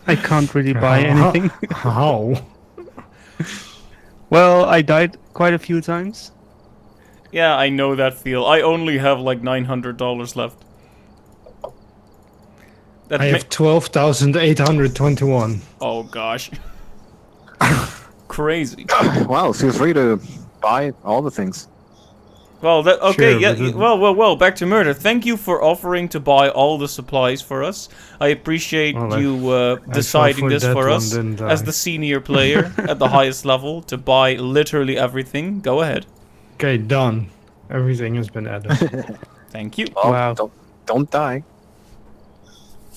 I can't really buy How? anything. How? Well, I died quite a few times. Yeah, I know that feel. I only have like $900 left. I That have 12,821. Oh gosh. Crazy. Well, feel free to buy all the things. Well, that okay, Sure, yeah, but well, back to murder. Thank you for offering to buy all the supplies for us. I appreciate well, you I fell deciding for this that for one, us didn't as I? the senior player at the highest level to buy literally everything. Go ahead. Okay, done. Everything has been added. Thank you. Well, Wow. don't die.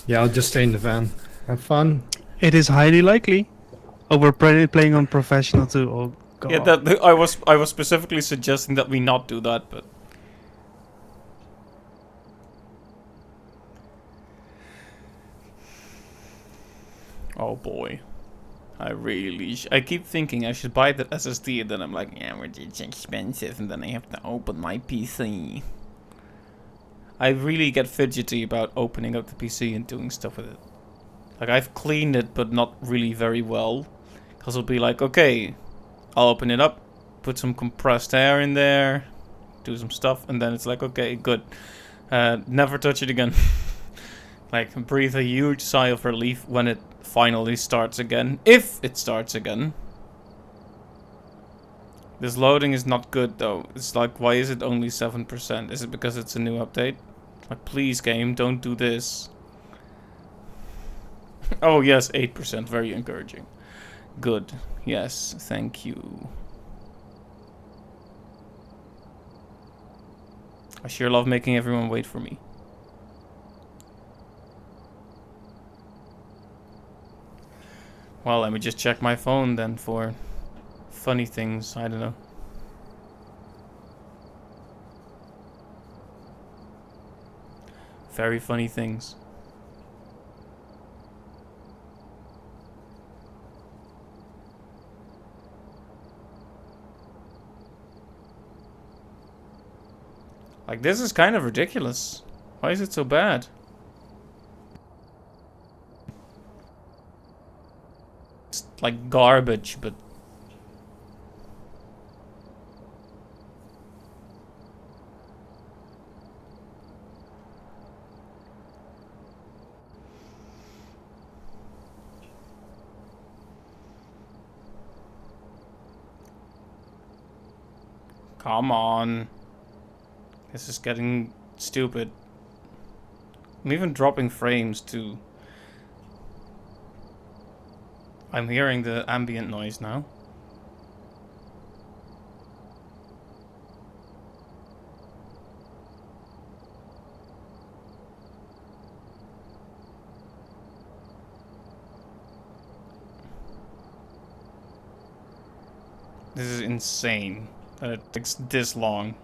Yeah, I'll just stay in the van. Have fun. It is highly likely. Oh, we're playing on professional too. Oh Yeah, god. I was specifically suggesting that we not do that, but oh boy. I keep thinking I should buy that SSD, and then I'm like, yeah, but it's expensive, and then I have to open my PC. I really get fidgety about opening up the PC and doing stuff with it. Like, I've cleaned it, but not really very well. Because it'll be like, okay, I'll open it up, put some compressed air in there, do some stuff, and then it's like, okay, good. Never touch it again. Like, breathe a huge sigh of relief when it finally starts again. If it starts again. This loading is not good, though. It's like, why is it only 7%? Is it because it's a new update? Like, please, game, don't do this. Oh, yes, 8%. Very encouraging. Good. Yes, thank you. I sure love making everyone wait for me. Well, let me just check my phone then for funny things. I don't know. Very funny things. Like, this is kind of ridiculous. Why is it so bad? It's like garbage, but... Come on. This is getting stupid. I'm even dropping frames too. I'm hearing the ambient noise now. This is insane that it takes this long.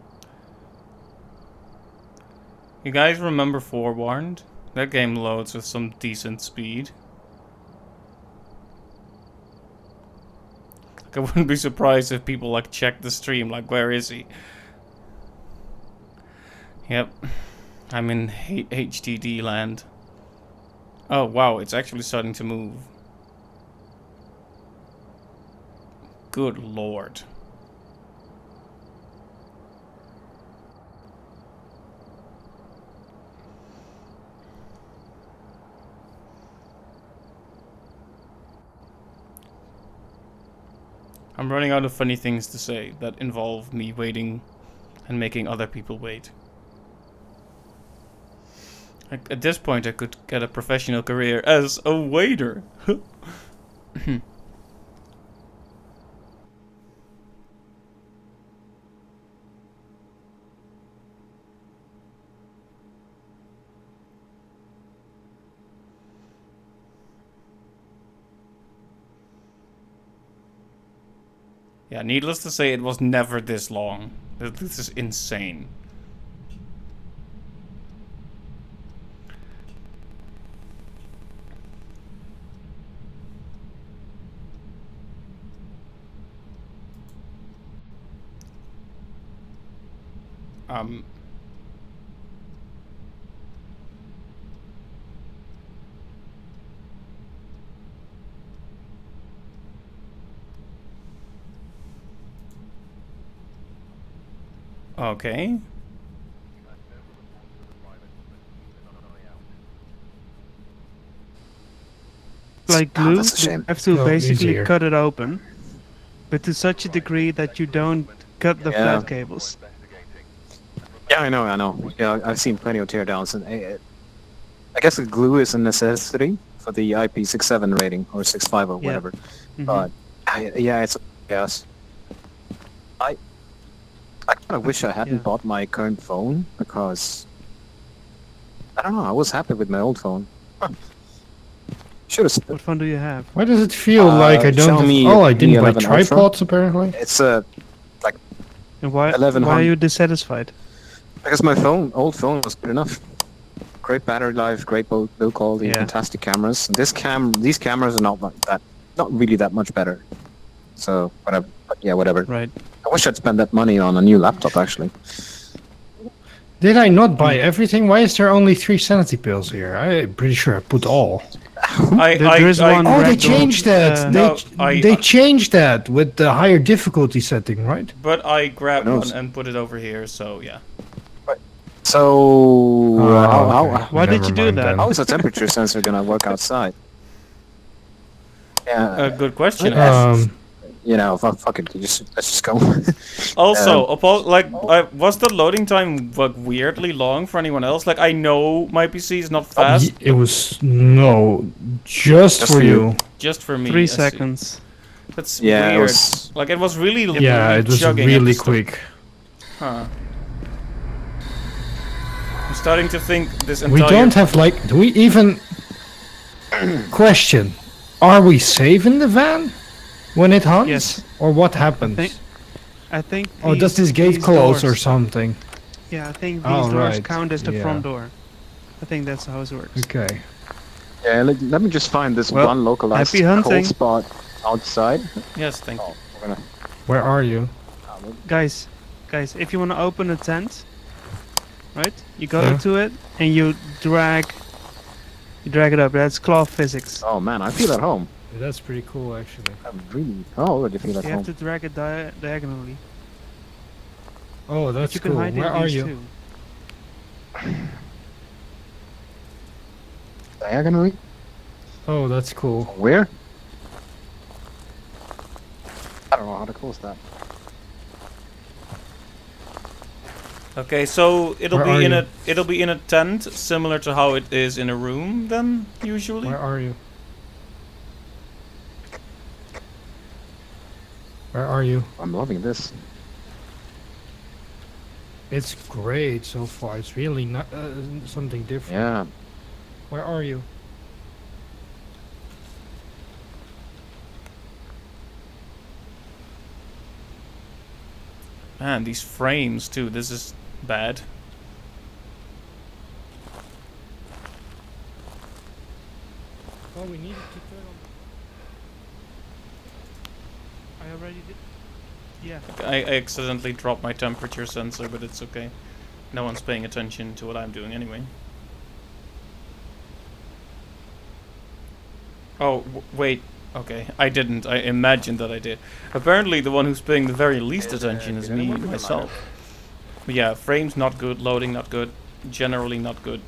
You guys remember Forewarned? That game loads with some decent speed. Like, I wouldn't be surprised if people like check the stream, like, where is he? Yep. I'm in HDD land. Oh wow, it's actually starting to move. Good lord. I'm running out of funny things to say that involve me waiting and making other people wait. Like, at this point, I could get a professional career as a waiter. Yeah, needless to say, it was never this long. This is insane. Um... Okay. Like Ah, glue, that's a you shame. have to No, basically easier. cut it open, but to such a degree that you don't cut the Yeah. flat cables. Yeah, I know. Yeah, I've seen plenty of teardowns, and I guess the glue is a necessity for the IP67 rating or 65 or Yeah. whatever. Mm-hmm. But yeah, it's yes. I I kind of wish I hadn't Yeah. bought my current phone because I don't know. I was happy with my old phone. Should have. What fun do you have? Why does it feel like I don't have... Xiaomi Oh, I Mi didn't buy 11 Ultra. tripods, apparently. It's a And why 1100 are you dissatisfied? because my old phone was good enough. Great battery life, great build quality, Yeah. fantastic cameras. These cameras are not really that much better. So whatever. But yeah, whatever. Right. I wish I'd spent that money on a new laptop actually. Did I not buy everything? Why is there only 3 sanity pills here? I'm pretty sure I put all. There is one. Oh, they ragdoll, changed that. No, They changed that with the higher difficulty setting, right? But I grabbed Who one knows? and put it over here, so yeah. So okay. Why did you do Never mind that? then. how is a temperature sensor gonna work outside? Yeah, Good question. you know, fuck it. Let's just go. Also, was the loading time like weirdly long for anyone else? Like, I know my PC is not fast, It was just Just for for you. you. just for me. 3 I see. seconds. That's Yeah, it weird. was- Like, it was really, Yeah, really it was chugging at really the start. quick. Huh. I'm starting to think this We entire... don't have like. Do we even question? Are we safe in the van when it hunts, Yes. or what happens? I think. Oh, does this gate these close or doors- something? Yeah, I think Oh, these doors right, count as the yeah. front door. I think that's how it works. Okay. Yeah, let me just find this Well, one localized happy hunting. cold spot outside. Yes, thank you. We're gonna. Where are you? Guys, if you want to open a tent, right? You go Yeah. to it and you drag it up. That's cloth physics. Oh man, I feel at home. That's pretty cool, actually. I really. Oh, already feel at You home. have to drag it diagonally. Oh, But that's you can cool. hide in Where are these you? too. Diagonally? Oh, that's cool. Where? I don't know how to close that. Okay, so it'll Where be are in you? it'll be in a tent, similar to how it is in a room. Then usually. Where are you? Where are you? I'm loving this. It's great so far. It's really not something different. Yeah. Where are you? Man, these frames too. This is bad. Oh, we needed to turn on. I already did. Yeah. I accidentally dropped my temperature sensor, but it's okay. No one's paying attention to what I'm doing anyway. Oh, wait. Okay, I didn't. I imagined that I did. Apparently, the one who's paying the very least attention is me, myself. But yeah, frames not good, loading not good, generally not good.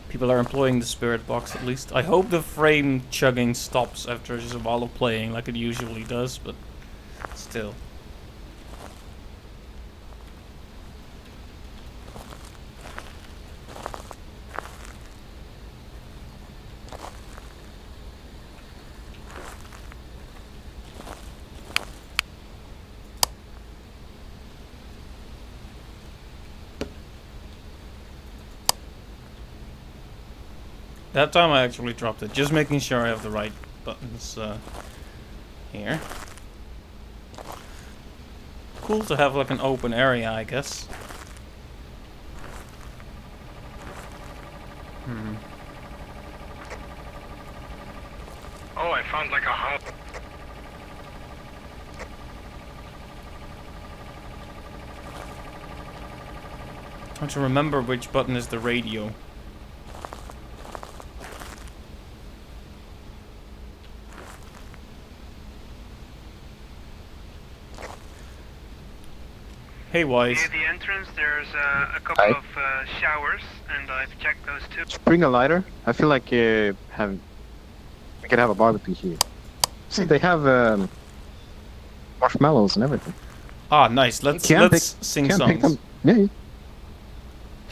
People are employing the spirit box at least. I hope the frame chugging stops after just a while of playing like it usually does, but still. That time I actually dropped it, just making sure I have the right buttons here. Cool to have like an open area, I guess. Oh, I found like a house. Trying to remember which button is the radio. Hey, Wise. Near the entrance, there's a couple Hi. of showers, and I've checked those too. Just bring a lighter. I feel like we could have a barbecue here. See, they have marshmallows and everything. Ah, nice. Let's sing Can't pick them. songs. Yeah, you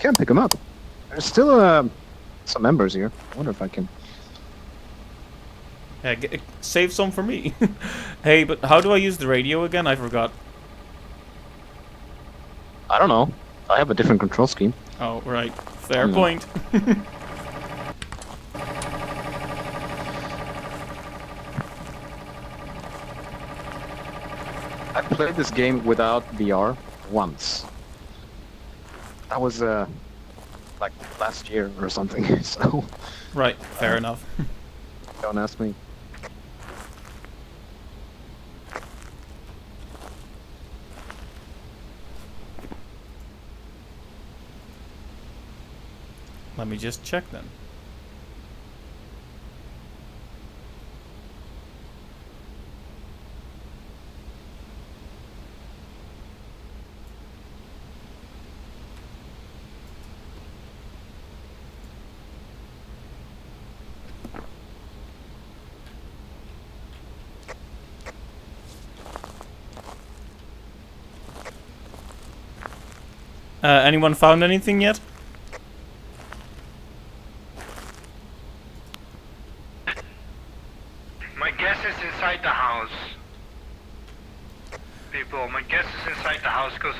can't pick them up. There's still some members here. I wonder if I can. Yeah, save some for me. Hey, but how do I use the radio again? I forgot. I don't know. I have a different control scheme. Oh, right. Fair point. I played this game without VR once. That was like last year or something. So Right, fair enough. don't ask me. Let me just check then. Anyone found anything yet? My guess is inside the house. People, my guess is inside the house because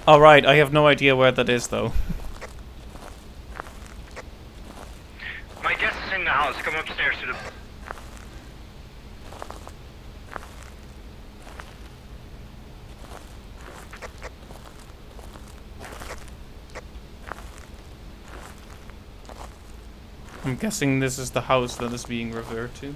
Alright, I have no idea where that is though. my guess is in the house. Come upstairs to the. I'm guessing this is the house that is being referred to.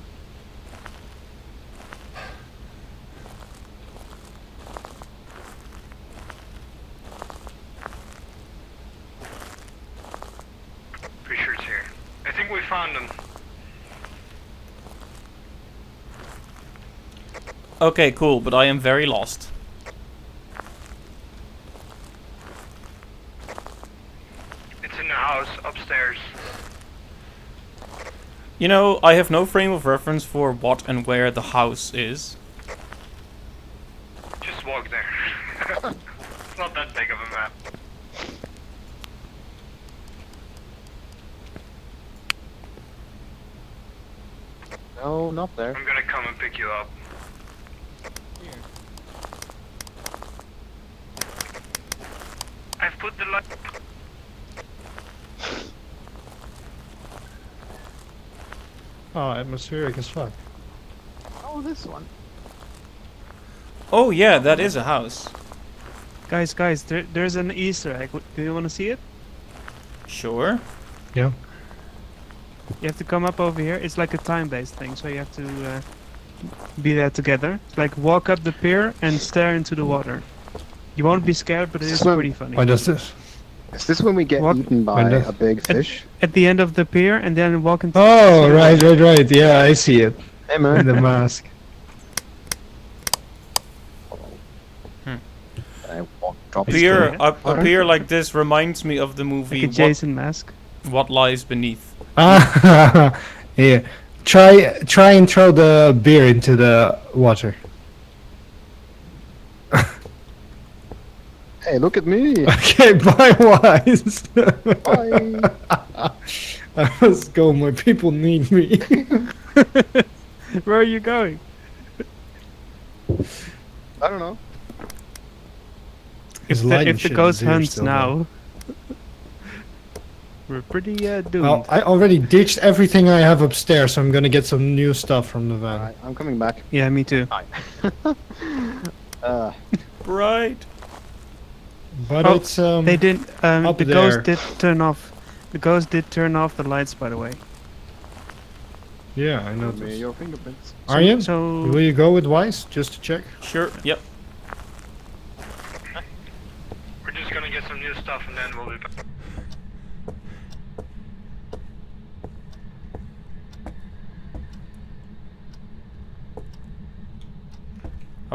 Pretty sure it's here. I think we found them. Okay, cool, but I am very lost. It's in the house upstairs. You know, I have no frame of reference for what and where the house is. Just walk there. It's not that big of a map. No, not there. I'm gonna come and pick you up. I've put the light. Oh, atmospheric as fuck. Oh, this one. Oh yeah, that is a house. Guys, there's an Easter egg. Do you want to see it? Sure. Yeah. You have to come up over here. It's like a time-based thing, so you have to be there together. It's like walk up the pier and stare into the water. You won't be scared, but it is Swim. pretty funny. Why does this? Is this when we get What? eaten by When the- a big fish? At the end of the pier, and then walk into. Oh, right. Yeah, I see it. Hey In man. the mask. Drop Pier, good. a pier like this reminds me of the movie Like a Jason mask. What Lies Beneath. Ah, yeah. Try and throw the beer into the water. Hey, look at me. Okay, bye, Wise. Bye. I must go. My people need me. Where are you going? I don't know. His If lighting the shit ghost is here hunts still, now, we're pretty doomed. Well, I already ditched everything I have upstairs, so I'm gonna get some new stuff from the van. Alright, I'm coming back. Yeah, me too. Hi. Right. But Oh, it's They did. up The there. ghost did turn off. The ghost did turn off the lights, by the way. yeah, I Show me noticed. your fingerprints. Aryan, So will you go with Wise just to check? Sure. Yep. we're just gonna get some new stuff, and then we'll be back.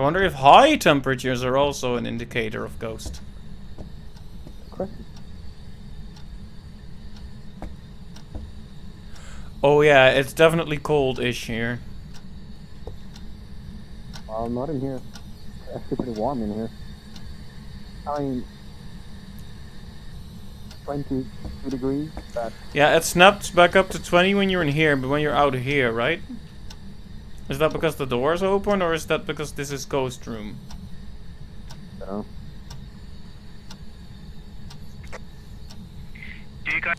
I wonder if high temperatures are also an indicator of ghost. Oh yeah, it's definitely cold-ish here. Well, not in here. It's actually pretty warm in here. I mean, 22 degrees. That Yeah, it snaps back up to 20 when you're in here, but when you're out here, right? Is that because the door's open, or is that because this is ghost room? so. Do you guys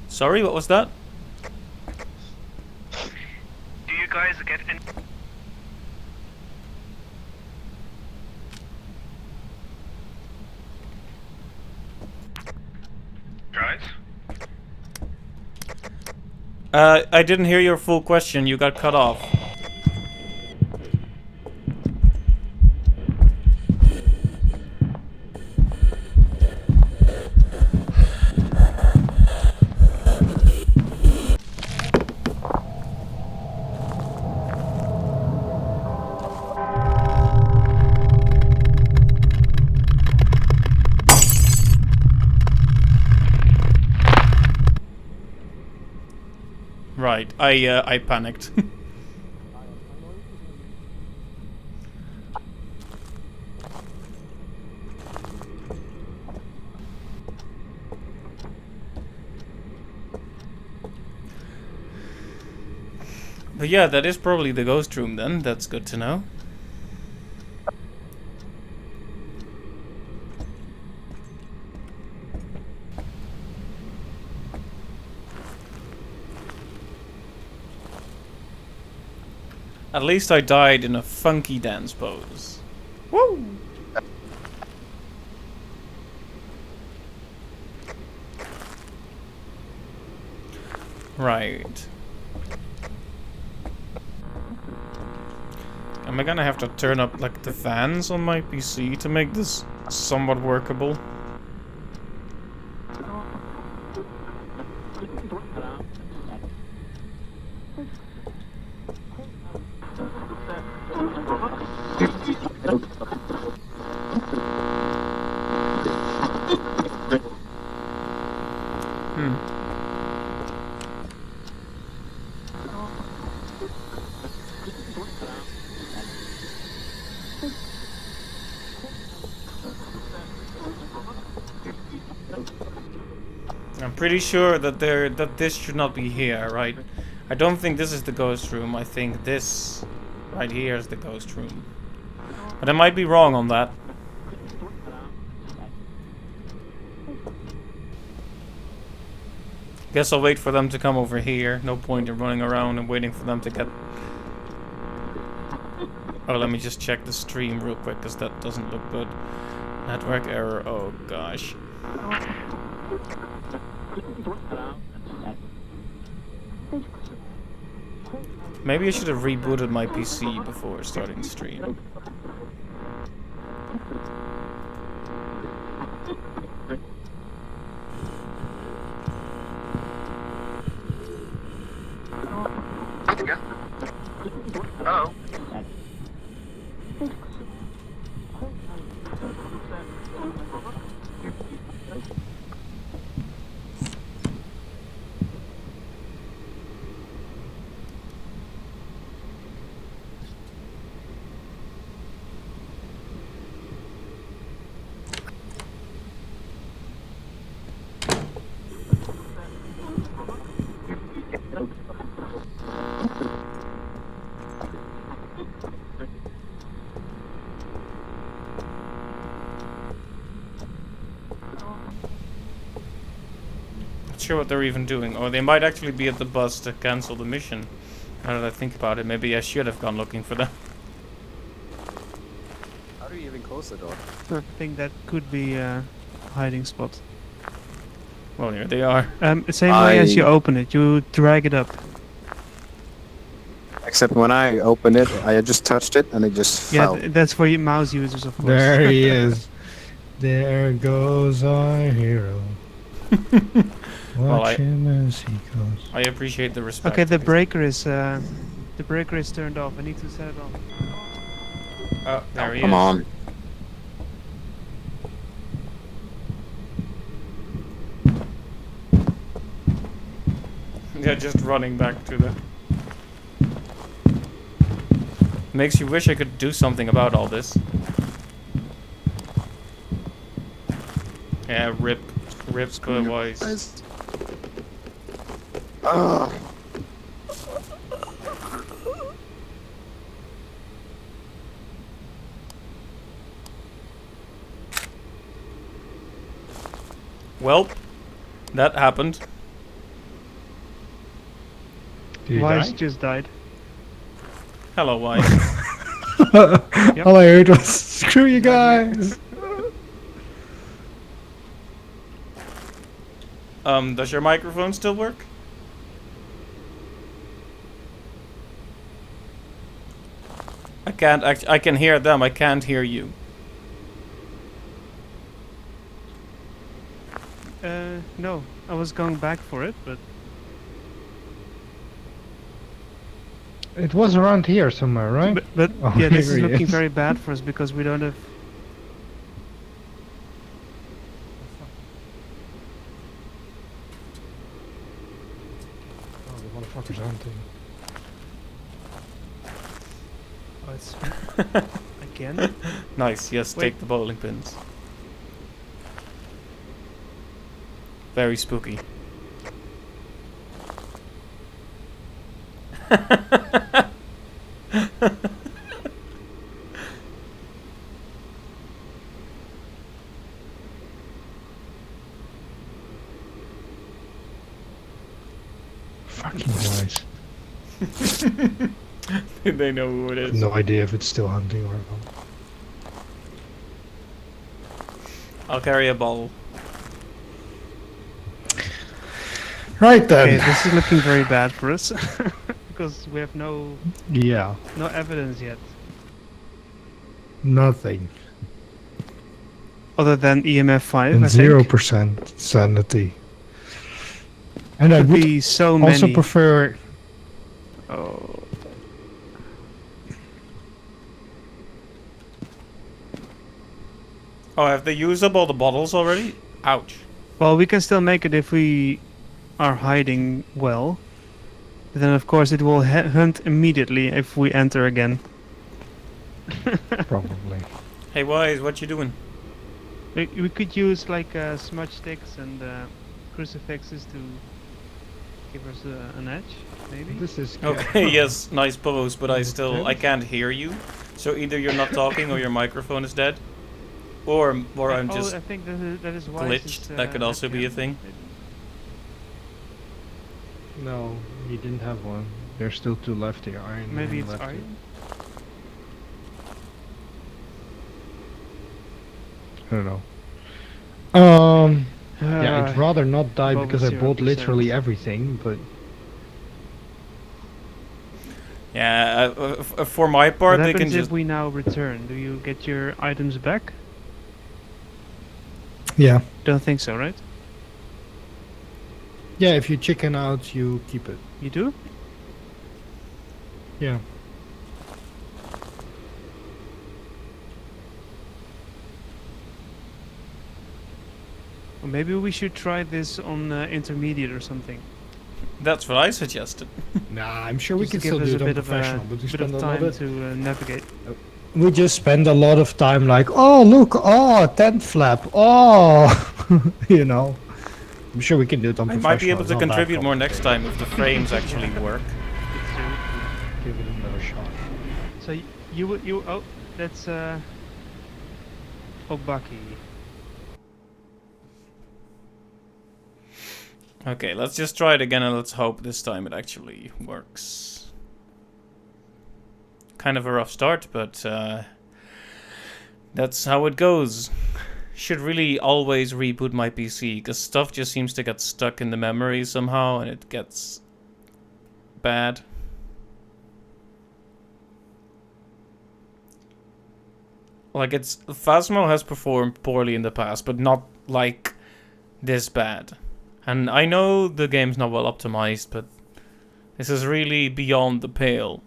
Sorry, what was that? get any? Right. I didn't hear your full question. You got cut off. Right, I panicked. But yeah, that is probably the ghost room then. That's good to know. At least I died in a funky dance pose. Woo! Right. Am I gonna have to turn up like the fans on my PC to make this somewhat workable? I'm pretty sure that this should not be here, right? I don't think this is the ghost room. I think this right here is the ghost room. But I might be wrong on that. Guess I'll wait for them to come over here. No point in running around and waiting for them to get... Oh, let me just check the stream real quick, because that doesn't look good. Network error, oh gosh. Maybe I should have rebooted my PC before starting the stream. Hello. Not sure what they're even doing. Or they might actually be at the bus to cancel the mission. Now that I think about it, maybe I should have gone looking for them. How do you even close the door? I think that could be a hiding spot. Well, here they are. Same way as you open it, you drag it up. Except when I opened it, I just touched it and it just Yeah, fell. that's for you mouse users, of course. There he is. There goes our hero. Watch Well, him as he goes. I appreciate the respect. Okay, the breaker is The breaker is turned off. I need to set it on. Oh, there he Come is. on. Yeah, just running back to the... Makes you wish I could do something about all this. Yeah, rip wise. Ugh. Well, that happened. Did you Wise die? just died. Hello, Wise. All I heard was, screw you guys! Does your microphone still work? I can hear them, I can't hear you. No, I was going back for it, but It was around here somewhere, right? but Oh, yeah, this here is he looking is. very bad for us because we don't have. Oh, the motherfucker's hunting. Oh, it's again. Nice, yes, Wait. take the bowling pins. Very spooky. Fucking Wise. They know who it is. No idea if it's still hunting or not. I'll carry a ball. Right then. Okay, this is looking very bad for us because we have no Yeah, evidence yet, nothing. other than EMF 5. And I think 0% sanity. And I could would be so also many. prefer... Oh. Oh, have they used up all the bottles already? Ouch. Well, we can still make it if we are hiding well. But then, of course, it will hunt immediately if we enter again. Probably. Hey, Wise, what you doing? We could use like smudge sticks and crucifixes to give us an edge, maybe. This is... Okay, yes, nice pose, but I can't hear you. So either you're not talking or your microphone is dead. Or I'm just I think that is why glitched. That could also be a thing. No, he didn't have one. There's still two left here. Iron Maybe and it's left iron. I don't know. Yeah, I'd rather not die above because I bought 0%. literally everything, but... yeah. For my part, What they can happens just if we now return? Do you get your items back? Yeah. Don't think so, right? Yeah, if you chicken out, you keep it. You do? Yeah. Or maybe we should try this on intermediate or something. That's what I suggested. Nah, I'm sure we Just to can still give do us it a on bit of professional, but we bit of spend a time lot to navigate. we just spend a lot of time like, oh look, oh tent flap, oh, you know. I'm sure we can do it on I professional. might be able it's to not that contribute more next complicated. time if the frames actually work. Give it another shot. So you oh that's Obaki. Okay, let's just try it again and let's hope this time it actually works. Kind of a rough start, but that's how it goes. Should really always reboot my PC, because stuff just seems to get stuck in the memory somehow and it gets bad. Like, Phasmo has performed poorly in the past, but not like this bad. And I know the game's not well optimized, but This is really beyond the pale.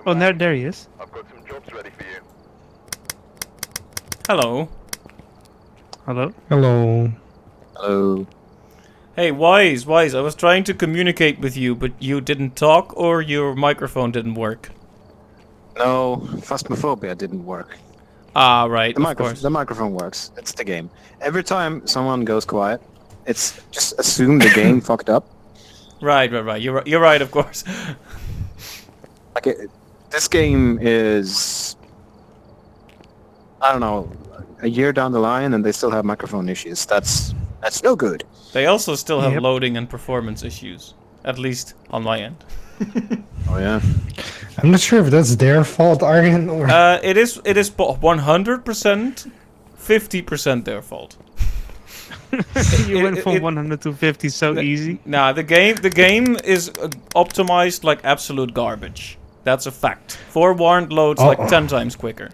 Oh, there he is. I've got some jobs ready for you. Hello. Hello. Hello. Hello. Hey, Wise. I was trying to communicate with you, but you didn't talk or your microphone didn't work. No, Phasmophobia didn't work. Ah, right, The, of course. the microphone works. It's the game. Every time someone goes quiet, it's just assume the game fucked up. Right. You're right, of course. Like this game is, I don't know, a year down the line and they still have microphone issues. That's no good. They also still have Yep. loading and performance issues. At least on my end. Oh yeah. I'm not sure if that's their fault, Aryan, or... It is 100%, 50% their fault. You went from it- 100 to 50 so easy. Nah, the game is optimized like absolute garbage. That's a fact. Forewarned loads like 10 times quicker.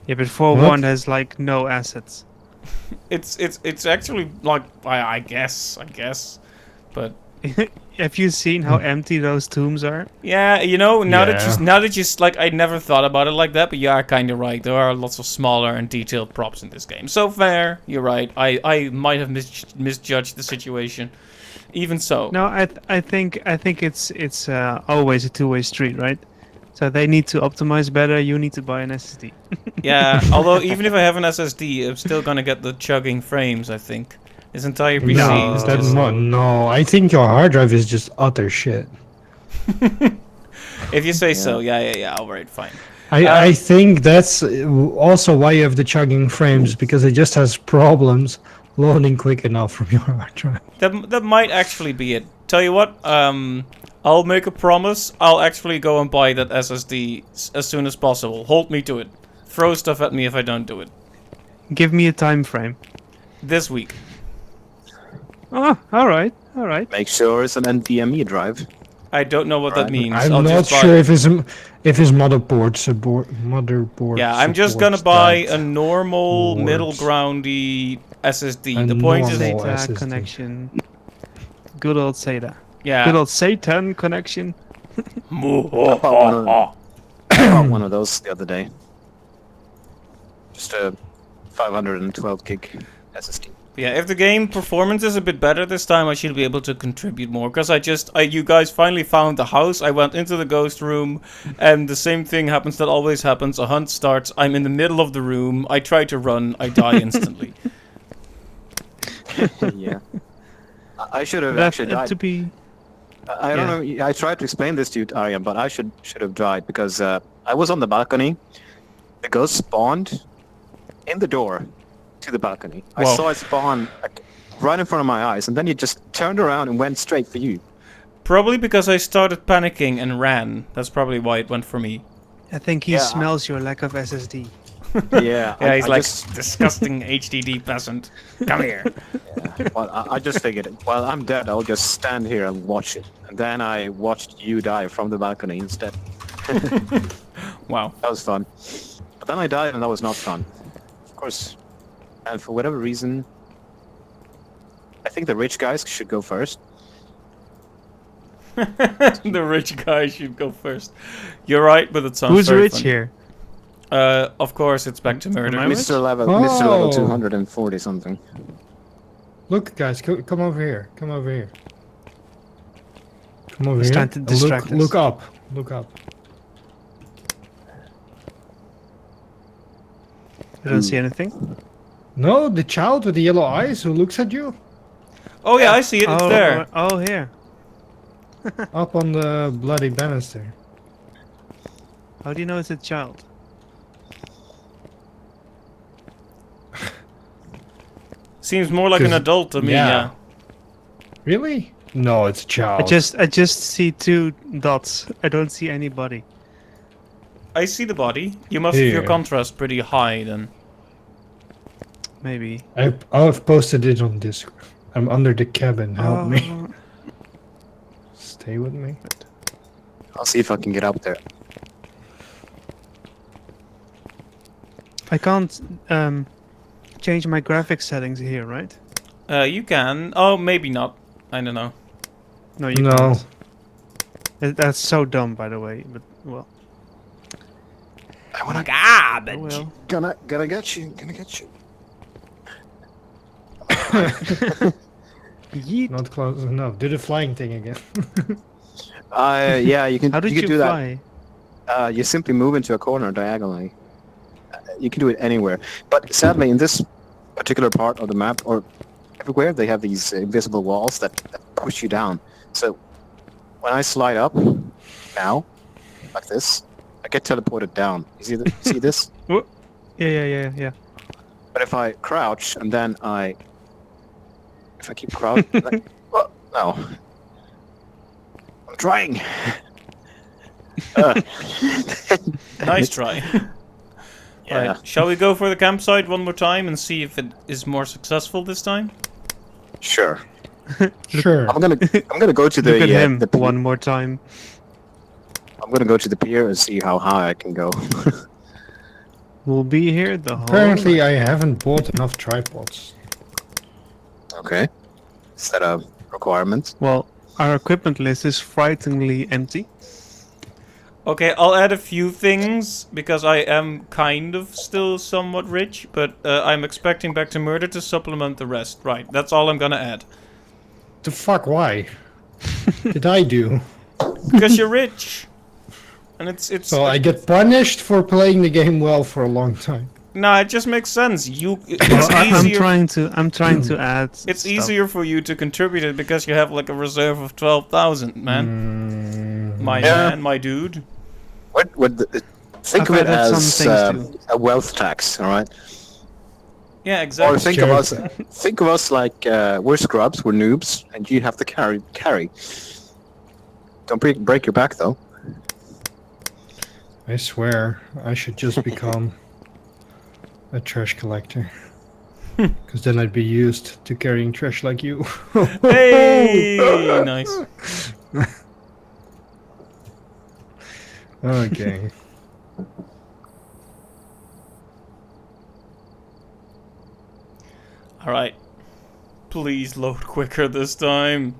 Yeah, but Forewarned has like no assets. It's actually like I guess, but Have you seen how empty those tombs are? yeah, you know, now Yeah. that you like, I never thought about it like that, but you are kind of right. There are lots of smaller and detailed props in this game. So fair, you're right. I might have misjudged the situation. Even so, No, I think it's always a two-way street, right? So they need to optimize better. You need to buy an SSD. yeah. Although even if I have an SSD, I'm still gonna get the chugging frames. I think this entire PC No, is that's just. no, I think your hard drive is just utter shit. If you say so, yeah. All right, fine. I think that's also why you have the chugging frames, because it just has problems loading quick enough from your hard drive. That might actually be it. Tell you what, I'll make a promise. I'll actually go and buy that SSD as soon as possible. Hold me to it. Throw stuff at me if I don't do it. Give me a time frame. This week. Oh, all right. Make sure it's an NVMe drive. I don't know what that Right. means. I'm I'll not just buy- sure if his motherboard. Yeah, I'm just gonna supports buy that. a normal works. middle groundy SSD. A The point is, normal- SATA SSD. connection. Good old SATA. yeah. Good old Satan connection. I bought one of those the other day. Just a 512 gig SSD. Yeah, if the game performance is a bit better this time, I should be able to contribute more. Because you guys finally found the house. I went into the ghost room, and the same thing happens that always happens. A hunt starts. I'm in the middle of the room. I try to run. I die instantly. Yeah. I should have That actually died. to be. I don't know. I tried to explain this to you, Aryan, but I should have died because I was on the balcony. The ghost spawned in the door to the balcony. I Whoa. saw it spawn like, right in front of my eyes, and then it just turned around and went straight for you. Probably because I started panicking and ran. That's probably why it went for me. I think he Yeah. smells your lack of SSD. Yeah. Yeah, he's like, just, disgusting HDD peasant. Come here. yeah. Well, I just figured, well, I'm dead. I'll just stand here and watch it. And then I watched you die from the balcony instead. Wow. That was fun. But then I died, and that was not fun. Of course. And for whatever reason, I think the rich guys should go first. The rich guy should go first. You're right, but it sounds Who's very rich funny. here? Of course, it's back to murder. Am I rich? Mr. Level Oh. 240 something. Look, guys, come over here. Come over here. Come over He's here. trying to and distract us. look up. Look up. You don't see anything? No, the child with the yellow eyes who looks at you Oh yeah, I see it. It's there. Oh, here. up on the bloody banister. How do you know it's a child? Seems more like an 'Cause- adult to me. yeah. Yeah. Really? No, it's a child. I just see two dots. I don't see anybody. I see the body. You must have your Here. contrast pretty high then. Maybe. I've posted it on Discord. I'm under the cabin. Help me. Oh, Stay with me. I'll see if I can get up there. I can't change my graphics settings here, right? You can. Oh, maybe not. I don't know. No, you No. can't. That's so dumb, by the way. But well, I wanna Garbage. oh well. gonna get you. Gonna get you. Yeet. Not close enough. Do the flying thing again. Yeah, you can. How did can you do fly? that. You simply move into a corner diagonally. You can do it anywhere, but sadly, in this particular part of the map, or everywhere, they have these invisible walls that push you down. So when I slide up now, like this, I get teleported down. You see this? Yeah. But if I crouch and then if I keep crouching, oh, no, I'm trying. Nice try. Yeah. Right. Shall we go for the campsite one more time and see if it is more successful this time? Sure. Sure. I'm gonna go to the Look at him the pier. one more time. I'm gonna go to the pier and see how high I can go. We'll be here the whole Apparently, night. I haven't bought enough tripods. Okay. Is that a requirement? Well, our equipment list is frighteningly empty. Okay, I'll add a few things because I am kind of still somewhat rich, but I'm expecting Back to Murder to supplement the rest. Right, that's all I'm gonna add. The fuck? Why? Did I do? Because you're rich. And it's So I get punished for playing the game well for a long time. No, it just makes sense. It's I'm easier. I'm trying to add. It's stuff. easier for you to contribute it because you have like a reserve of 12,000, man. My dude. Think I've of it added as some things too. a wealth tax, all right? Yeah, Or exactly. think of us like we're scrubs, we're noobs, and you have to carry. Don't break your back though. I swear, I should just become a trash collector. Because then I'd be used to carrying trash like you. Hey, nice. Okay. All right. Please load quicker this time.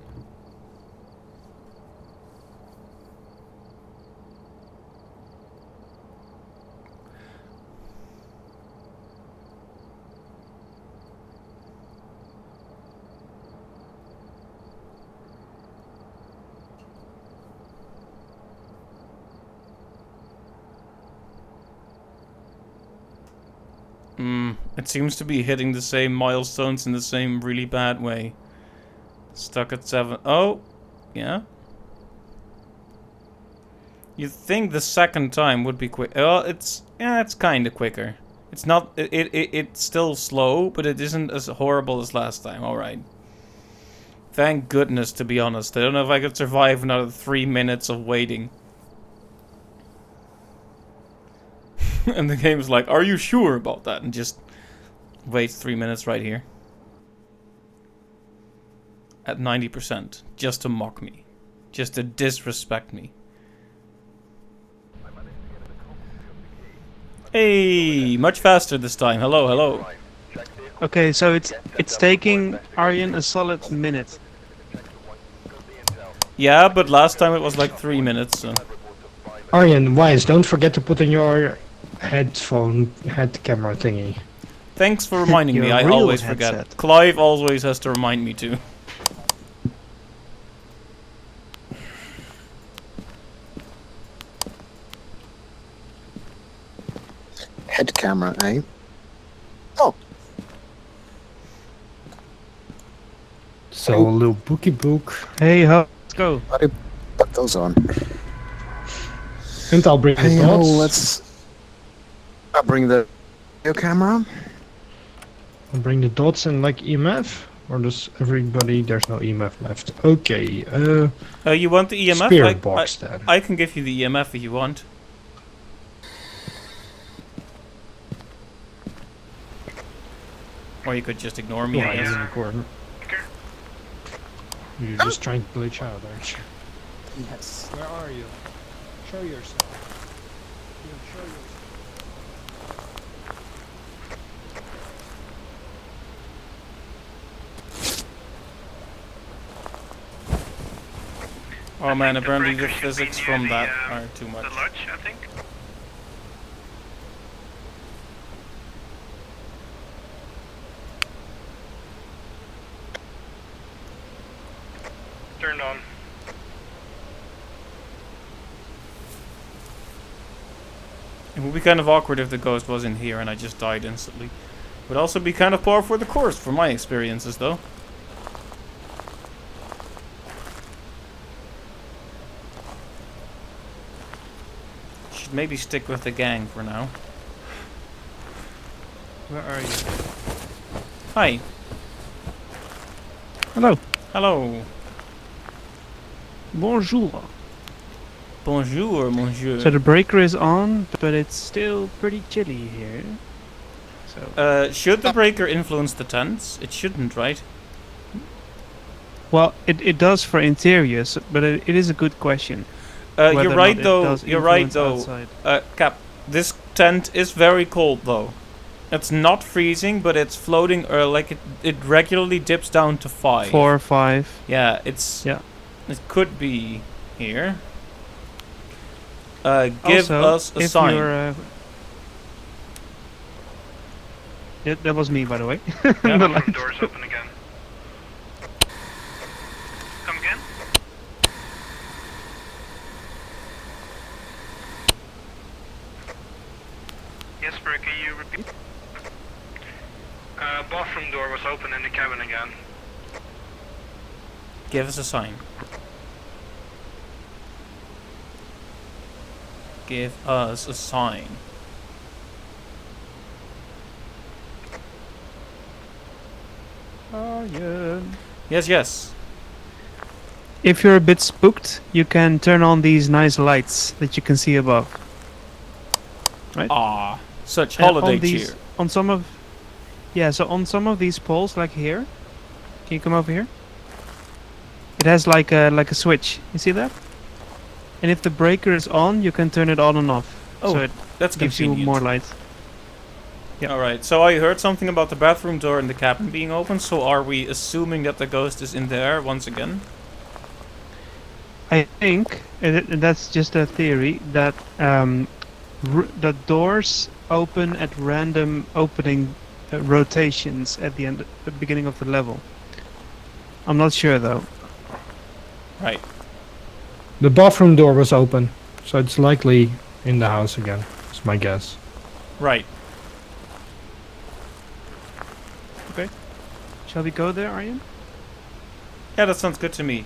It seems to be hitting the same milestones in the same really bad way. Stuck at 7. Oh, yeah. You'd think the second time would be quick. Well, it's kind of quicker. It's not. It's still slow, but it isn't as horrible as last time. All right. Thank goodness, to be honest. I don't know if I could survive another 3 minutes of waiting. And the game's like, are you sure about that? And just wait 3 minutes right here. At 90%. Just to mock me. Just to disrespect me. Hey, much faster this time. Hello, hello. Okay, so it's taking Aryan a solid minute. Yeah, but last time it was like 3 minutes, so. Aryan, Wise, don't forget to put in your head camera thingy. Thanks for reminding me, Your I real always forget. headset. Clive always has to remind me too. Head camera, eh? Oh, So a little bookie book. Hey, let's go. how do you put those on? And I'll bring the Hey, dots. I'll bring the video camera. I'll bring the dots and like EMF. Or does everybody? There's no EMF left. Okay. You want the EMF? Spirit box then. I can give you the EMF if you want. Or you could just ignore me, I Right, guess. in the corner. You're just trying to glitch out, aren't you? Yes. Where are you? Show yourself. Show yourself. Oh man, think the apparently the breaker should be physics near from the, that are too The much. lodge, I think. Turned on. It would be kind of awkward if the ghost was in here and I just died instantly. Would also be kind of par for the course, from my experiences though. Should maybe stick with the gang for now. Where are you? Hi. Hello. Hello. Bonjour. Bonjour, monsieur. So the breaker is on, but it's still pretty chilly here. So Should the breaker influence the tents? It shouldn't, right? well, it does for interiors, but it is a good question. You're whether or right not it though. does You're right influence though. outside. Cap, this tent is very cold though. It's not freezing, but it's floating, or like it regularly dips down to 5. 4 or 5. Yeah, it's. Yeah. It could be here. Give Also, us a if sign. you're, yeah, that was me, by the way. Yeah. The Bathroom lights. doors open again. Come again? Jesper, can you repeat? Bathroom door was open in the cabin again. Give us a sign. Give us a sign. Oh, yeah. Yes, yes. If you're a bit spooked, you can turn on these nice lights that you can see above. Ah, such And holiday on these, cheer. on some of, yeah, so on some of these poles, like here, can you come over here? It has like a switch. You see that? And if the breaker is on, you can turn it on and off. Oh, so it That's gives you convenient. more light. Yeah. Alright, so I heard something about the bathroom door in the cabin being open, so are we assuming that the ghost is in there once again? I think, and that's just a theory, that the doors open at random opening rotations at the beginning of the level. I'm not sure though. Right. The bathroom door was open, so it's likely in the house again. That's my guess. Right. Shall we go there, Aryan? Yeah, that sounds good to me.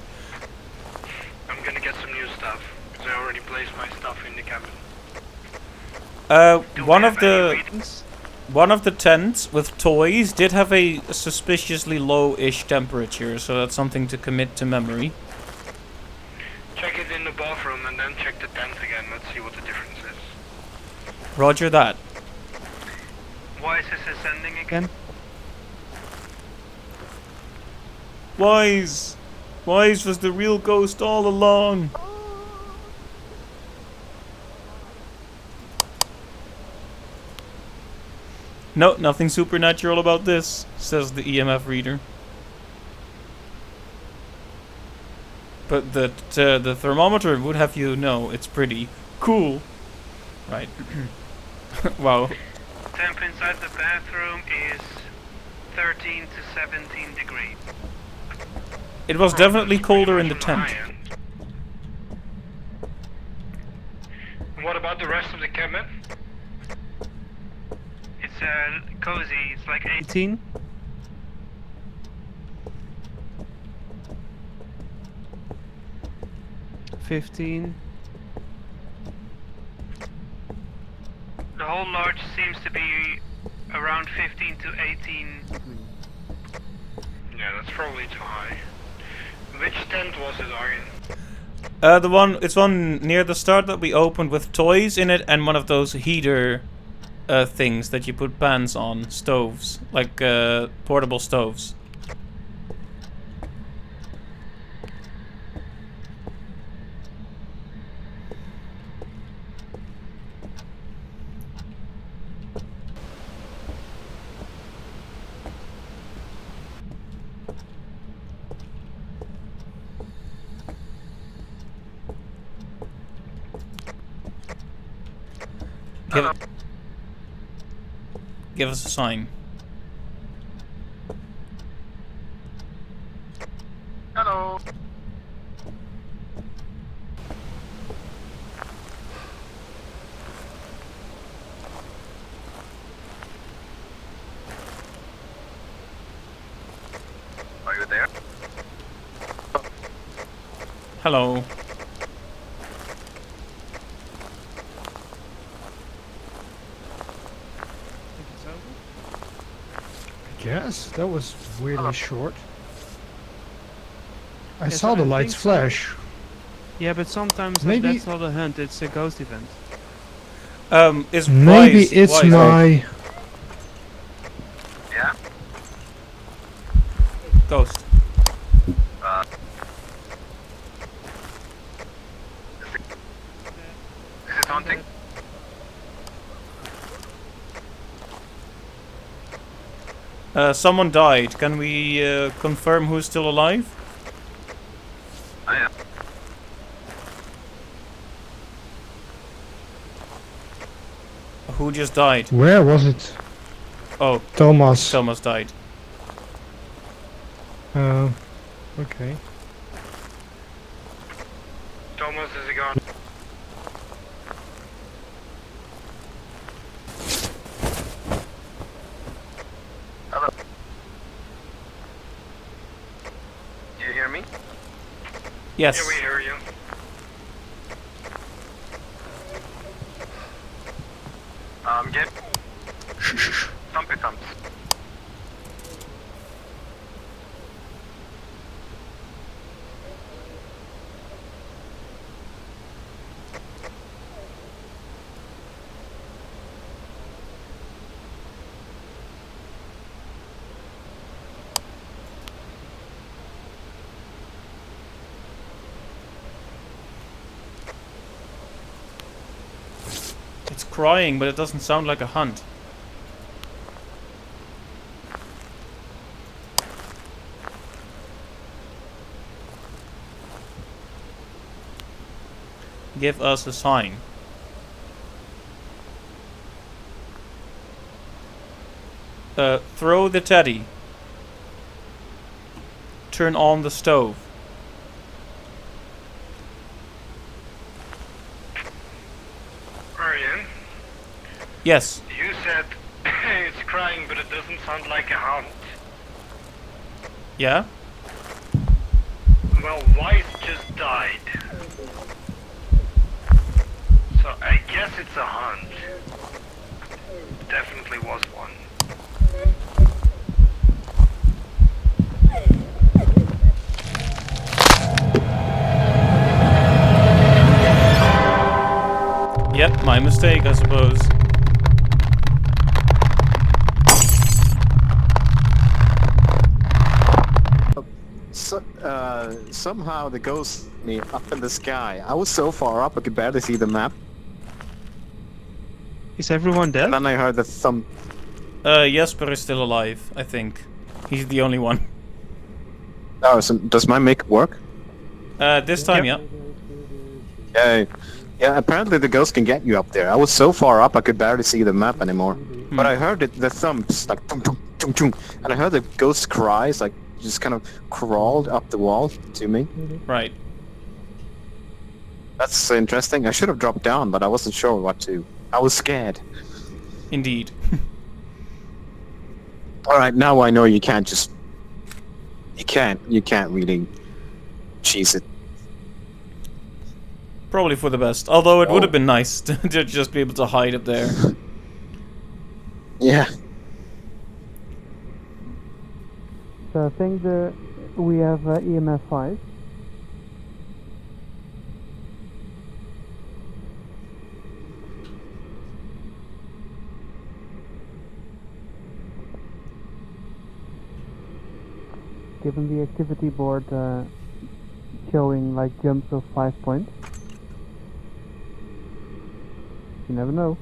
I'm gonna get some new stuff, because I already placed my stuff in the cabin. Do we One of have any the readings? one of the tents with toys did have a suspiciously low-ish temperature, so that's something to commit to memory. Check it in the bathroom and then check the tent again. Let's see what the difference is. Roger that. Why is this ascending again? Wise! Wise was the real ghost all along! No, nothing supernatural about this, says the EMF reader. But the thermometer would have you know it's pretty cool. Right. Wow. Temp inside the bathroom is 13 to 17 degrees. It was definitely colder in the tent. What about the rest of the cabin? It's cozy. It's like 18. $15. The whole lodge seems to be around 15 to 18. Yeah, that's probably too high. Which tent was it, Arjen? It's one near the start that we opened with toys in it and one of those heater things that you put pans on, stoves, like portable stoves. Give us a sign. Hello. Are you there? Hello. Think it's over? I guess that was weirdly short. I Yes, saw I the think lights so. flash. Yeah, but sometimes Maybe- that's not a hunt, it's a ghost event. Is Maybe Wise, it's Wise my. Yeah? ghost. Is it haunting? Someone died. Can we confirm who's still alive? I am. Who just died? Where was it? Oh, Thomas. Thomas died. Okay. Thomas, is he gone? Hello? Do you hear me? Yes. Yeah, we hear you. Get... Thumpy thumps. It's crying, but it doesn't sound like a hunt. Give us a sign. Throw the teddy. Turn on the stove. Arian, Yes. you said it's crying, but it doesn't sound like a hunt. Yeah? Well, White just died. So I guess it's a hunt. Definitely was one. Yep, my mistake, I suppose. Somehow the ghost me up in the sky. I was so far up I could barely see the map. Is everyone dead? And then I heard the thump. Jesper is still alive, I think. He's the only one. Oh, so does my mic work? This time, Yep. Yeah. Yeah, apparently the ghost can get you up there. I was so far up I could barely see the map anymore. But I heard the thumps, like tum tum tum tum, and I heard the ghost cries, like just kind of crawled up the wall to me. yeah. Right. That's interesting. I should have dropped down, but I wasn't sure what to. I was scared. Indeed. Alright, now I know you can't just... You can't really cheese it. Probably for the best. Although it would have been nice to just be able to hide up there. Yeah. So I think we have EMF 5. Given the activity board showing like jumps of 5 points. You never know.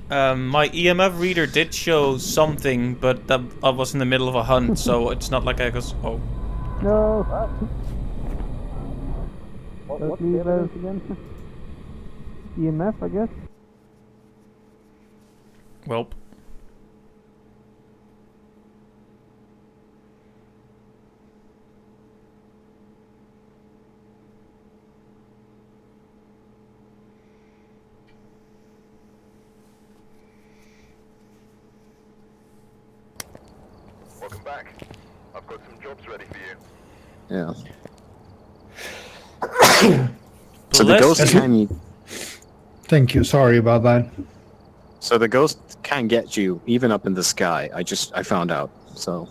My EMF reader did show something, but that I was in the middle of a hunt, so it's not like I was... Oh. No! Don't leave us again. EMF, I guess? Welp. Welcome back. I've got some jobs ready for you. Yeah. So the Bless ghost you. can. Thank you. Sorry about that. So the ghost can get you even up in the sky. I found out. So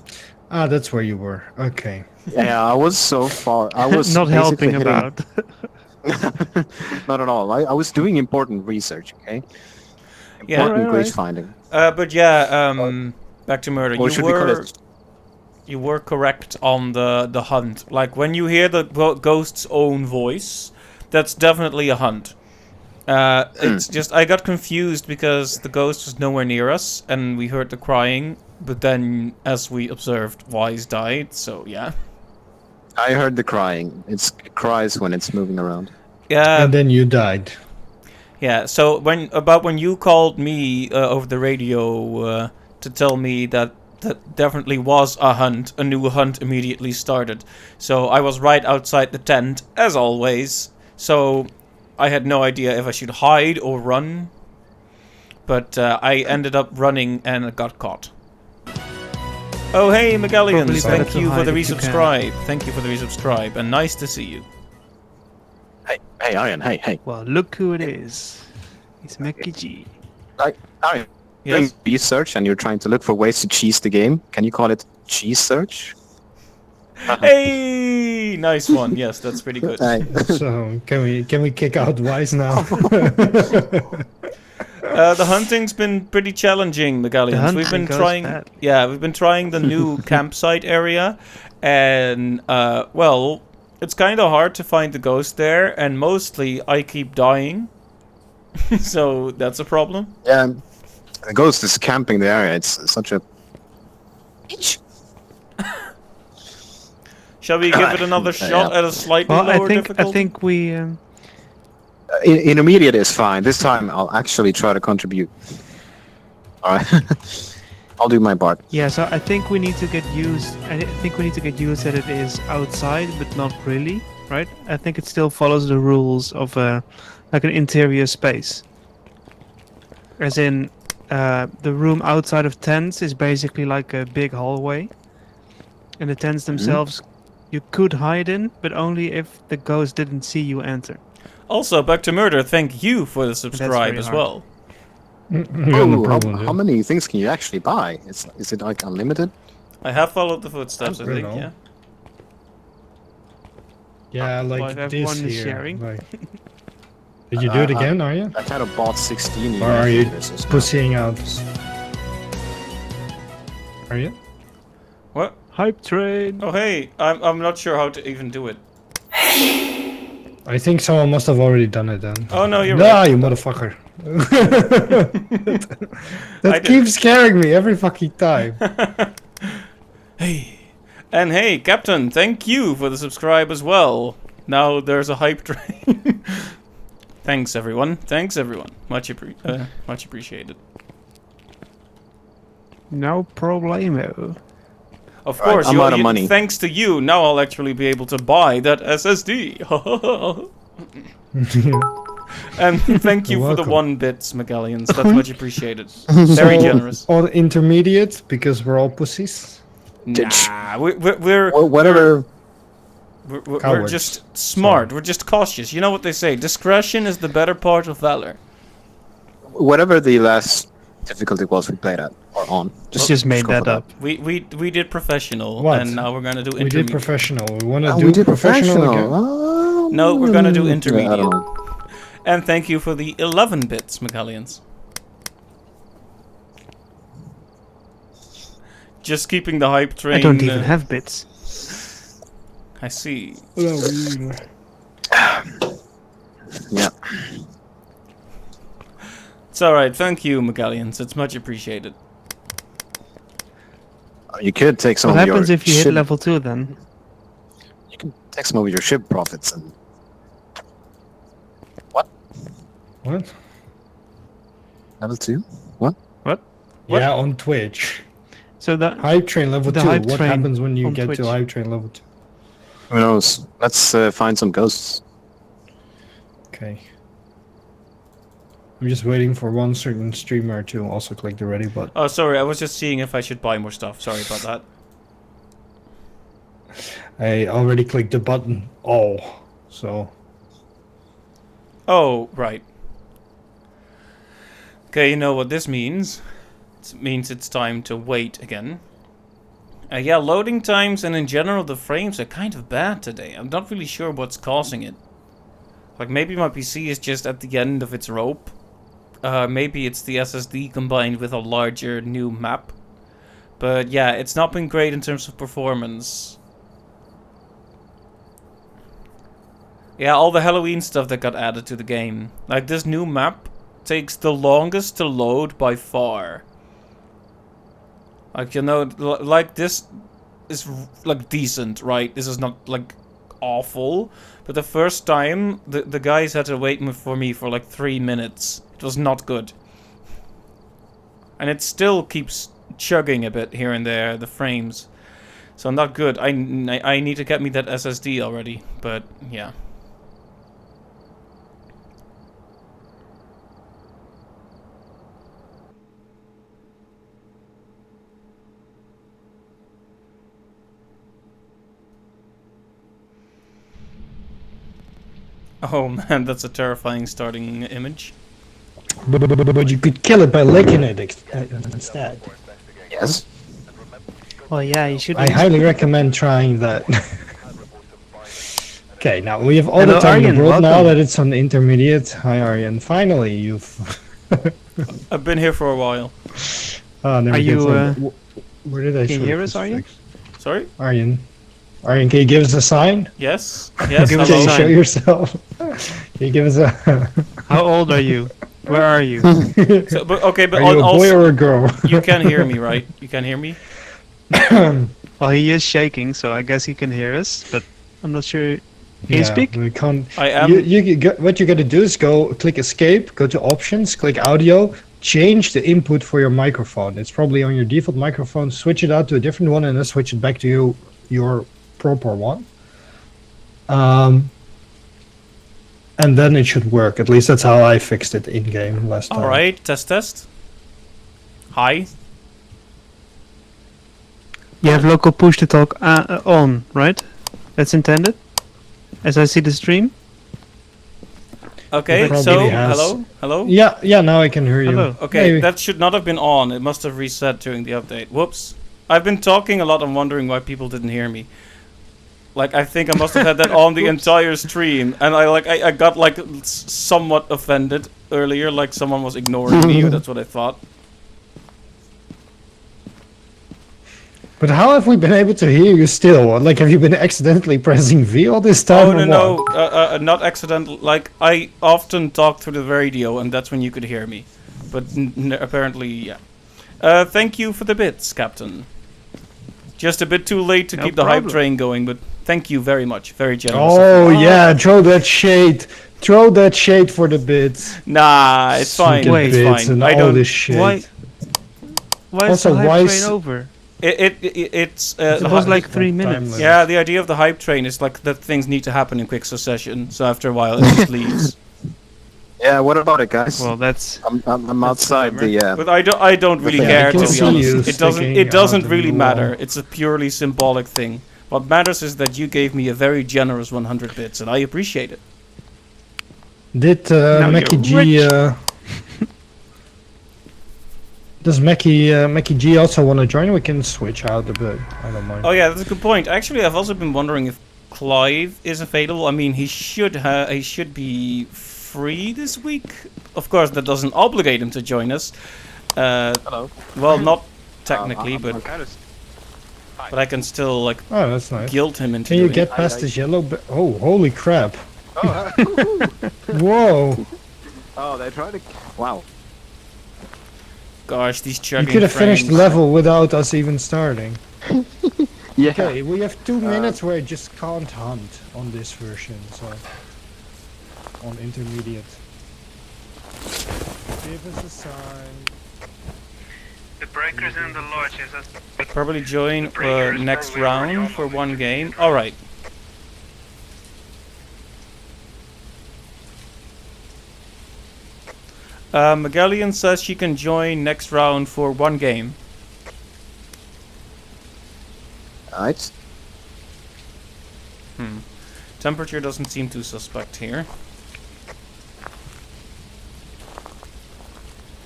Ah, that's where you were. Okay. yeah, I was so far. I was Not basically helping hitting. about. Not at all. I was doing important research. Okay. Yeah. Important Alright. glitch finding. But yeah, back to murder. Or should we call it? You were correct on the hunt. Like when you hear the ghost's own voice, that's definitely a hunt. It's just I got confused because the ghost was nowhere near us, and we heard the crying. But then, as we observed, Wise died. So yeah, I heard the crying. It cries when it's moving around. yeah, And then you died. yeah. So when you called me over the radio to tell me that definitely was a hunt, a new hunt immediately started. So I was right outside the tent as always. So I had no idea if I should hide or run. But I ended up running and got caught. Oh hey Megallians, Probably better thank to you for hide the if you can. resubscribe. Thank you for the resubscribe and nice to see you. Hey, Iron. Hey. Well, look who it is. It's Mickey G. Iron. Yes. Doing research and you're trying to look for ways to cheese the game. Can you call it cheese search? Hey, nice one. Yes, that's pretty good. Hey. So can we kick out Wise now? The hunting's been pretty challenging, Megallians. The We've been hunting goes trying, bad. yeah, we've been trying the new campsite area, and well, it's kind of hard to find the ghost there, and mostly I keep dying, so that's a problem. Yeah, the ghost is camping the area. It's such a. Shall we give it another shot at a slightly Well, lower I difficulty? think we. Intermediate is fine. This time I'll actually try to contribute. Alright. I'll do my part. Yeah, so I think we need to get used. I think we need to get used that it is outside, but not really, right? I think it still follows the rules of like an interior space. As in, the room outside of tents is basically like a big hallway, and the tents themselves you could hide in, but only if the ghost didn't see you enter. Also, back to murder. Thank you for the subscribe very as hard. well. No problem, how dude. many things can you actually buy? Is it like unlimited? I have followed the footsteps. I don't think. know. Yeah. Yeah, like Well, if this everyone is here. sharing. Like... Did you do it again, are you? I kind of bought 16 Or are you universes now. pussying out? Are you? What? Hype train. Oh hey, I'm not sure how to even do it. I think someone must have already done it then. Oh no, you're Nah, right. you motherfucker. I That did. keeps scaring me every fucking time. Hey. And hey, Captain, thank you for the subscribe as well. Now there's a hype train. Thanks everyone. Thanks everyone. Much appreciated. No problemo. Of Right, course, I'm out of money. thanks to you, now I'll actually be able to buy that SSD. And thank you You're for the welcome. 1 bits, Megallians. That's much appreciated. Very generous. All intermediate because we're all pussies. Nah, we're Well, whatever. we're Cowards. just smart. We're just cautious. You know what they say? Discretion is the better part of valor. Whatever the last difficulty was we played at or on. Just made go for that up. We did professional, What? and now we're gonna do We did intermediate. professional. We want to Oh, do we did professional again. Oh, No, we're gonna do yeah, I intermediate. don't know. And thank you for the 11 bits, Megallians. Just keeping the hype train. I don't even have bits. I see. Yeah. It's alright, thank you, Megallians. It's much appreciated. You could take some What of your happens if you hit ship, level 2 then? You can take some of your ship profits and What? level 2? What? What? What? Yeah, on Twitch. So that Hype train level The 2. hype What train happens when you on get Twitch. to hype train level 2? Who knows? Let's find some ghosts. Okay. I'm just waiting for one certain streamer to also click the ready button. Oh, sorry. I was just seeing if I should buy more stuff. Sorry about that. I already clicked the button all, so Oh, right. Okay, you know what this means. It means it's time to wait again. Yeah, loading times and in general the frames are kind of bad today. I'm not really sure what's causing it. Like maybe my PC is just at the end of its rope. Maybe it's the SSD combined with a larger new map. But yeah, it's not been great in terms of performance. Yeah, all the Halloween stuff that got added to the game. Like this new map takes the longest to load by far. Like, you know, like this is like decent, right? This is not like awful. But the first time, the guys had to wait for me for like 3 minutes. It was not good. And it still keeps chugging a bit here and there, the frames. So not good. I need to get me that SSD already. But yeah. Oh man, that's a terrifying starting image. but you could kill it by licking it instead. Yes. Well, yeah, you should. I highly recommend trying that. Okay, now we have all Hello, the time in Arjen, the world now welcome. that it's on intermediate. Hi Arjen, finally you've... I've been here for a while. never Are you, Where did I can you show hear the us, Arjen? crucifix? Sorry? Arjen, can you give us a sign? Yes? Yes, Give us Can a you hello? show sign. yourself? Can you give us a... How old are you? Where are you? So, but, okay, but Are you a boy also, or a girl? you can hear me, right? You can hear me? Well, he is shaking, so I guess he can hear us, but I'm not sure. Can you speak? We can't... I am. What you gotta do is click escape, go to options, click audio, change the input for your microphone. It's probably on your default microphone, switch it out to a different one and then switch it back to your proper one. And then it should work. At least that's how I fixed it in game last time. Alright, test. Hi. You have local push to talk on, right? That's intended? As I see the stream? Okay, It so, probably has. hello? Yeah, now I can hear you. Hello. Okay, Maybe. that should not have been on. It must have reset during the update. Whoops. I've been talking a lot and wondering why people didn't hear me. Like, I think I must have had that on the entire stream. And I got like somewhat offended earlier, like someone was ignoring me, or that's what I thought. But how have we been able to hear you still? Like, have you been accidentally pressing V all this time? Oh, or no, what? not accidental. Like, I often talk through the radio, and that's when you could hear me. But apparently, yeah. Thank you for the bits, Captain. Just a bit too late to No keep the hype problem. train going, but thank you very much. Very generous. Oh, yeah, throw that shade. Throw that shade for the bits. Nah, it's fine. Stupid It's bits fine. and I all don't. this shit. Why is Also, the hype why train s- over? It's It the was hy- like 3 Time minutes. limit. yeah. The idea of the hype train is like that things need to happen in quick succession. So after a while, it just leaves. Yeah. What about it, guys? Well, that's... I'm outside the. But I don't really Okay, I care, can to be see honest. you It doesn't sticking out really in the matter. wall. It's a purely symbolic thing. What matters is that you gave me a very generous 100 bits, and I appreciate it. Did Now Mackie you're G... Does Mackie G also want to join? We can switch out a bit. I don't mind. Oh yeah, that's a good point. Actually, I've also been wondering if Clive is available. I mean, he should be free this week. Of course, that doesn't obligate him to join us. Hello. Well, not technically, I'm but kind of. I can still like Oh, that's nice. guilt him into Can you doing get it. past this yellow... Oh, holy crap. Oh, Whoa. oh, they tried to. Wow. Gosh, these You chugging could have finished the frames. level without us even starting. Yeah. Okay, we have 2 minutes where I just can't hunt on this version, so... On intermediate. Give us a sign. The breakers in the lodge is that Probably join The breaker is next probably already round on for the one way. game. Alright. Magellan says she can join next round for one game. Alright. Temperature doesn't seem too suspect here.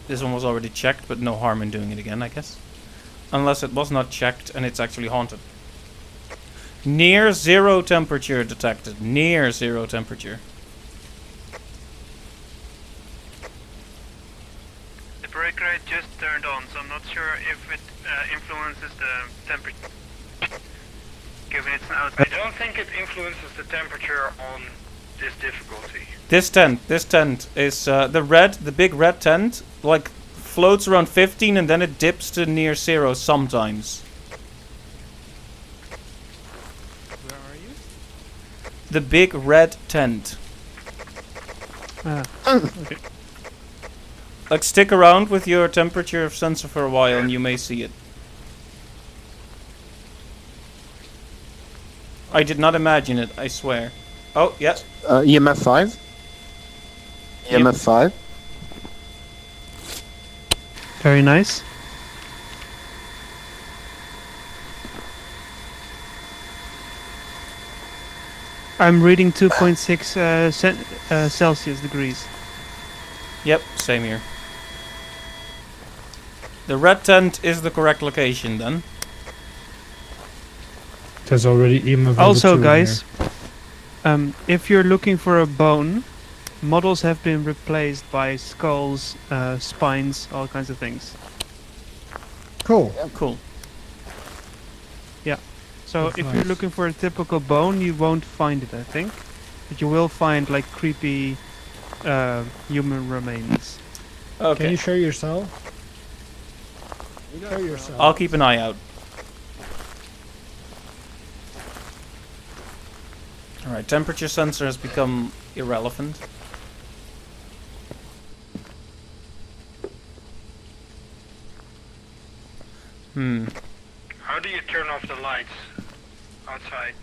This one was already checked, but no harm in doing it again, I guess. Unless it was not checked and it's actually haunted. Near zero temperature detected. Near zero temperature. the breaker I just turned on, so I'm not sure if it influences the temperature. Given it's an outside. I don't think it influences the temperature on this difficulty. This tent is the big red tent, like floats around 15 and then it dips to near zero sometimes. Where are you? The big red tent. Okay. Like stick around with your temperature sensor for a while and you may see it. I did not imagine it, I swear. Oh, yes. EMF 5? Yep. EMF 5? Very nice. I'm reading 2.6 Celsius degrees. Yep, same here. The red tent is the correct location then. There's already EMF level Also, 2 in guys, here. if you're looking for a bone, models have been replaced by skulls, spines, all kinds of things. Cool. Cool. So That's if nice. you're looking for a typical bone, you won't find it, I think. But you will find like creepy human remains. Can Okay. you show yourself? Show yourself. I'll keep an eye out. Alright, temperature sensor has become irrelevant. How do you turn off the lights outside?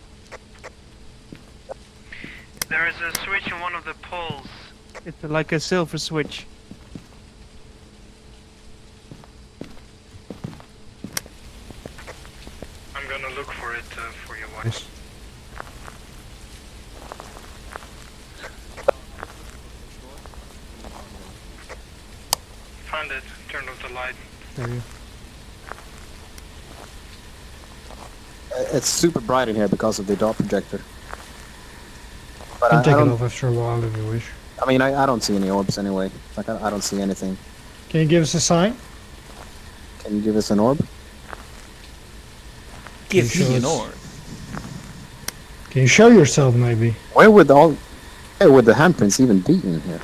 There is a switch on one of the poles. It's like a silver switch. I'm gonna look for it for you. Nice. Found it. Turned off the light. There you. It's super bright in here because of the dot projector. But You I can take it don't, off after a while if you wish. I mean, I don't see any orbs anyway. Like, I don't see anything. Can you give us a sign? Can you give us an orb? Give You me an show us- orb. Can you show yourself maybe? Where would the handprints even be in here?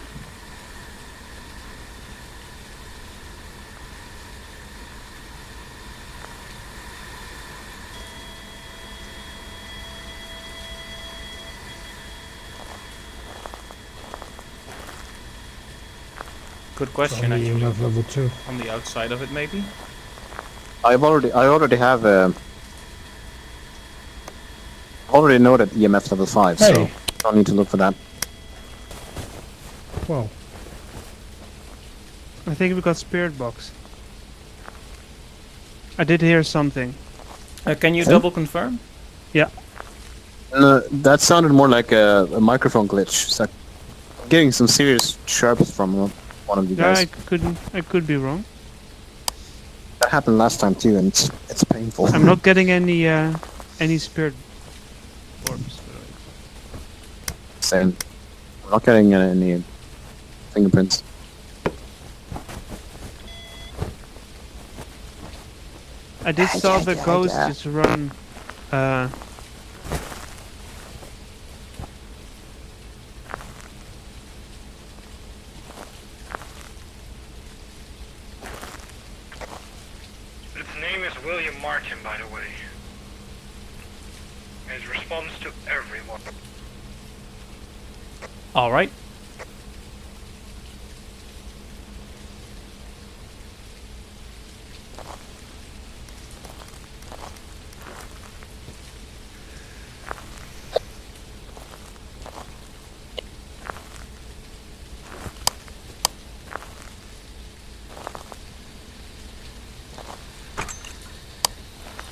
Good question, Only actually. EMF level 2. On the outside of it, maybe? I already have already know that EMF level 5, so Hey. don't need to look for that. Well, I think we got spirit box. I did hear something. Can you Huh? double confirm? No, that sounded more like a microphone glitch. It's like I'm getting some serious chirps from one of you Yeah, guys. I could be wrong. That happened last time too, and it's painful. I'm not getting any spirit orbs. Same. I'm not getting any fingerprints. I did saw the ghost just run. Its name is William Martin, by the way. It responds to everyone. Alright.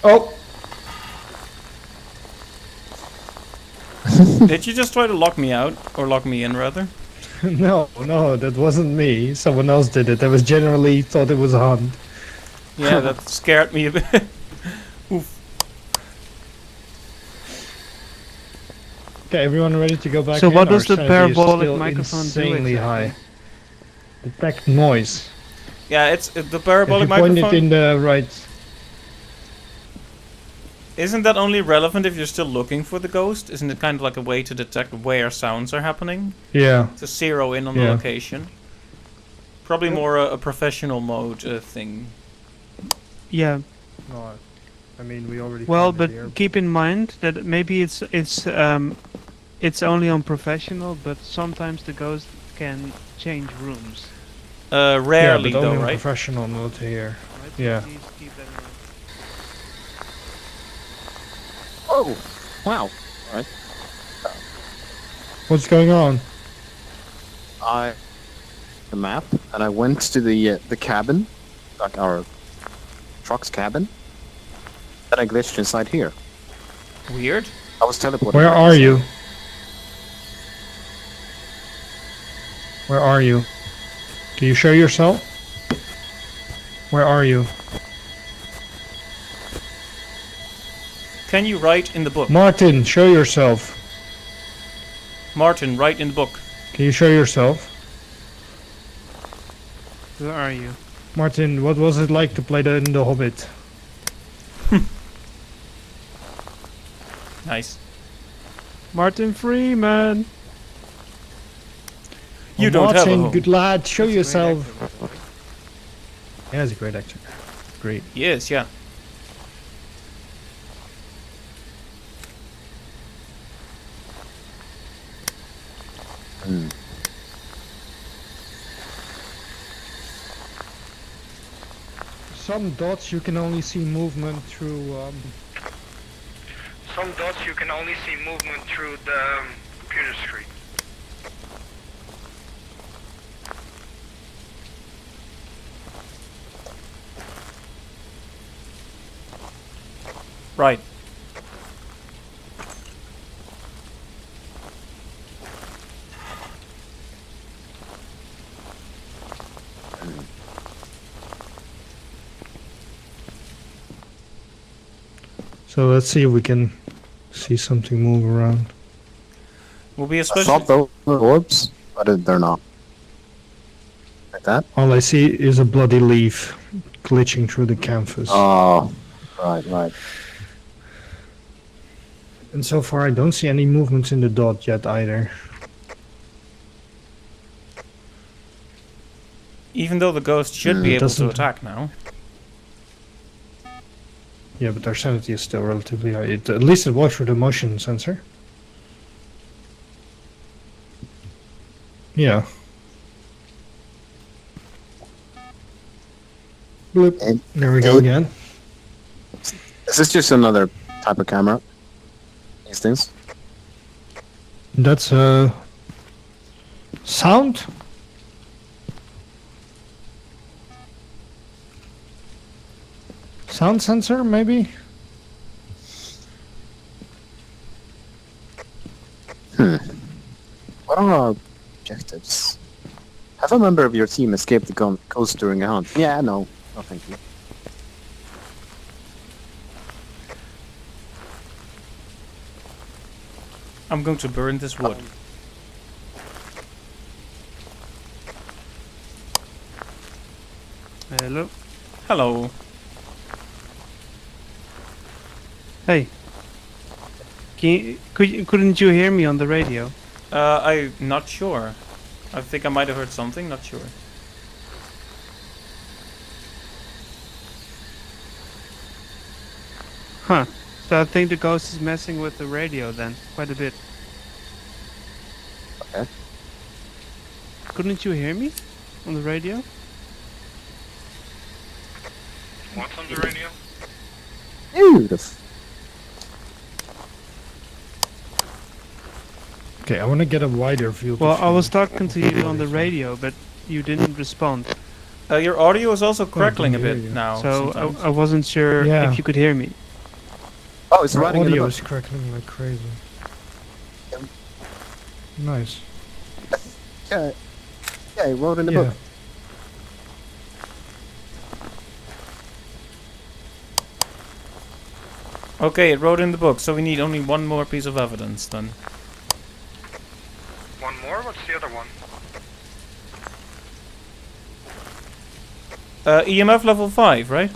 Oh, Did you just try to lock me out? Or lock me in, rather? no, that wasn't me. Someone else did it. I was generally thought it was a hunt. Yeah, that scared me a bit. Oof. Okay, everyone ready to go back So in? what Our does the sanity is parabolic still microphone do insanely exactly? high. Detect noise. Yeah, it's the If you parabolic point it microphone. in the right... Isn't that only relevant if you're still looking for the ghost? Isn't it kind of like a way to detect where sounds are happening? Yeah. To zero in on the Yeah. location? Probably more a professional mode thing. Yeah. No, I mean, we already Well, found but it here. keep in mind that maybe it's only on professional, but sometimes the ghost can change rooms. Rarely yeah, but only though, on right? professional mode here. Right? Yeah. Please keep that in mind. Oh, wow. What's going on? The map, and I went to the cabin, like our truck's cabin. Then I glitched inside here. Weird. I was teleported. Where back are inside. you? Where are you? Can you show yourself? Where are you? Can you write in the book? Martin, show yourself. Martin, write in the book. Can you show yourself? Where are you? Martin, what was it like to play in The Hobbit? Nice. Martin Freeman. You Oh, don't have a Martin, home. good lad, show He's a great yourself. actor. Yeah, he's a great actor. Great. Yes, yeah. Hmm. Some dots you can only see movement through. Some dots you can only see movement through the computer screen. Right. So let's see if we can see something move around. Will be I especially. thought those were orbs, but they're not. Like that? All I see is a bloody leaf glitching through the canvas. Oh, right. And so far I don't see any movements in the dot yet either. Even though the ghost should be Mm, able to doesn't- attack now. Yeah, but our sanity is still relatively high. At least it works for the motion sensor. Yeah. Bloop. And- There we go and- again. Is this just another type of camera? These things? That's sound? Sound sensor, maybe? What are our objectives? Have a member of your team escaped the ghost during a hunt? Yeah, no. No, thank you. I'm going to burn this wood. Hello. Hello. Hey. Couldn't you hear me on the radio? I'm not sure. I think I might have heard something, not sure. Huh. So I think the ghost is messing with the radio then, quite a bit. Okay. Couldn't you hear me on the radio? What's on the radio? Beautiful. Okay, I want to get a wider view. Well, I was talking to you on the radio, but you didn't respond. Your audio is also crackling a hear bit you. now. So sometimes. I wasn't sure Yeah. if you could hear me. Oh, it's Our writing in the audio book. is crackling like crazy. Yeah. Nice. Yeah, yeah, he wrote in the Yeah. book. Okay, it wrote in the book, so we need only one more piece of evidence then. One more? What's the other one? EMF level 5, right?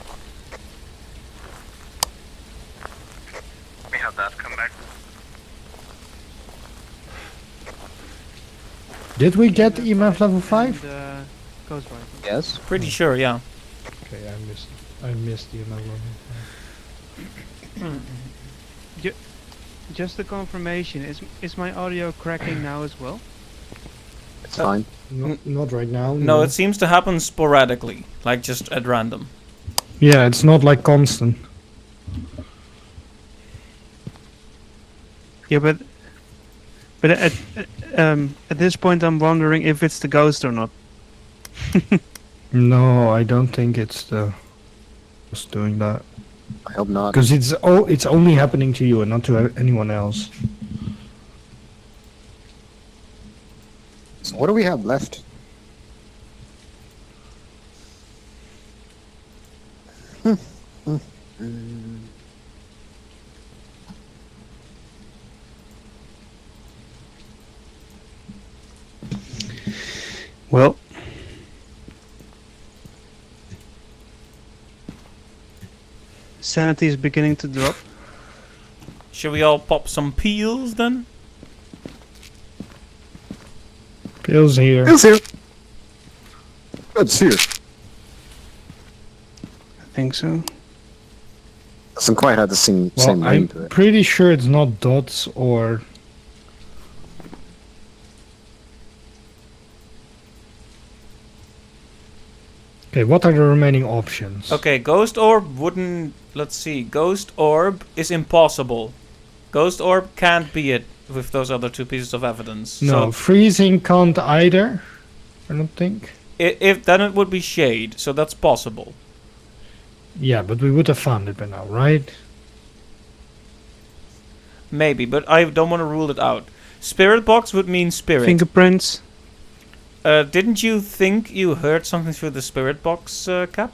We have that. Come back. Did we get EMF level 5? And, Ghost Rifle. Yes. Pretty sure, yeah. Okay, I missed EMF level 5. Just a confirmation. Is my audio cracking now as well? It's fine. Not right now. No, it seems to happen sporadically, like just at random. Yeah, it's not like constant. Yeah, but at this point I'm wondering if it's the ghost or not. No, I don't think it's the just doing that. I hope not. Because it's only happening to you and not to anyone else. So what do we have left? Well, sanity is beginning to drop. Should we all pop some peels then? Bill's here. It's here. It's here. I think so. Doesn't quite have the same Well, name I'm to it. pretty sure it's not dots or... Okay, what are the remaining options? Okay, ghost orb wouldn't... Let's see. Ghost orb is impossible. Ghost orb can't be it with those other two pieces of evidence. No, So freezing can't either. I don't think. if then it would be shade, so that's possible. Yeah, but we would have found it by now, right? Maybe, but I don't want to rule it out. Spirit box would mean spirit. Fingerprints. Didn't you think you heard something through the spirit box, Cap?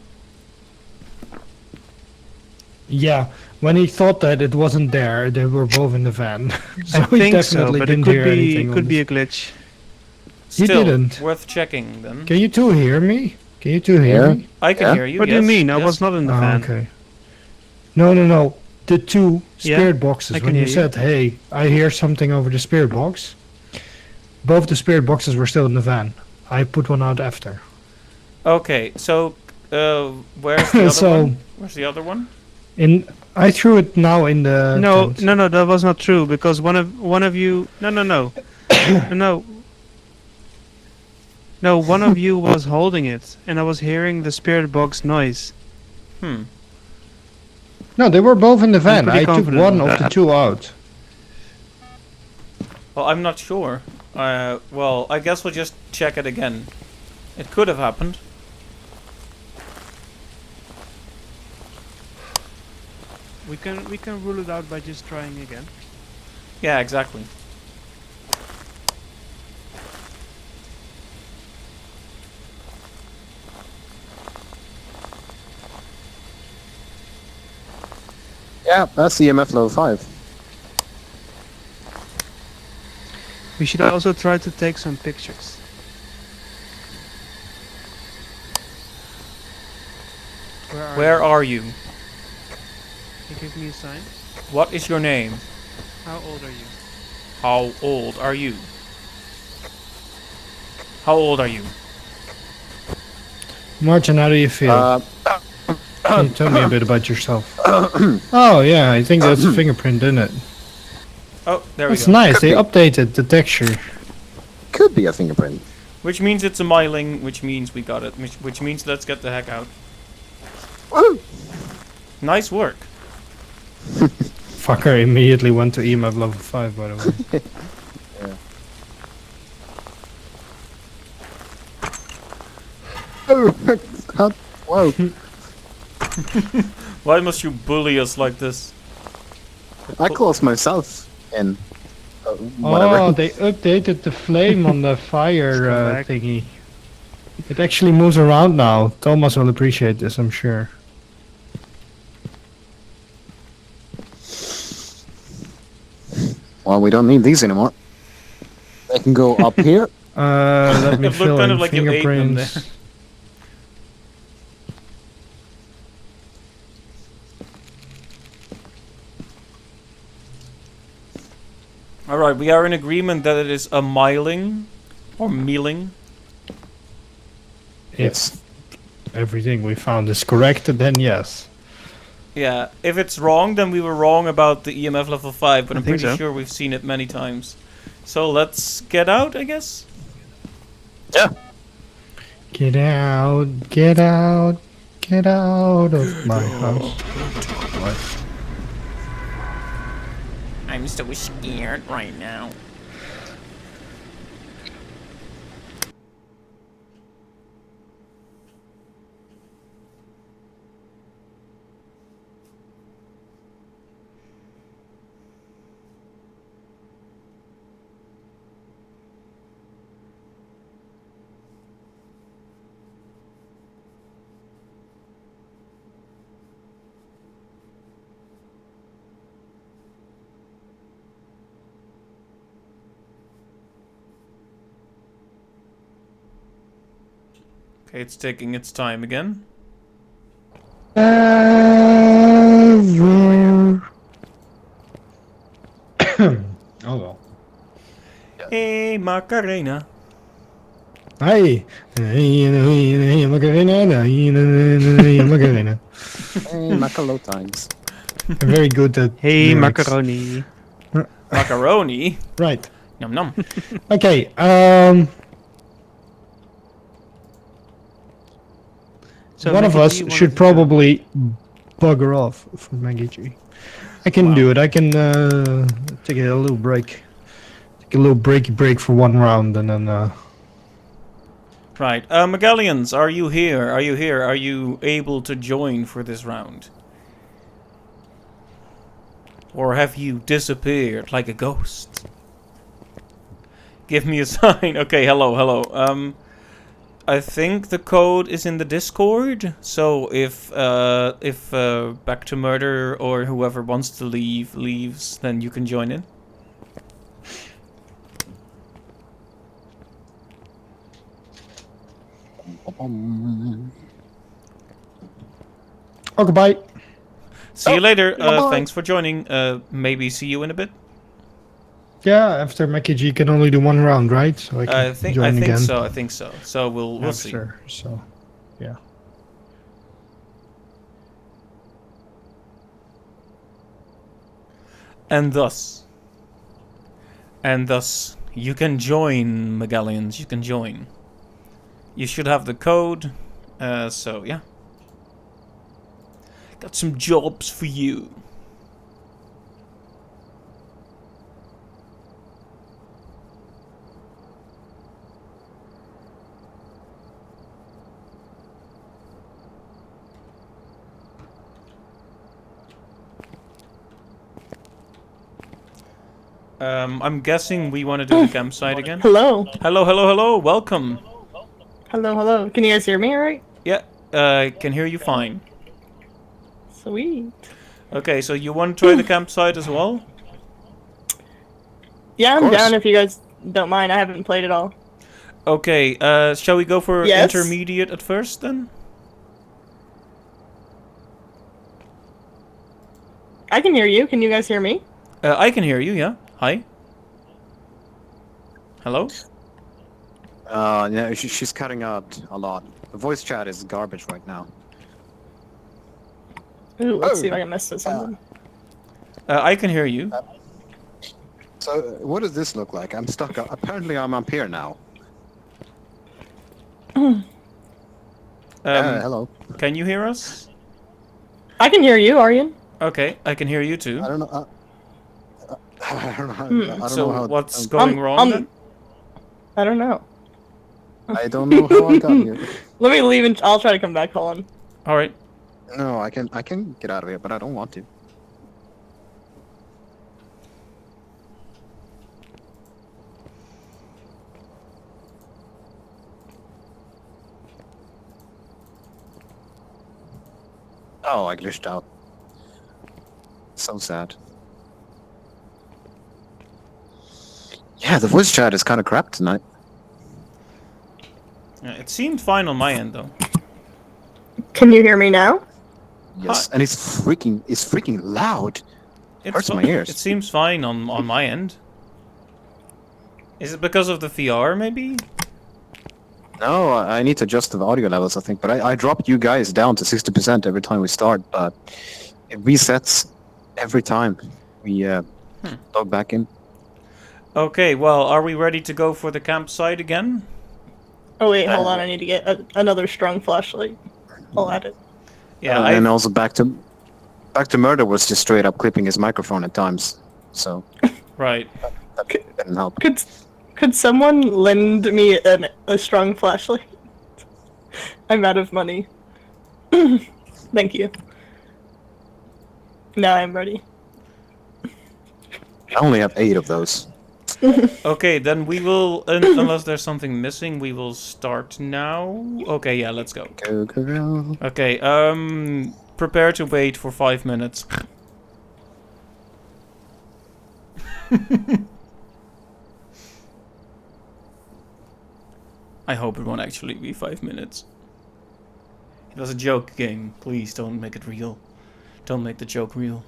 Yeah, when he thought that it wasn't there, they were both in the van. So I he think so, definitely but it didn't could hear be anything. could be a glitch. He Still, didn't. worth checking then. Can you two hear me? Can you two hear Yeah. me? I can Yeah? hear you. What do you yes, mean? I yes. was not in the Oh, van. okay. No. The two Yeah, spirit boxes. I can When you hear you. said, "Hey, I hear something over the spirit box," both the spirit boxes were still in the van. I put one out after. Okay, so where's the other So- one? Where's the other one? I threw it now in the. No, tent. no, that was not true because one of you. No. No, one of you was holding it, and I was hearing the spirit box noise. No, they were both in the van. pretty I took confident one about of the that. two out. Well, I'm not sure. Well, I guess we'll just check it again. It could have happened. We can rule it out by just trying again. Yeah, exactly. Yeah, that's the EMF level 5. We should also try to take some pictures. Where are you? Can you give me a sign? What is your name? How old are you? How old are you? How old are you? Martin, how do you feel? Can you tell me a bit about yourself? Oh yeah, I think that's a fingerprint, isn't it? Oh, there we That's go. nice. They updated the texture. Could be a fingerprint. Which means it's a myling, which means we got it. Which means let's get the heck out. Woo! Nice work. Fucker immediately went to EMF level 5, by the way. Oh, God. Whoa. Why must you bully us like this? I closed myself in. Whatever. Oh, they updated the flame on the fire come back. thingy. It actually moves around now. Thomas will appreciate this, I'm sure. Well, we don't need these anymore. They can go up here. Let me It looked fill kind in of like you ate them fingerprints. there. Alright, we are in agreement that it is a miling or mealing. If everything we found is correct, then yes. Yeah, if it's wrong, then we were wrong about the EMF level 5, but I I'm think pretty so. sure we've seen it many times. So let's get out, I guess? Yeah. Get out, get out, get out of my house. I'm so scared right now. Okay, it's taking its time again. Oh well. Hey, Macarena. Hi. Macarena. Macarena. Hey, Macalo times. I'm very good at Hey, lyrics. macaroni. Macaroni? Right. Num num. Okay. So One of Maggie us G wanted should to probably bugger off from Maggie G. I can do it. I can take a little break. Take a little break for one round and then Right. Megallians, are you here? Are you here? Are you able to join for this round? Or have you disappeared like a ghost? Give me a sign. Okay, hello. I think the code is in the Discord. So if Back to Murder or whoever wants to leave leaves, then you can join in. oh, goodbye. See you later. bye-bye. Thanks for joining. Maybe see you in a bit. Yeah, after Maggie G can only do one round, right? So I can I think join again. so. I think so. So we'll see. After, so yeah. And thus, you can join, Megallians. You can join. You should have the code. So yeah, got some jobs for you. I'm guessing we want to do the campsite again. Hello. Hello. Welcome. Hello. Can you guys hear me all right? Yeah, I can hear you fine. Sweet. Okay, so you want to try the campsite as well? Yeah, I'm course. down if you guys don't mind. I haven't played at all. Okay, shall we go for Yes. intermediate at first then? I can hear you. Can you guys hear me? I can hear you, yeah. Hi. Hello? Yeah, she's cutting out a lot. The voice chat is garbage right now. Ooh, let's see if I can mess this up. I can hear you. So, what does this look like? I'm stuck. Apparently, I'm up here now. Hello. Can you hear us? I can hear you, Aryan. Okay, I can hear you too. I don't know. I don't know. I don't So know how. what's going wrong then? I don't know. I don't know how I got here. Let me leave and I'll try to come back. Hold on. All right. No, I can get out of here, but I don't want to. Oh, I glitched out. So sad. Yeah, the voice chat is kind of crap tonight. Yeah, it seemed fine on my end though. Can you hear me now? Yes, and it's freaking loud. Hurts my It ears. seems fine on my end. Is it because of the VR maybe? No, I need to adjust the audio levels, I think. But I dropped you guys down to 60% every time we start, but it resets every time we log back in. Okay, well, are we ready to go for the campsite again? Oh wait, hold on. I need to get another strong flashlight. I'll add it. Yeah, And then also back to murder was just straight up clipping his microphone at times. So right. that didn't help. Could someone lend me a strong flashlight? I'm out of money. Thank you. Now I'm ready. I only have 8 of those. Okay, then we will, unless there's something missing, we will start now. Okay, yeah, let's go. Go, go, go. Okay, prepare to wait for 5 minutes. I hope it won't actually be 5 minutes. It was a joke game. Please don't make it real. Don't make the joke real.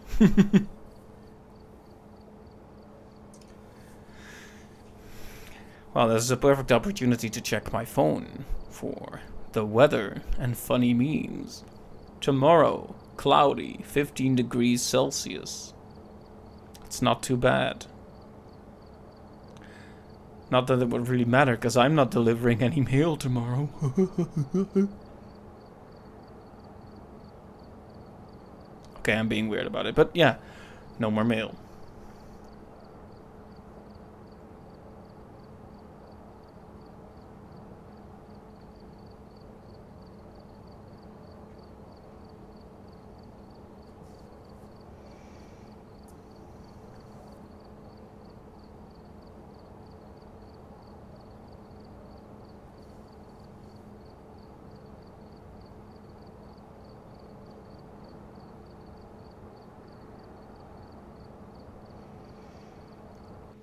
Well, this is a perfect opportunity to check my phone for the weather and funny memes. Tomorrow, cloudy, 15 degrees Celsius. It's not too bad. Not that it would really matter, because I'm not delivering any mail tomorrow. Okay, I'm being weird about it, but yeah, no more mail.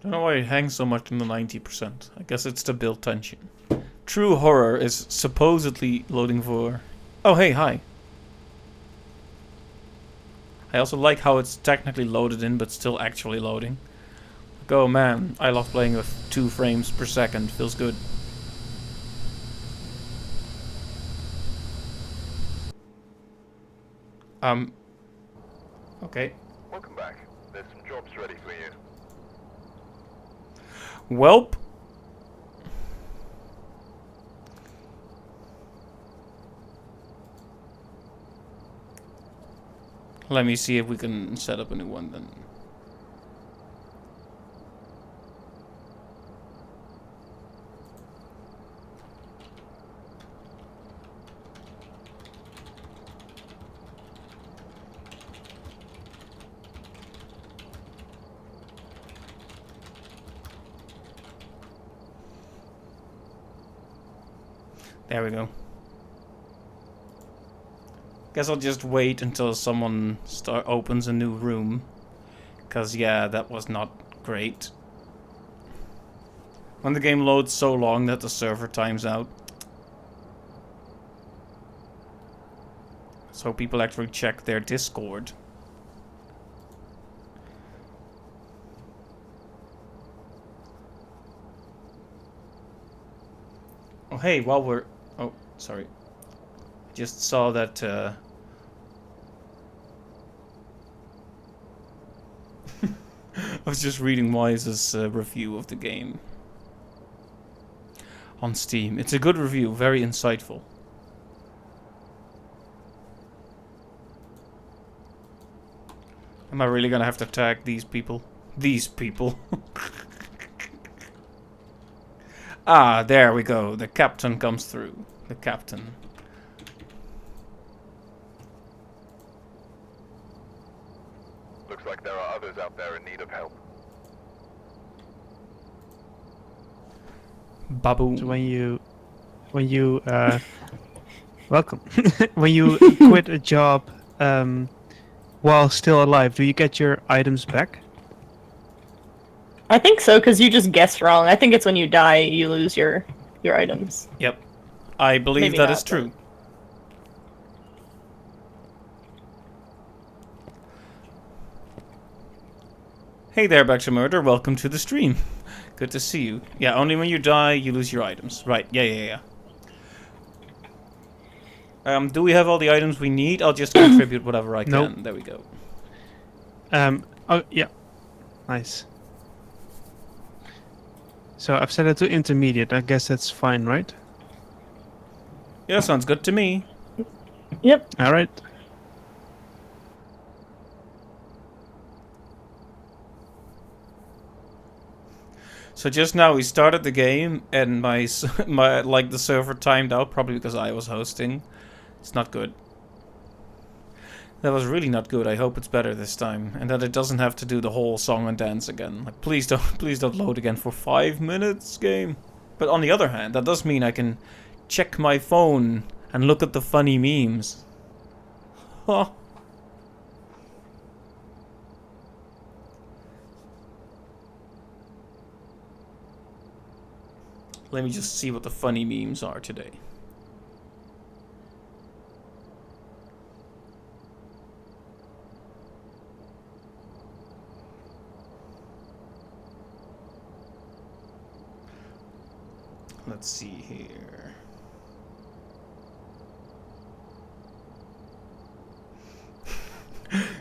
Don't know why it hangs so much in the 90%. I guess it's to build tension. True horror is supposedly loading for... Oh, hey, hi. I also like how it's technically loaded in, but still actually loading. Like, oh man, I love playing with 2 frames per second. Feels good. Okay. Welcome back. There's some jobs ready for you. Welp. Let me see if we can set up a new one then. There we go. Guess I'll just wait until someone opens a new room. Cause yeah, that was not great. When the game loads so long that the server times out. So people actually check their Discord. Oh hey, while we're... Oh, sorry. Just saw that I was just reading Wise's review of the game on Steam. It's a good review, very insightful. Am I really gonna have to tag these people? These people. Ah, there we go. The captain comes through. The captain. Looks like there are others out there in need of help. Babu. So when you welcome. When you quit a job while still alive, do you get your items back? I think so, because you just guessed wrong. I think it's when you die you lose your items. Yep. I believe Maybe that not, is true. Hey there, Back to Murder. Welcome to the stream. Good to see you. Yeah, only when you die, you lose your items. Right, yeah. Do we have all the items we need? I'll just contribute whatever I can. Nope. There we go. Oh, yeah. Nice. So I've set it to intermediate. I guess that's fine, right? Yeah, sounds good to me. Yep. All right. So just now we started the game and my the server timed out, probably because I was hosting. It's not good. That was really not good. I hope it's better this time, and that it doesn't have to do the whole song and dance again. Like, please don't load again for 5 minutes, game. But on the other hand, that does mean I can check my phone and look at the funny memes. Huh. Let me just see what the funny memes are today. Let's see here.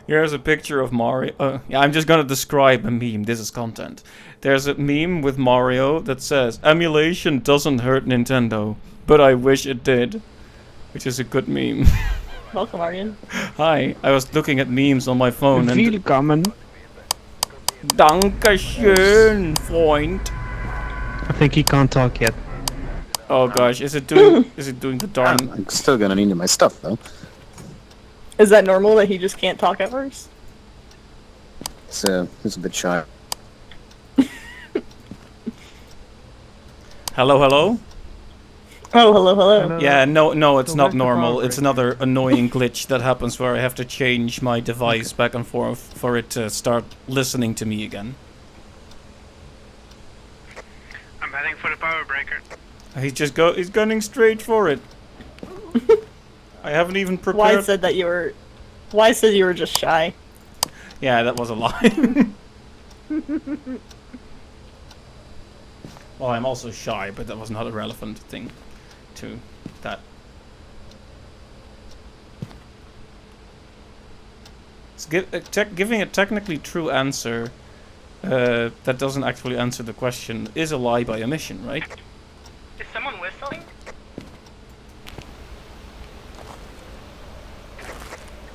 Here's a picture of Mario. Yeah, I'm just gonna describe a meme. This is content. There's a meme with Mario that says, "Emulation doesn't hurt Nintendo, but I wish it did," which is a good meme. Welcome, Aryan. Hi, I was looking at memes on my phone and... Willkommen. Dankeschön, Freund. I think he can't talk yet. Oh gosh, is it doing the darn... I'm still gonna need my stuff though. Is that normal that he just can't talk at first? He's a bit shy. Hello? Oh, hello. Hello. Yeah, no, it's So not where's the normal. power It's break? another annoying glitch that happens where I have to change my device back and forth for it to start listening to me again. I'm heading for the power breaker. He's gunning straight for it. I haven't even Why prepared. said you were just shy? Yeah, that was a lie. Well, I'm also shy, but that was not a relevant thing to that. It's giving a technically true answer that doesn't actually answer the question is a lie by omission, right? Is someone whistling?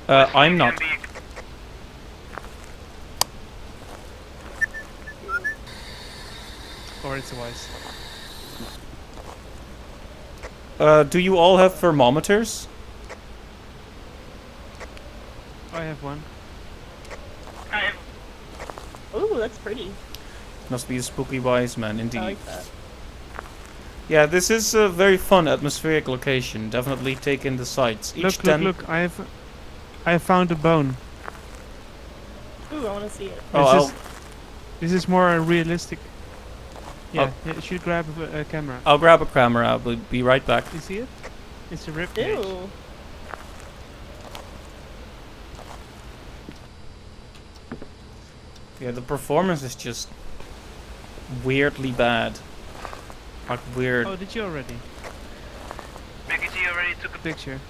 I'm not. Or it's a wise. Do you all have thermometers? I have one. Ooh, that's pretty. Must be a spooky wise man, indeed. I like that. Yeah, this is a very fun atmospheric location. Definitely take in the sights. Look! I have found a bone. Ooh, I want to see it. Oh, This is more realistic. Yeah, you should grab a camera. I'll grab a camera. I'll be right back. You see it? It's a rib cage. Ew. Yeah, the performance is just weirdly bad. Like weird. Oh, did you already? Mickey G already took a Picture.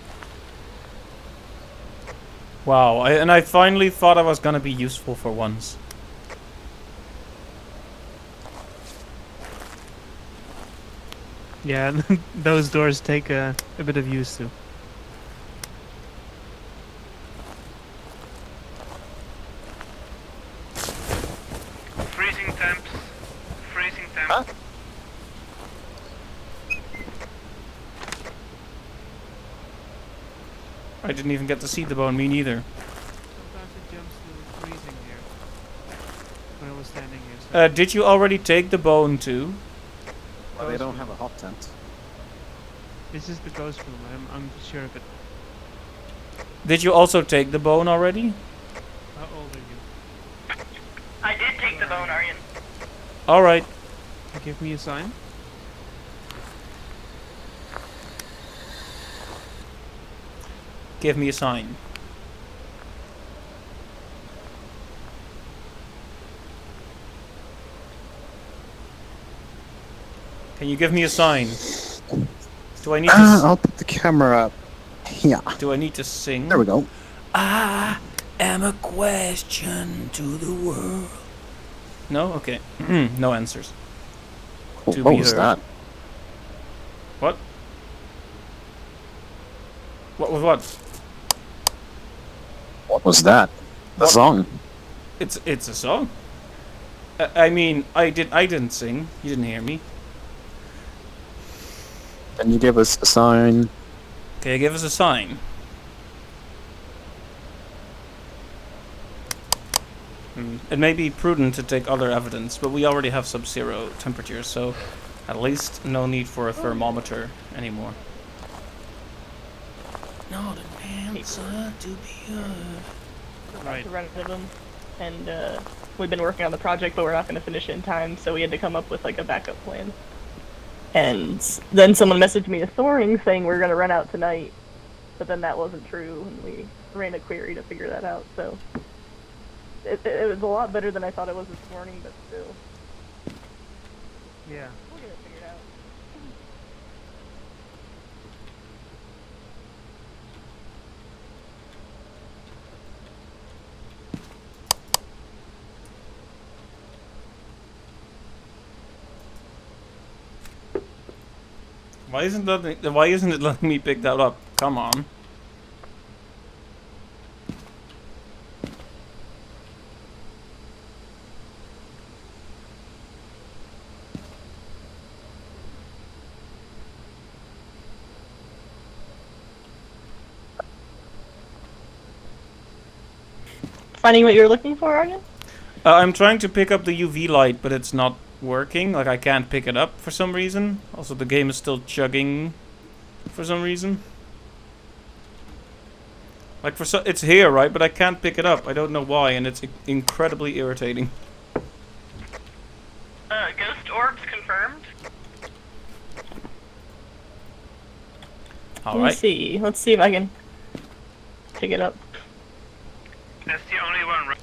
Wow, I finally thought I was gonna be useful for once. Yeah, those doors take a bit of use too. freezing temps. Freezing temps. Huh? I didn't even get to see the bone, me neither. Sometimes it jumps to freezing here. When I was standing here. Did you already take the bone too? Well, they don't have a hot tent. This is the ghost room. I'm sure of it. Did you also take the bone already? How old are you? I did take the bone, Aryan. Alright. Give me a sign. Give me a sign. Can you give me a sign? Do I need to I'll put the camera up. Yeah. do I need to sing? There we go. I am a question to the world. No? Okay. No answers. Oh, To what be was heard. that? What? What was what? What was that? The What? song. It's a song. I mean, I didn't sing. You didn't hear me. Can you give us a sign? Okay, give us a sign. It may be prudent to take other evidence, but we already have sub-zero temperatures, so at least no need for a thermometer anymore. Not an answer to be heard. Right. To run into them, and we've been working on the project, but we're not going to finish it in time, so we had to come up with like a backup plan. And then someone messaged me a Thoring saying we're going to run out tonight, but then that wasn't true, and we ran a query to figure that out. So it was a lot better than I thought it was this morning, but still, Yeah. we'll get it figured out. Why isn't it letting me pick that up? Come on. Finding what you're looking for, Aryan? I'm trying to pick up the UV light, but it's not working. Like, I can't pick it up for some reason. Also, the game is still chugging for some reason. Like, it's here, right? But I can't pick it up. I don't know why, and it's incredibly irritating. Ghost orbs confirmed. Let me Alright. see. Let's see if I can pick it up. That's the only one, right?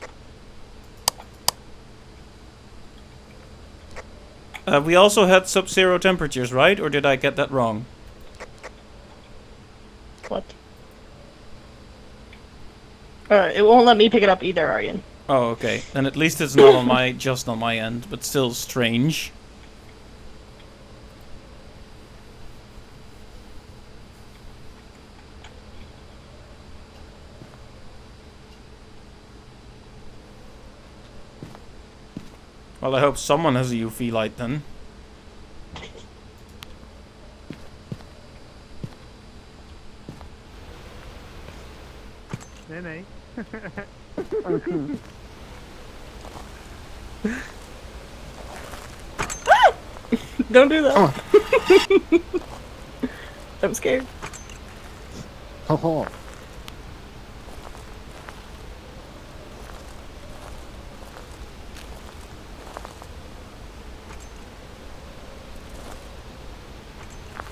We also had sub-zero temperatures, right? Or did I get that wrong? What? It won't let me pick it up either, Aryan. Oh, okay. Then at least it's not on my just on my end, but still strange. Well, I hope someone has a UV light then. Nee. Don't do that. I'm scared. Oh,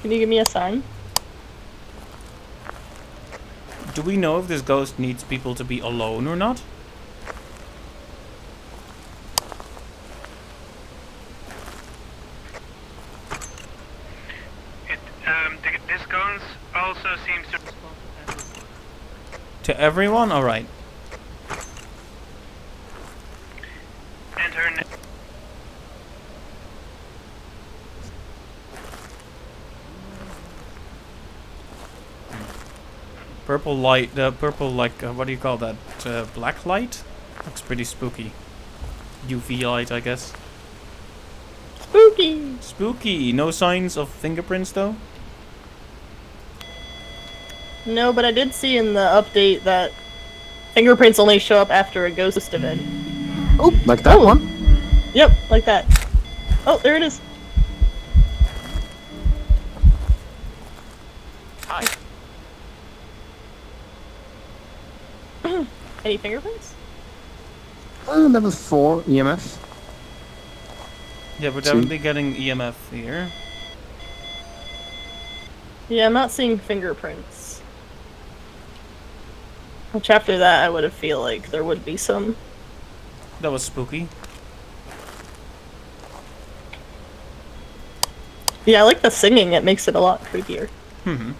Can you give me a sign? Do we know if this ghost needs people to be alone or not? This guns also seems to To everyone? Alright. enter. Purple light, purple like, what do you call that? Black light? Looks pretty spooky. UV light, I guess. Spooky! Spooky! No signs of fingerprints though? No, but I did see in the update that fingerprints only show up after a ghost event. oh, like that one. Yep, like that. Oh, there it is. Hi. Any fingerprints? Level 4 EMF. Yeah, we're Two. definitely getting EMF here. Yeah, I'm not seeing fingerprints. Which after that, I would have feel like there would be some. That was spooky. Yeah, I like the singing. It makes it a lot creepier. Hmm.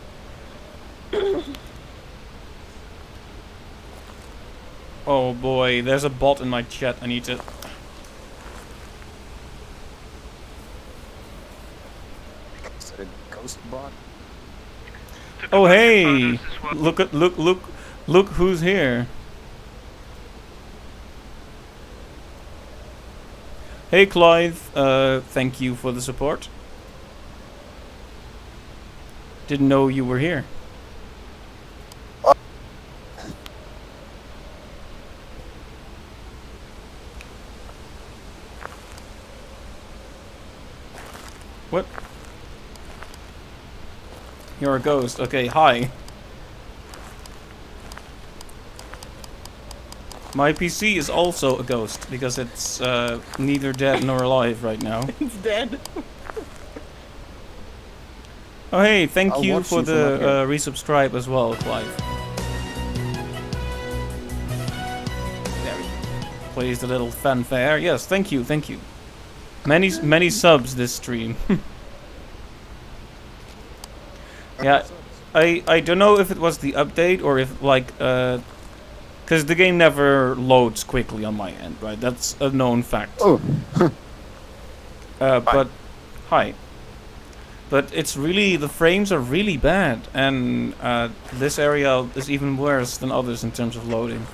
Oh boy, there's a bot in my chat. I need to. Is that a ghost bot? Took a Oh bunch of hey! photos as well. Look who's here. Hey Clive, thank you for the support. Didn't know you were here. What? You're a ghost. Okay, hi. My PC is also a ghost because it's neither dead nor alive right now. It's dead. Oh hey, thank I'll you watch for you from up the here. resubscribe as well, Clive. There we go. Plays the little fanfare. Yes, thank you, thank you. Many subs this stream. Yeah, I don't know if it was the update or if like because the game never loads quickly on my end, right? That's a known fact. Oh, But hi. But it's really the frames are really bad, and this area is even worse than others in terms of loading.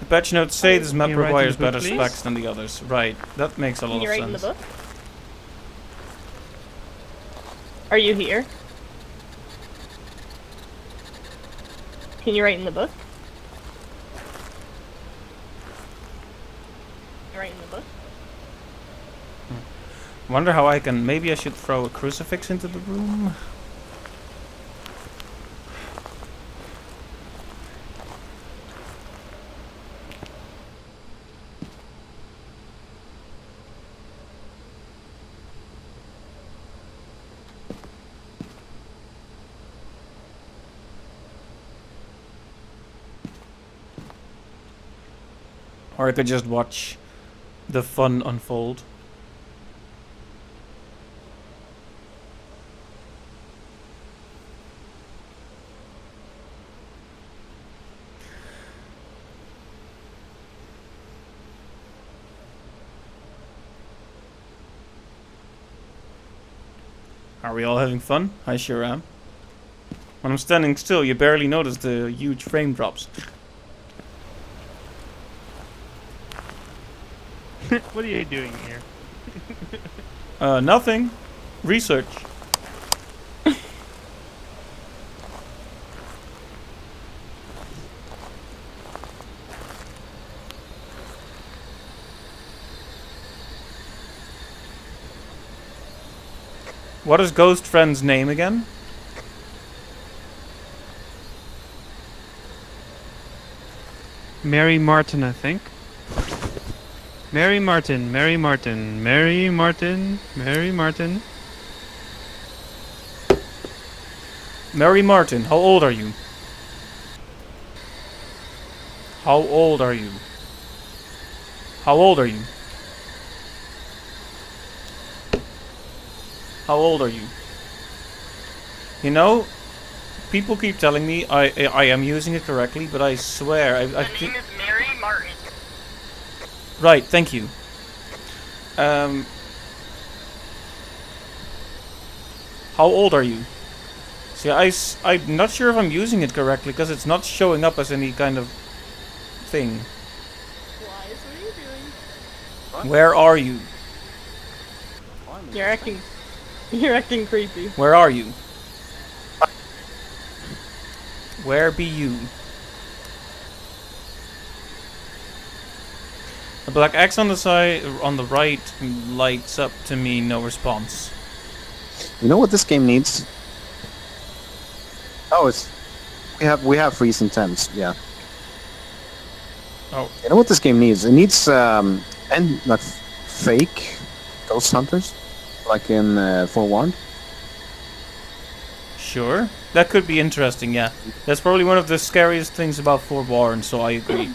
The patch notes say this map Can you write in requires the book, better please? specs than the others. Right, that makes a Can lot you of write in the sense. book? Are you here? Can you write in the book? Can you write in the book? Wonder how I can. Maybe I should throw a crucifix into the room. Or I could just watch the fun unfold. Are we all having fun? I sure am. When I'm standing still, you barely notice the huge frame drops. What are you doing here? Nothing. Research. What is Ghost Friend's name again? Mary Martin, I think. Mary Martin, Mary Martin, Mary Martin, Mary Martin. Mary Martin, how old are you? How old are you? How old are you? How old are you? You know, people keep telling me I am using it correctly, but I swear I The think. name is Mary Martin. Right, thank you. How old are you? See, I'm not sure if I'm using it correctly because it's not showing up as any kind of thing. Wise, what are you doing? Where are you? You're acting creepy. Where are you? Where be you? A black X on the side, on the right, lights up to me, no response. You know what this game needs? Oh, we have freezing temps. Yeah. Oh. You know what this game needs? It needs and like fake ghost hunters, like in Forewarned. Sure. That could be interesting, yeah. That's probably one of the scariest things about Forewarned, so I agree.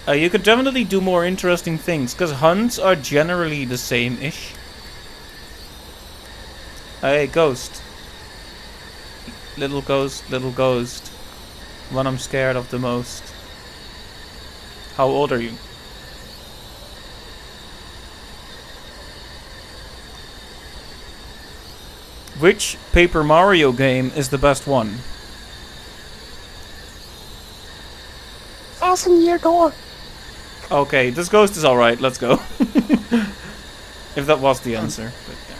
You could definitely do more interesting things, because hunts are generally the same-ish. Hey, ghost. Little ghost, little ghost. One I'm scared of the most. How old are you? Which Paper Mario game is the best one? Fasten your door. Okay, this ghost is alright, let's go. If that was the answer. But yeah.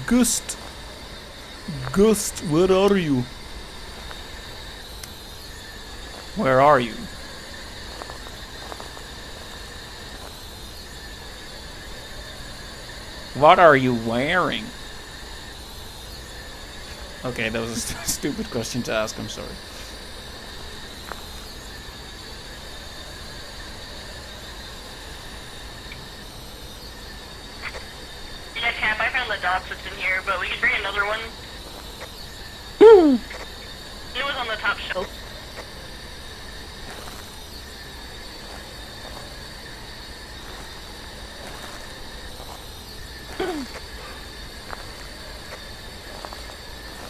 Ghost. Ghost, where are you? Where are you? What are you wearing? Okay, that was a stupid question to ask, I'm sorry. Yeah, Cap, I found the dots that's in here, but we could bring another one. It was on the top shelf.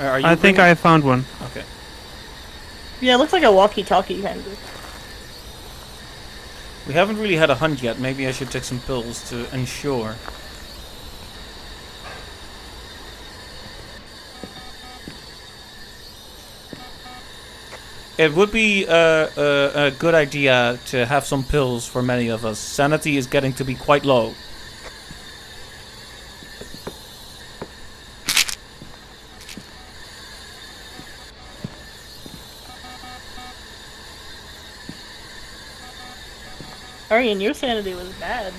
Are you I think I found one. Okay. Yeah, it looks like a walkie-talkie kind of. We haven't really had a hunt yet. Maybe I should take some pills to ensure. It would be a good idea to have some pills for many of us. Sanity is getting to be quite low. Arian, your sanity was bad.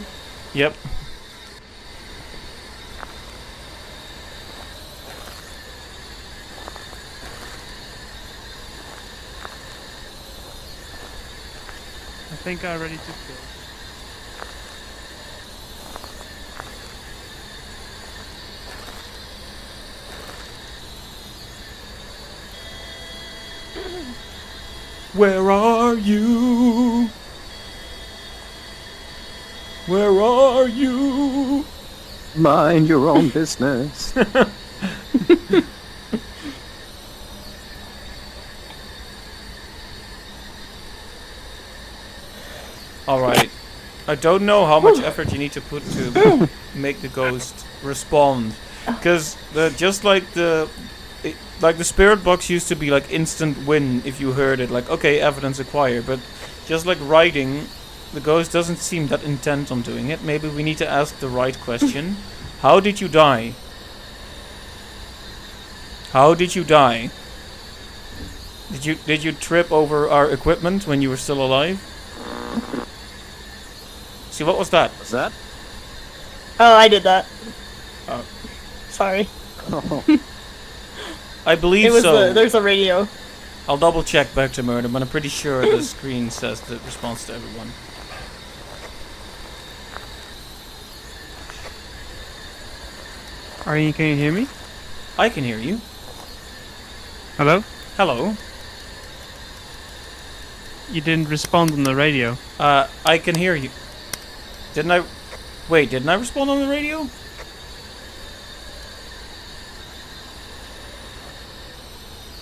Yep. I think I already took pills. Where are you? Where are you? Mind your own business. Alright. I don't know how much effort you need to put to make the ghost respond. Because just like the spirit box used to be like instant win if you heard it, like okay, evidence acquired, but just like writing, the ghost doesn't seem that intent on doing it. Maybe we need to ask the right question. How did you die? How did you die? Did you trip over our equipment when you were still alive? See, what was that? What's that? Oh, I did that. Oh. Sorry. I believe It was so. there's a radio. I'll double check back to murder, but I'm pretty sure the screen says the response to everyone. Arian, can you hear me? I can hear you. Hello? Hello. You didn't respond on the radio. I can hear you. Didn't I? Wait, didn't I respond on the radio?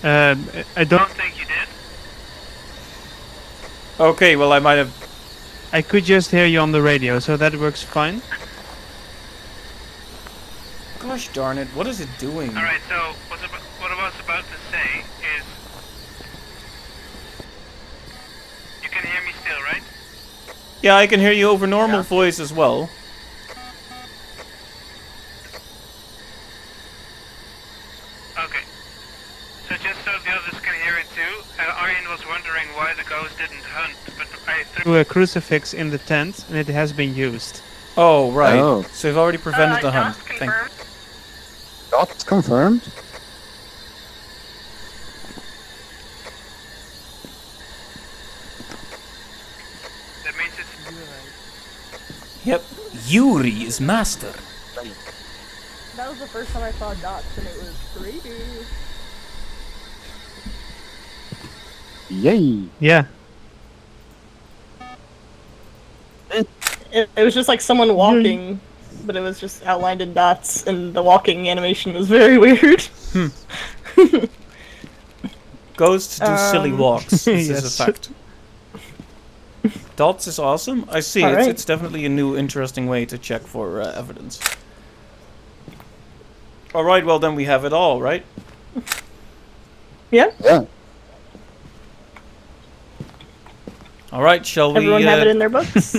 I don't. think you did. Okay, well I might have. I could just hear you on the radio, so that works fine. Gosh darn it! What is it doing? Alright, so what I was about to say is... You can hear me still, right? Yeah, I can hear you over normal voice as well. Okay. threw a crucifix in the tent, and it has been used. Oh, right. Oh. So you've already prevented the hunt. Just Thank confirmed. Dot confirmed. That means it's Yep. Yuri is master. That was the first time I saw dots, and it was creepy. Yay! Yeah. It was just like someone walking, but it was just outlined in dots, and the walking animation was very weird. Ghosts do silly Um, walks. This is Yes. a fact. Dots is awesome. I see. Alright. It's definitely a new, interesting way to check for evidence. All right. Well, then we have it all, right? Yeah, Yeah. All right. Shall we? everyone have it in their books.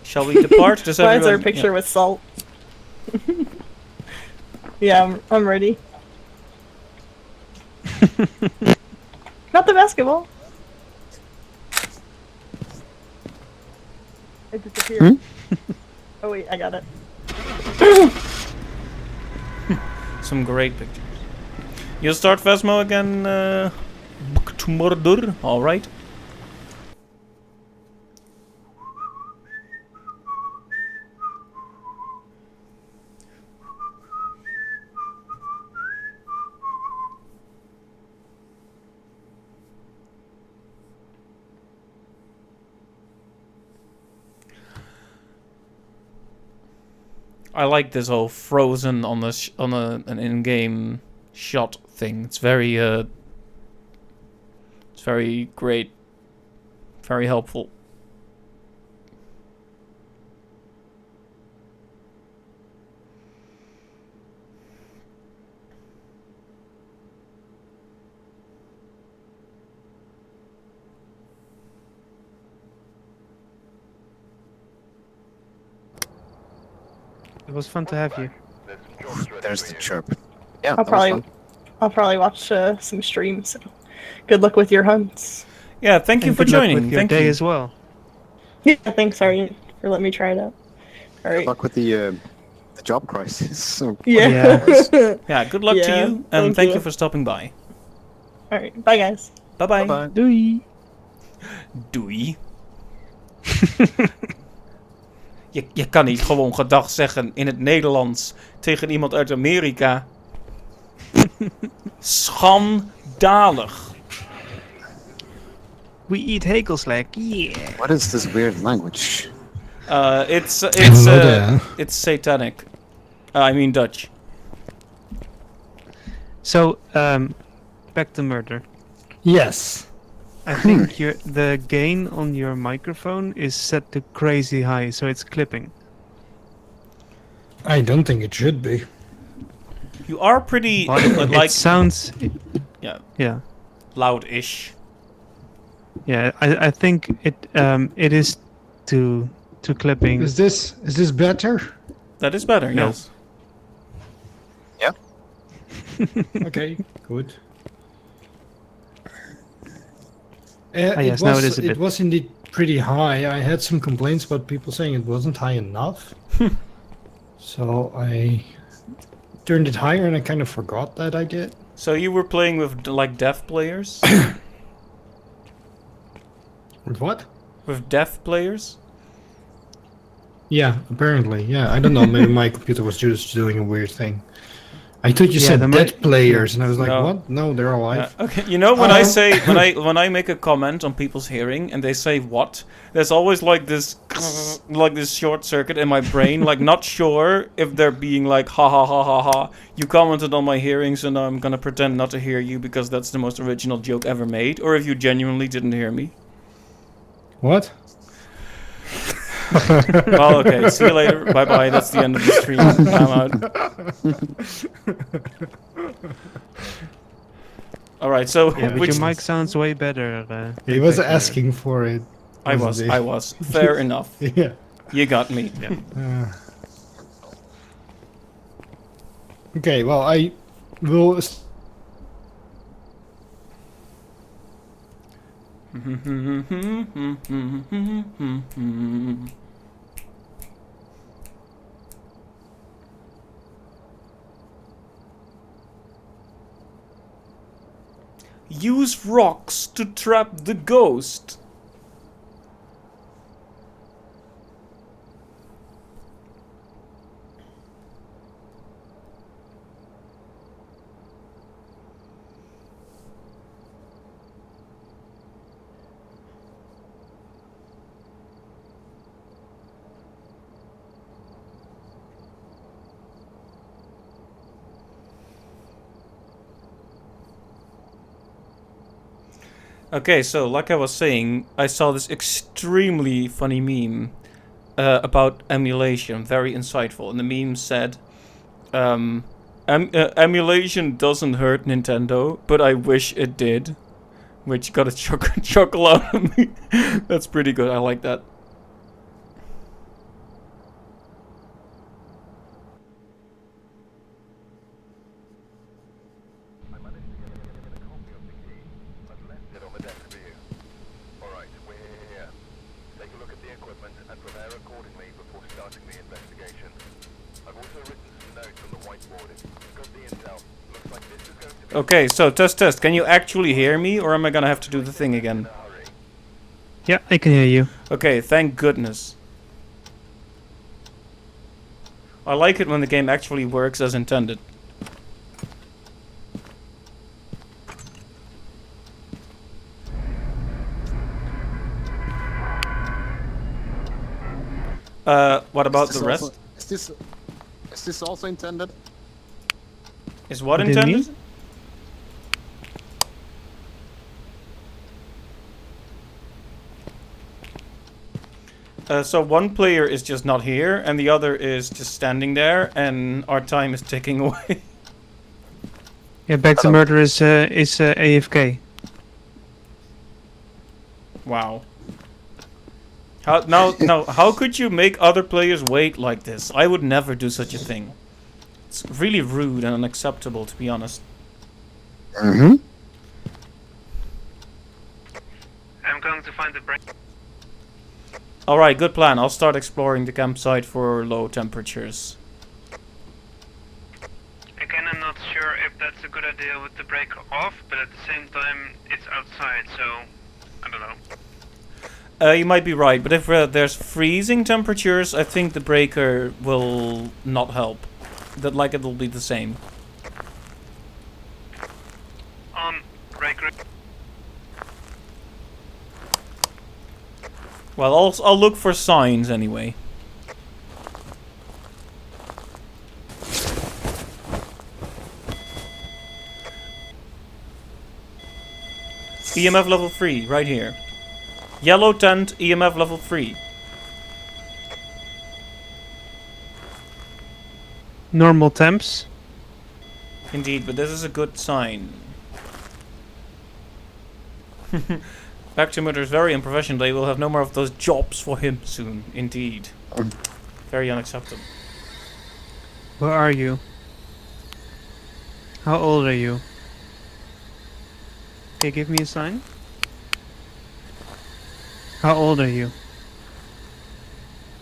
Shall we depart? Does Why is there a everyone- picture with salt? Yeah, I'm ready. Not the basketball. It disappeared. Oh wait, I got it. Some great pictures. You'll start Phasmo again tomorrow. All right. I like this whole frozen on the an in-game shot thing. It's very great, very helpful. It was fun to have you. There's the chirp. Yeah, I'll probably watch some streams. So good luck with your hunts. Yeah, thank you And for good luck joining. with your Thank day you. as well. Yeah, thanks, Arjen, for letting me try it out. All right. Luck with the job crisis. So, Yeah. Yeah, good luck to Yeah, you, and thank thank you. you for stopping by. All right. Bye, guys. Bye bye. bye. Doei. Doei. Je kan niet gewoon gedag zeggen in het Nederlands tegen iemand uit Amerika. Schandalig. We eat hagelslag. Yeah. What is this weird language? It's satanic. I mean Dutch. So, back to murder. Yes. I think the gain on your microphone is set to crazy high, so it's clipping. I don't think it should be. You are pretty But like it sounds, yeah, yeah, loud-ish. yeah. I think it is to clipping. Is this better? That is better. No. Yes. Okay, good. Yes, now it is a it bit. was indeed pretty high. I had some complaints about people saying it wasn't high enough. So I turned it higher and I kind of forgot that I did. So you were playing with like deaf players? With what? With deaf players? Yeah, apparently. Yeah, I don't know. Maybe my computer was just doing a weird thing. I thought you Yeah, said there dead might- players, and I was like, No. what? No, they're alive. Okay. You know when I Uh-huh. say when I make a comment on people's hearing and they say what, there's always like this like this short circuit in my brain, like not sure if they're being like ha ha ha ha ha. You commented on my hearing, so now I'm gonna pretend not to hear you because that's the most original joke ever made, or if you genuinely didn't hear me. What? Well, okay. See you later. Bye bye. That's the end of the stream. I'm out. All right. So Yeah, but which your mic sounds way better. He was back there. asking for it. I wasn't he? was fair enough. Yeah. You got me. Okay, well, I will. Use rocks to trap the ghost. Okay, so like I was saying, I saw this extremely funny meme about emulation, very insightful. And the meme said, emulation doesn't hurt Nintendo, but I wish it did. Which got a chuckle out of me. That's pretty good, I like that. I managed to get a copy of the key. I've left it on the desk for you. Alright, we're here. Take a look at the equipment and prepare accordingly before starting the investigation. I've also written some notes on the whiteboard. I've got the intel. Looks like this is going to be... Okay, so test. Can you actually hear me, or am I gonna have to do the thing again? in a hurry. Yeah, I can hear you. Okay, thank goodness. I like it when the game actually works as intended. What about the rest? Is this also intended? Is what What do you intended? mean? So one player is just not here, and the other is just standing there, and our time is ticking away. Yeah, back to murder is AFK. Wow. Now, how could you make other players wait like this? I would never do such a thing. It's really rude and unacceptable, to be honest. Mm-hmm. I'm going to find the break. Alright, good plan. I'll start exploring the campsite for low temperatures. Again, I'm not sure if that's a good idea with the breaker off, but at the same time, it's outside, so I don't know. You might be right, but if there's freezing temperatures, I think the breaker will not help. Like it'll be the same. Breaker. Well, I'll look for signs anyway. EMF level 3, right here. Yellow tent, EMF level 3. Normal temps. Indeed, but this is a good sign. Bactimutter is very unprofessional. They will have no more of those jobs for him soon. Indeed. Very unacceptable. Where are you? How old are you? Okay, give me a sign. How old are you?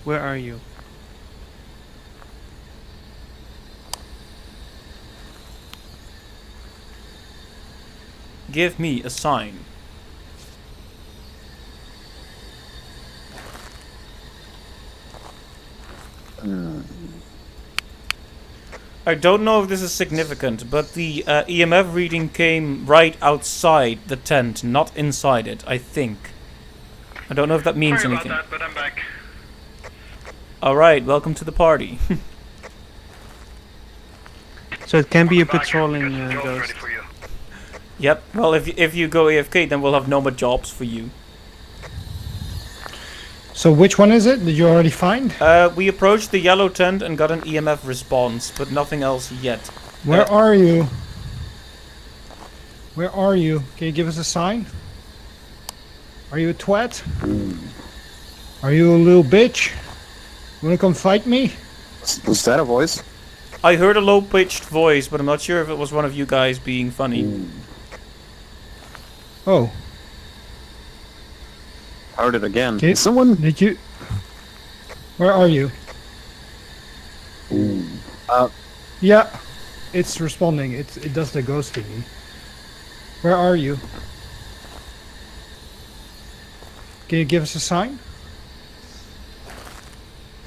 Where are you? Give me a sign. I don't know if this is significant, but the EMF reading came right outside the tent, not inside it, I think. I don't know if that means Sorry anything. about that, but I'm back. Alright, welcome to the party. So it can be a Back. patrolling Got some jobs ghost. ready for you. Yep, well if you go AFK then we'll have no more jobs for you. So which one is it? Did you already find? We approached the yellow tent and got an EMF response, but nothing else yet. Where are you? Where are you? Can you give us a sign? Are you a twat? Are you a little bitch? You wanna come fight me? Was that a voice? I heard a low-pitched voice, but I'm not sure if it was one of you guys being funny. Oh. Heard it again. Okay. Someone. Did you? Where are you? Yeah, it's responding. It does the ghost thingy. Where are you? Can you give us a sign?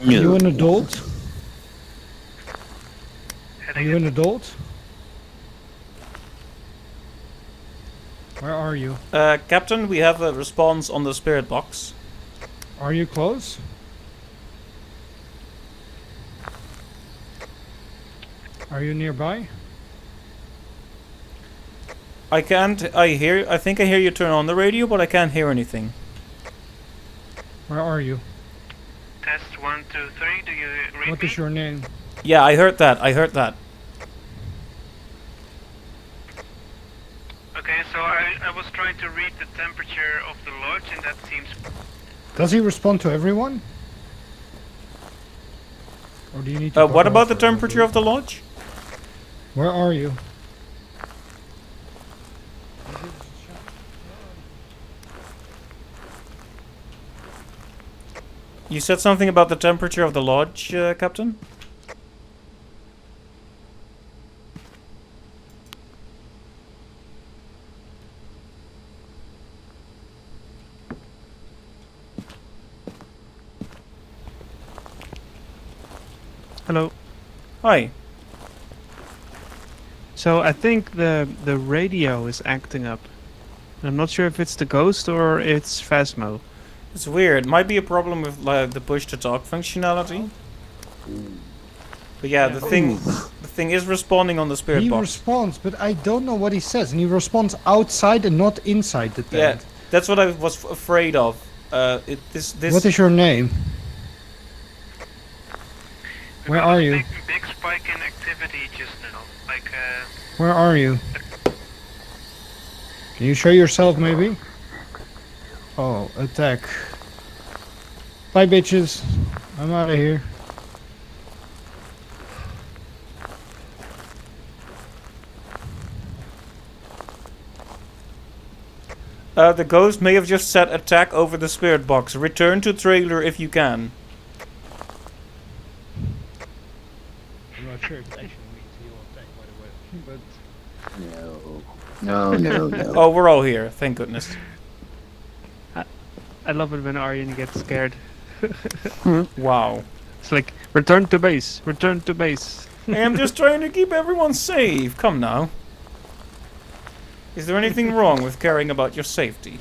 Are you an adult? Are you an adult? Where are you? Captain, we have a response on the spirit box. Are you close? Are you nearby? I can't. I think I hear you turn on the radio, but I can't hear anything. Where are you? Test 1, 2, 3. Do you read What me? is your name? Yeah, I heard that. I heard that. Okay, so I was trying to read the temperature of the lodge, and that seems. Does he respond to everyone? Or do you need to What bug about off the or temperature of the lodge? Where are you? You said something about the temperature of the lodge, Captain? Hello. Hi. So I think the radio is acting up. I'm not sure if it's the ghost or it's Phasmo. It's weird. Might be a problem with the push to talk functionality. But yeah, the thing is responding on the spirit He box. responds, but I don't know what he says, and he responds outside and not inside the Yeah, tent. that's what I was afraid of. This. What is your name? We Where got are a you? Big spike in activity just now. Like, Where are you? Can you show yourself, maybe? Oh, attack. Bye, bitches. I'm out of here. The ghost may have just said attack over the spirit box. Return to trailer if you can. I'm not sure if it actually means he'll attack, by the way. But No. Oh, we're all here. Thank goodness. I love it when Aryan gets scared. Wow. It's like, return to base, return to base. Hey, I'm just trying to keep everyone safe. Come now. Is there anything wrong with caring about your safety?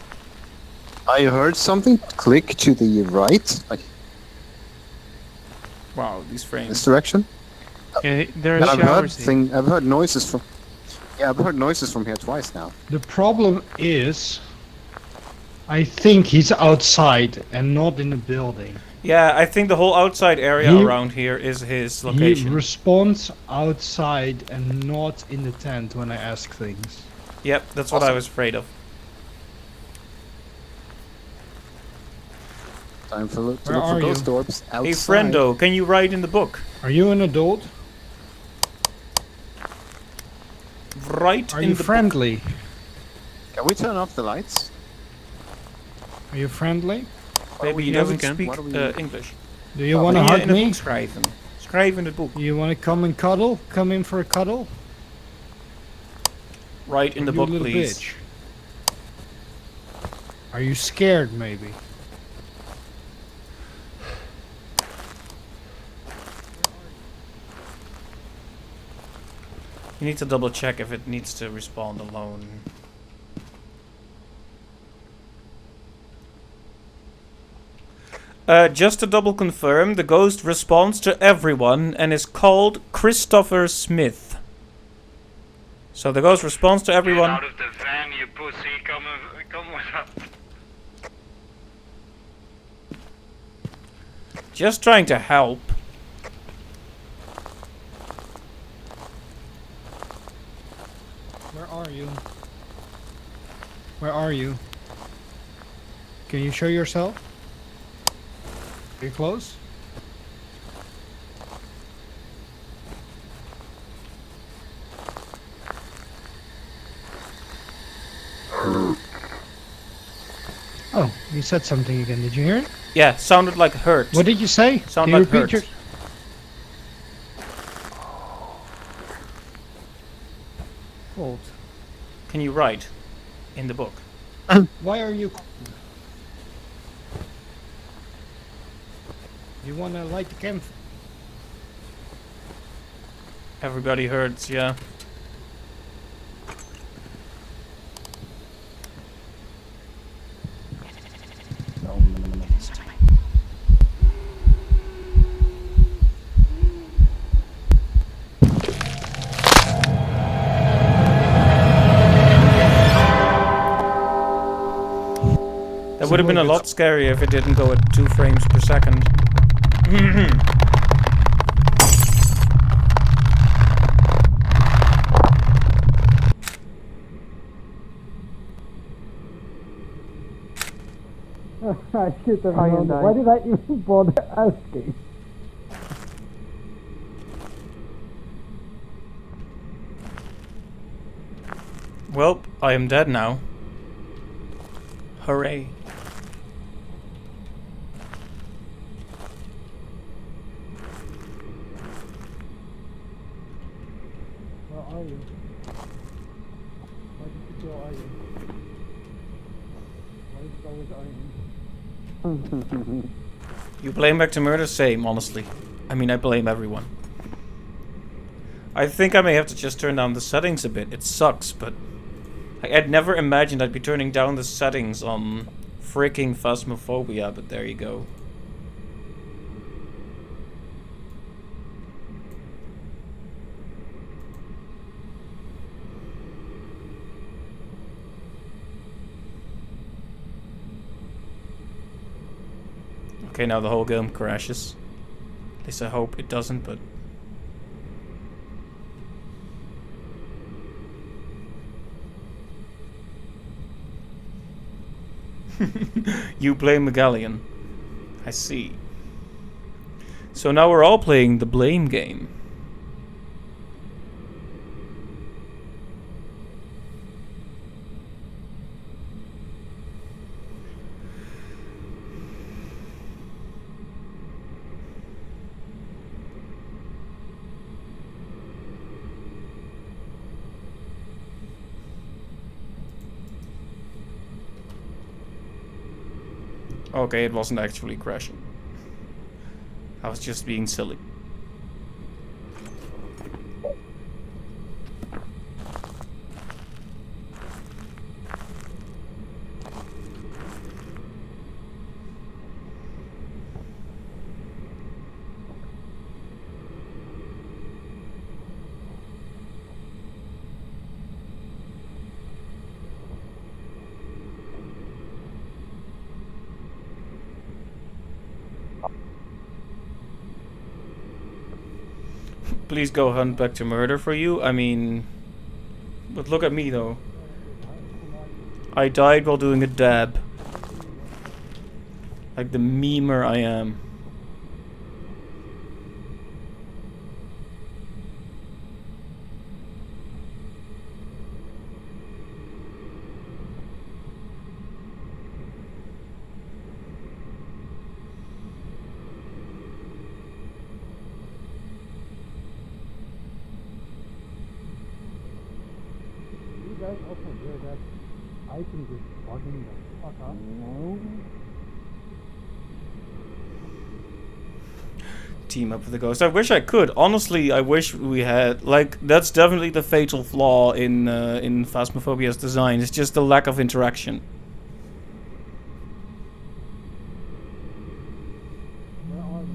I heard something click to the right, like Wow, these frames. this direction. Yeah, there are And showers here. I've heard noises from. Yeah, I've heard noises from here twice now. the problem is, I think he's outside and not in the building. Yeah, I think the whole outside area around here is his He location. responds outside and not in the tent when I ask things. Yep, that's what I was afraid of. Time to look Where for are ghost you? orbs outside. Hey, friendo, can you write in the book? Are you an adult? Write Are in you the friendly? Can we turn off the lights? Are you friendly? book. Maybe he Yeah, we doesn't can. speak What do we- English. Do you want to in hug the me? book schrijven. Schrijf in het boek. You want to come and cuddle? Come in for a cuddle? Write in the You book, little please. bitch. Are you scared, maybe? You need to double check if it needs to respond alone. Just to double confirm, the ghost responds to everyone and is called Christopher Smith. So the ghost responds to Get everyone. out of the van, you pussy. Come with us. Just trying to help. Where are you? Where are you? Can you show yourself? Are you close? Oh, You said something again. Did you hear it? Yeah, sounded like hurt. What did you say? Sound Can you like repeat hurt. Hold. Can you write in the book? Why are you? You want to light the camp? Everybody hurts, yeah. That would have been a lot scarier if it didn't go at 2 frames per second. Why did I even bother asking? Well, I am dead now. Hooray. Where are you? Why did you kill Iron? Why is it always Iron? You blame back to murder? Same, honestly. I mean, I blame everyone. I think I may have to just turn down the settings a bit. It sucks, but... I'd never imagined I'd be turning down the settings on freaking Phasmophobia, but there you go. Okay, now the whole game crashes. At least I hope it doesn't, but... You blame Megalion. I see. So now we're all playing the blame game. Okay, it wasn't actually crashing. I was just being silly. Please go hunt back to murder for you. I mean... But look at me though. I died while doing a dab. Like the memer I am. Guys also hear that item just bugging the fuck up? No. Team up with the ghost. I wish I could. Honestly, I wish we had... Like, that's definitely the fatal flaw in Phasmophobia's design. It's just the lack of interaction. Where are you?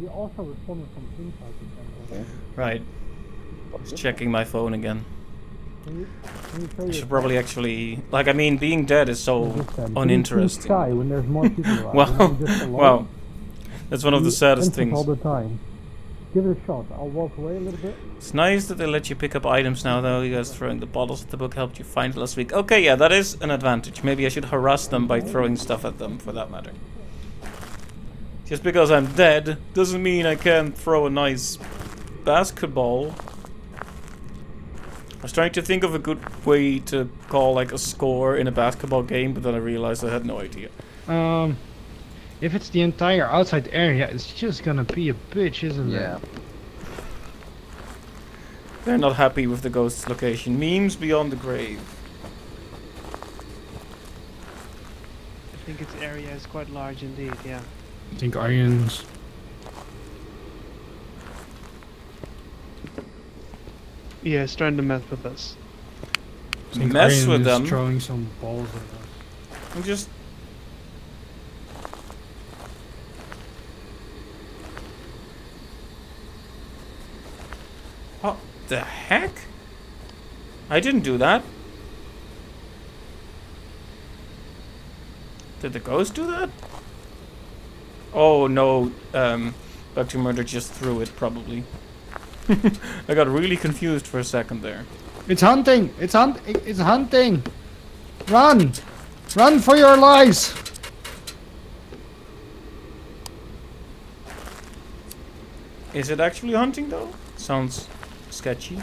You also responded from inside the center. Right. Just checking my phone again. Can you show I should probably actually... Like, I mean, being dead is so uninteresting. Sky when there's more people around. Well, well, that's one of the saddest things. All the time. give it a shot. I'll walk away a little bit. It's nice that they let you pick up items now, though. You guys throwing the bottles at the book helped you find it last week. Okay, yeah, that is an advantage. Maybe I should harass them by throwing stuff at them, for that matter. Just because I'm dead doesn't mean I can't throw a nice basketball. I was trying to think of a good way to call like a score in a basketball game, but then I realized I had no idea. If it's the entire outside area, it's just gonna be a bitch, isn't Yeah. it? They're not happy with the ghost's location. Memes beyond the grave. I think its area is quite large indeed, yeah. I think Aryan's. Yeah, it's trying to mess with us. Mess with them. Throwing some balls at us. I'm just... What the heck? I didn't do that. Did the ghost do that? Oh no, Dr. Murder just threw it, probably. I got really confused for a second there. It's hunting! It's hunting! Run! Run for your lives! Is it actually hunting though? Sounds sketchy.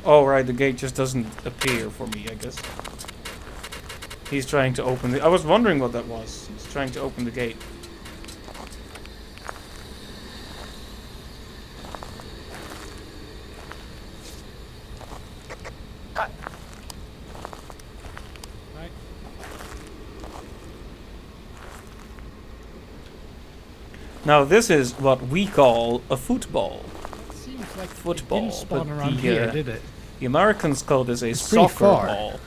Oh right, the gate just doesn't appear for me, I guess. He's trying to open the... I was wondering what that was. He's trying to open the gate. Now this is what we call a football. Seems like Football, it didn't spawn but around the, here, did it? The Americans call this a It's pretty soccer far. ball.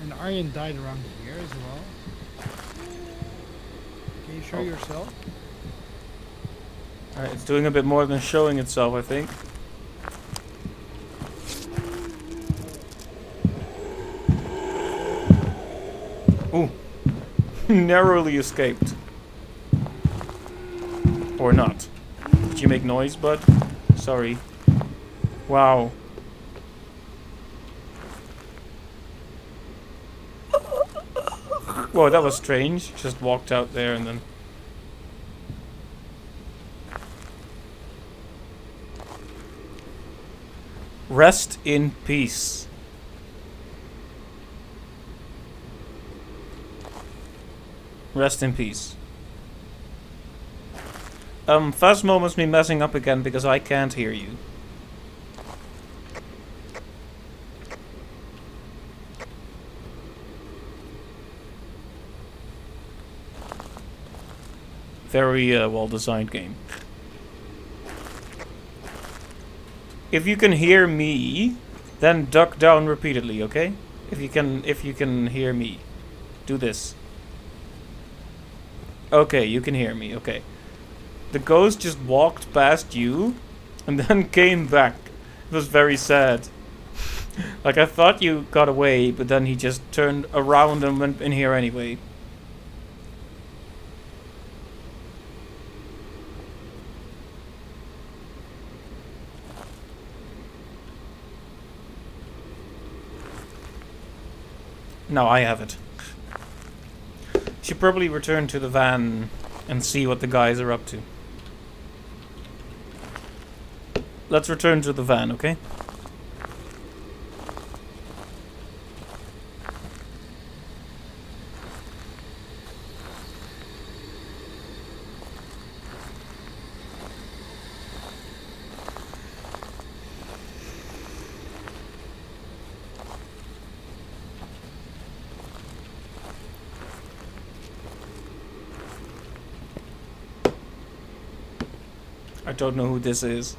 And Aryan died around here as well. Can you show yourself? Alright, it's doing a bit more than showing itself, I think. Ooh. Narrowly escaped. Or not. Did you make noise, bud? Sorry. Wow. Whoa, that was strange. Just walked out there and then... Rest in peace. Rest in peace. Phasmo must be messing up again because I can't hear you. Very well-designed game. If you can hear me, then duck down repeatedly, okay? If you can hear me, do this. Okay, you can hear me. Okay. The ghost just walked past you and then came back. It was very sad. Like I thought you got away, but then he just turned around and went in here anyway. Now I have it. Should probably return to the van and see what the guys are up to. Let's return to the van, okay? I don't know who this is.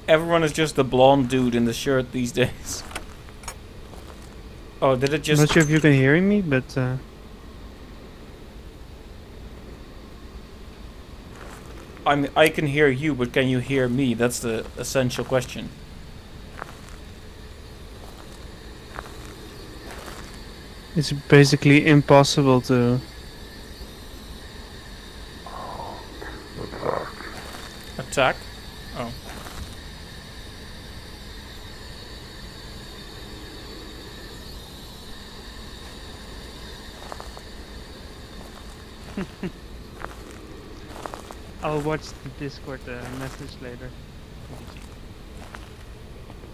Everyone is just a blonde dude in the shirt these days. Oh, did it I'm just... not sure if you can hear me, but I can hear you, but can you hear me? That's the essential question. it's basically impossible to. Attack? Oh. I'll watch the Discord message later.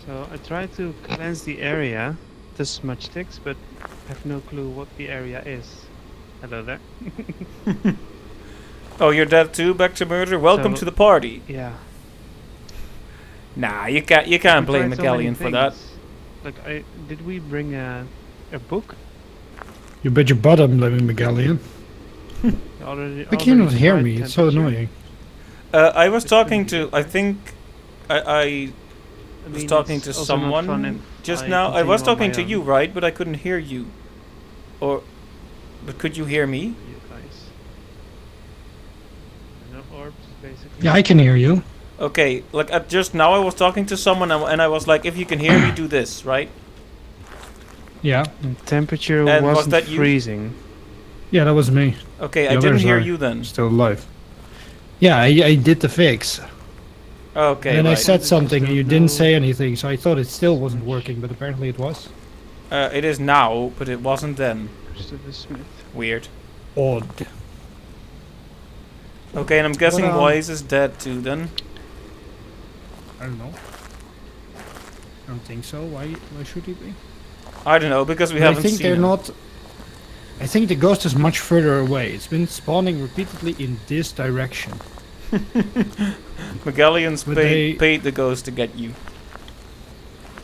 So I tried to cleanse the area, the smudge sticks, but I have no clue what the area is. Hello there. Oh, you're dead too, back to murder? Welcome So- to the party. Yeah. Nah, you can't blame We tried so many McGallion for that. things. Like, did we bring a book? You bet your butt I'm blaming McGallion. Already. I cannot hear tried me. It's so temperature. annoying. I was It's talking gonna be to... I okay. think... I I was mean, talking it's to also not fun someone if just I now. I was continue on talking my to you, own. right? But I couldn't hear you. Or... But could you hear me? You guys. No orbs, basically. Yeah, I can hear you. Okay, like just now I was talking to someone and I was like, if you can hear me, do this, right? Yeah. And temperature And was wasn't that you? freezing. Yeah, that was me. Okay, The I didn't others hear are you then. Still alive. Yeah, I did the fix. Okay, And then I right. said Just something and don't you didn't know. say anything, so I thought it still wasn't working, but apparently it was. It is now, but it wasn't then. Christopher Smith. Weird. Odd. Okay, and I'm guessing But, Wise is dead too then. I don't know. I don't think so. Why should he be? I don't know, because we But I haven't think seen they're him. not. I think the ghost is much further away. It's been spawning repeatedly in this direction. McGallion's But paid the ghost to get you.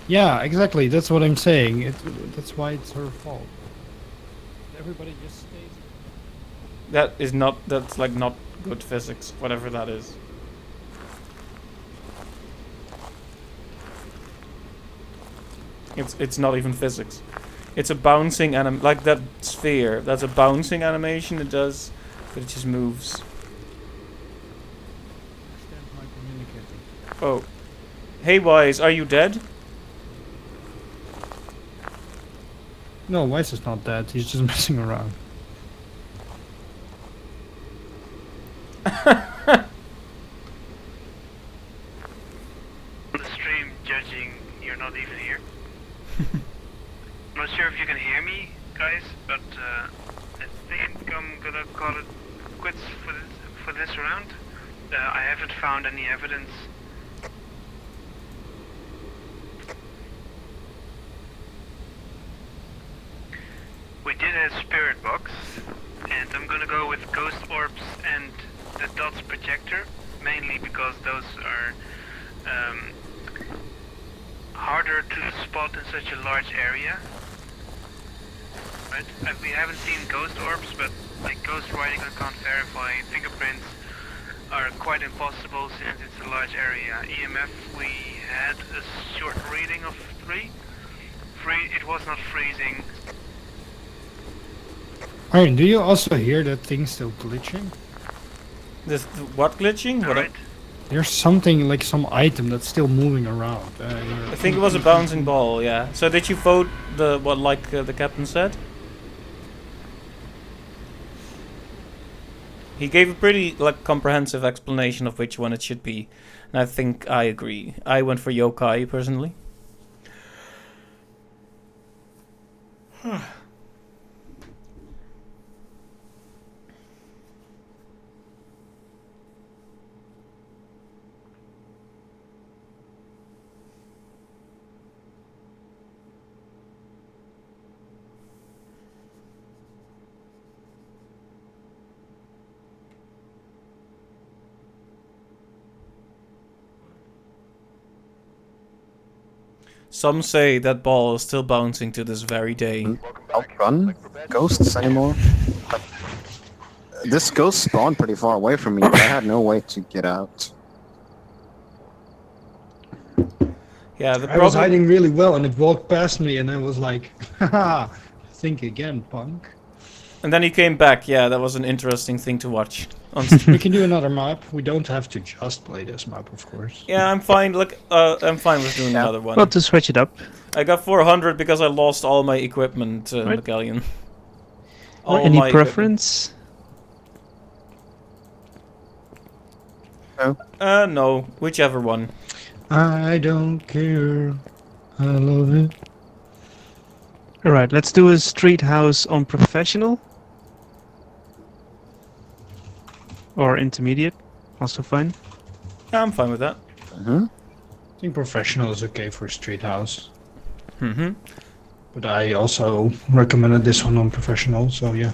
Yeah, exactly. That's what I'm saying. That's why it's her fault. Everybody just stays. That is not, that's like not good physics, whatever that is. It's not even physics. It's a bouncing like that sphere. That's a bouncing animation it does, but it just moves. Stand by communicating. Oh. Hey Wise, are you dead? No, Weiss is not dead. He's just messing around. On the stream judging you're not even here. I'm not sure if you can hear me, guys, but I think I'm gonna call it quits for this round. I haven't found any evidence. We did a spirit box, and I'm gonna go with ghost orbs and the dots projector, mainly because those are harder to spot in such a large area. Right? We haven't seen ghost orbs, but like ghost writing I can't verify. Fingerprints are quite impossible since it's a large area. EMF we had a short reading of 3. It was not freezing. Iron, do you also hear that thing still glitching? This what glitching? What? Alright. There's something like some item that's still moving around. I think it was a bouncing ball. Yeah. So did you vote the what like the captain said? He gave a pretty like comprehensive explanation of which one it should be, and I think I agree. I went for yokai personally. Some say that ball is still bouncing to this very day. Outrun ghosts anymore? Like, this ghost spawned pretty far away from me, but I had no way to get out. Yeah, the I was problem. hiding really well, and it walked past me, and I was like, haha, think again, punk. And then he came back. Yeah, that was an interesting thing to watch on We stream. can do another map. We don't have to just play this map, of course. Yeah, I'm fine. Look, I'm fine with doing Yeah. another one. Well, to switch it up. I got 400 because I lost all my equipment, Right. McGallion. Or All any my equipment. preference? No, whichever one. I don't care. I love it. Alright, let's do a street house on professional. Or intermediate. Also fine. Yeah, I'm fine with that. I think professional is okay for street house. Mm-hmm. But I also recommended this one on professional, so yeah.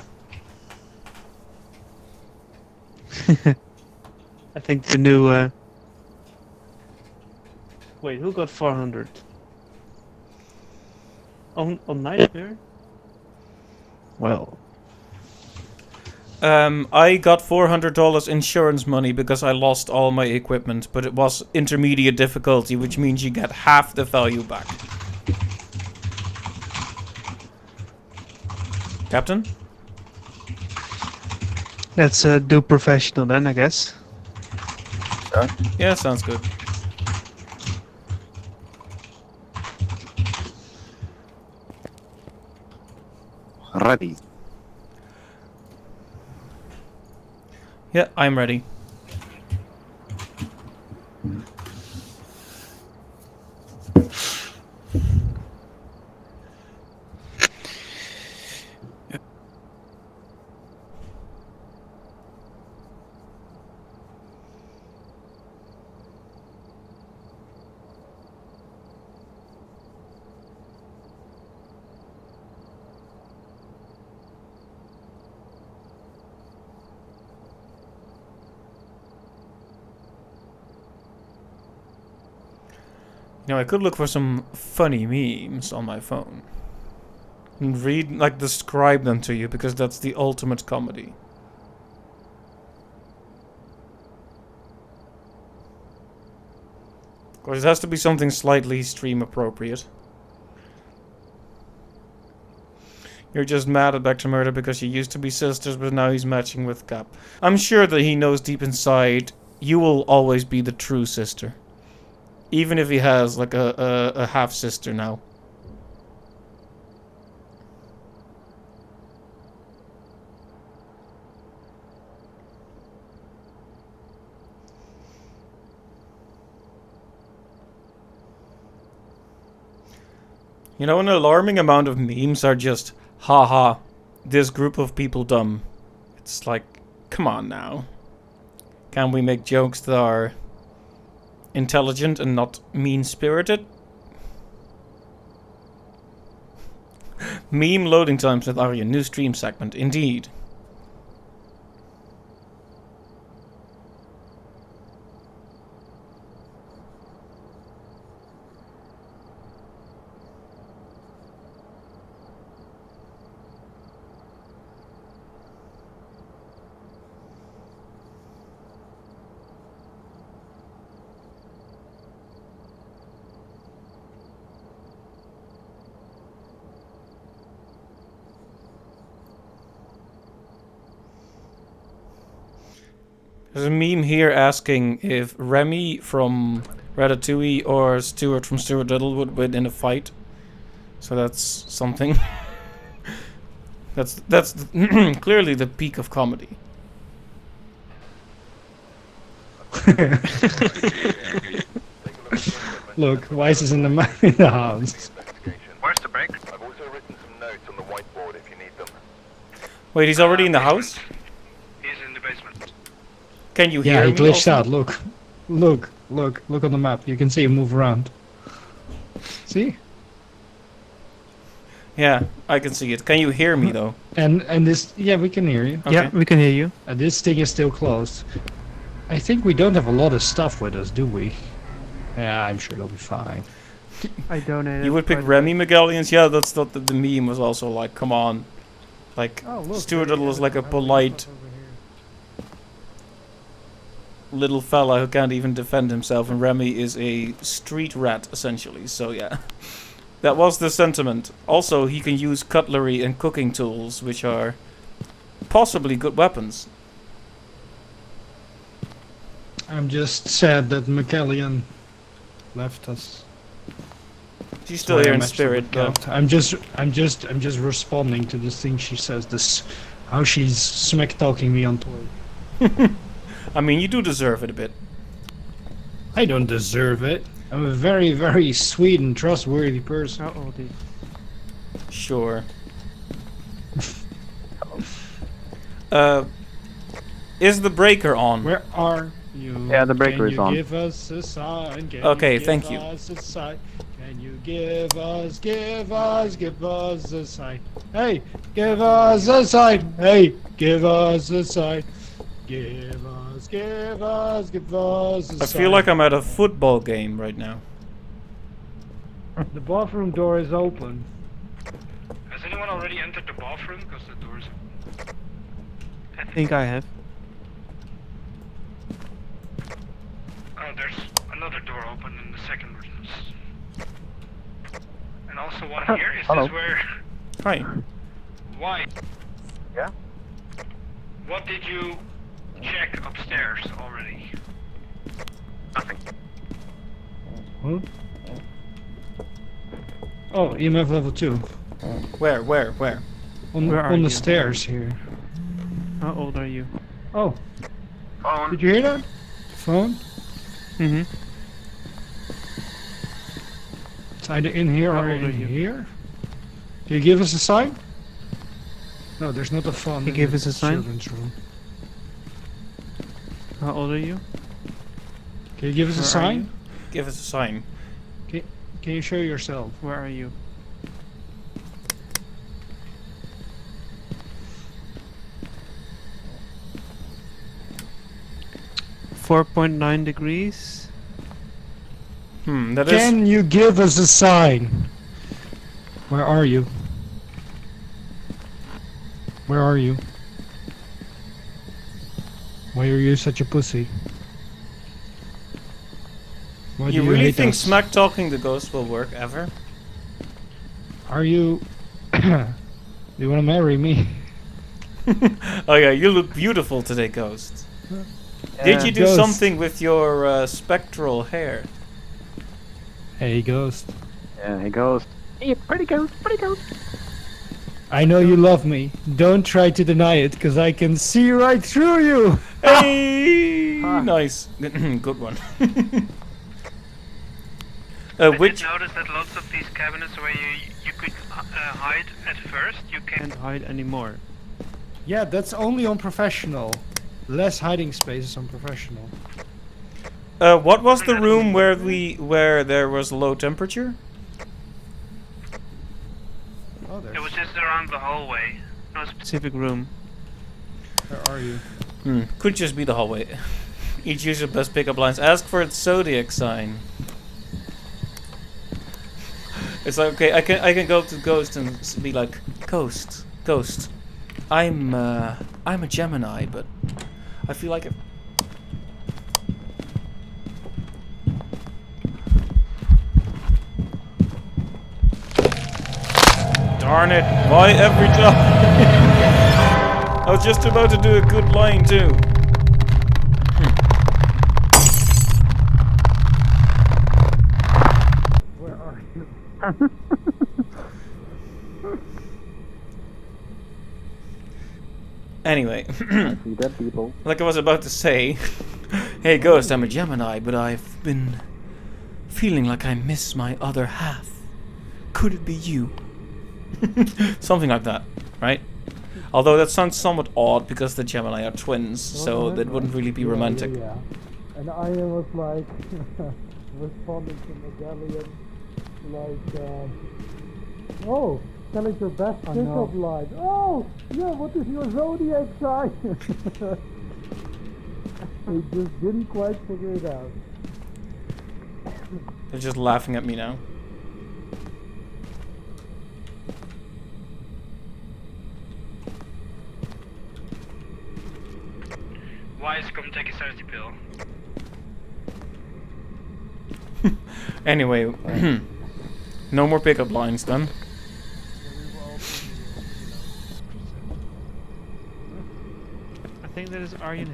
I think the new... Wait, who got 400? On Nightmare? Well... I got $400 insurance money because I lost all my equipment, but it was intermediate difficulty, which means you get half the value back. Captain? Let's do professional then, I guess. Yeah, sounds good. Ready. Yeah, I'm ready. You know, I could look for some funny memes on my phone. And read, like, describe them to you, because that's the ultimate comedy. Of course, it has to be something slightly stream appropriate. You're just mad at Back to Murder because you used to be sisters, but now he's matching with Cap. I'm sure that he knows deep inside you will always be the true sister. Even if he has, like, a half-sister now. You know, an alarming amount of memes are just, haha, this group of people dumb. It's like, come on now. Can we make jokes that are intelligent and not mean-spirited? Meme loading times with Arya, new stream segment, indeed. There's a meme here asking if Remy from Ratatouille or Stuart from Stuart Little would win in a fight. So that's something. that's clearly the peak of comedy. Look, Weiss is in the house. Where's the break? I've also written some notes on the whiteboard if you need them. Wait, he's already in the house? He's in the basement. Can you hear Yeah, he me glitched also? out. Look on the map. You can see him move around. See? Yeah, I can see it. Can you hear me though? And this, yeah, we can hear you. Okay. Yeah, we can hear you. This thing is still closed. I think we don't have a lot of stuff with us, do we? Yeah, I'm sure it'll be fine. I donated. You would pick Remy McGallions? Yeah, that's what the meme was also like. Come on. Like, Oh, look, Stuart there Little you is go. like a How polite... little fella who can't even defend himself, and Remy is a street rat, essentially. So yeah, that was the sentiment. Also, he can use cutlery and cooking tools, which are possibly good weapons. I'm just sad that McCallion left us. She's still Why here I in matched spirit, with though. Kat. I'm just responding to this thing she says. This, how she's smack talking me on Twitter. I mean, you do deserve it a bit. I don't deserve it. I'm a very, very sweet and trustworthy person. How old is? Sure. Is the breaker on? Where are you? Yeah, the breaker Can is you on. give us a sign? Can Okay, you give thank you. us a sign? Can you give us a sign? Hey, give us a sign. Hey, give us a sign. Give us a sign. I feel like I'm at a football game right now. The bathroom door is open. Has anyone already entered the bathroom? Because the door's... I think I have. Oh, there's another door open in the second room. And also one here. Is Hello. this where... Hi. Why? Yeah? What did you check upstairs already? Nothing. Huh? Oh, EMF level 2. Where? On Where are the you? stairs here. How old are you? Oh, Phone. did you hear that? Phone? Mm-hmm. It's either in here How or old are in you? here. Can you give us a sign? No, there's not a phone. Can you in give the us a sign? children's room. How old are you? Can you give us a Where are sign? you? Give us a sign. Can you show yourself? Where are you? 4.9 degrees. That is... Can you give us a sign? Where are you? Where are you? Why are you such a pussy? Why do You really hate think us? smack talking the ghost will work ever? Are you... Do you want to marry me? Oh yeah, you look beautiful today, ghost. Did you do Ghost. something with your spectral hair? Hey, ghost. Yeah, he goes. Hey, pretty ghost, pretty ghost. I know you love me. Don't try to deny it, because I can see right through you! Hey, nice, good one. I Which? did notice that lots of these cabinets where you could hide at first, you can... Can't hide anymore. Yeah, that's only on professional. Less hiding spaces on professional. What was the room where there was low temperature? Oh, It was just around the hallway. No Specific room. Where are you? Could just be the hallway. Each user best pickup lines. Ask for its zodiac sign. It's like, okay, I can go to Ghost and be like, Ghost, I'm a Gemini, but I feel like darn it, why every time? I was just about to do a good line too. Where are you? Anyway, See dead people. like I was about to say, hey Ghost, I'm a Gemini, but I've been feeling like I miss my other half. Could it be you? Something like that, right? Although that sounds somewhat odd because the Gemini are twins, so that wouldn't really be romantic. Yeah. And I was like responding to Medallion like oh, tell us your best pickup line. Oh, yeah, what is your zodiac sign? They just didn't quite figure it out. They're just laughing at me now. wise, come take a sanity pill. Anyway, no more pickup lines then. I think that is Aryan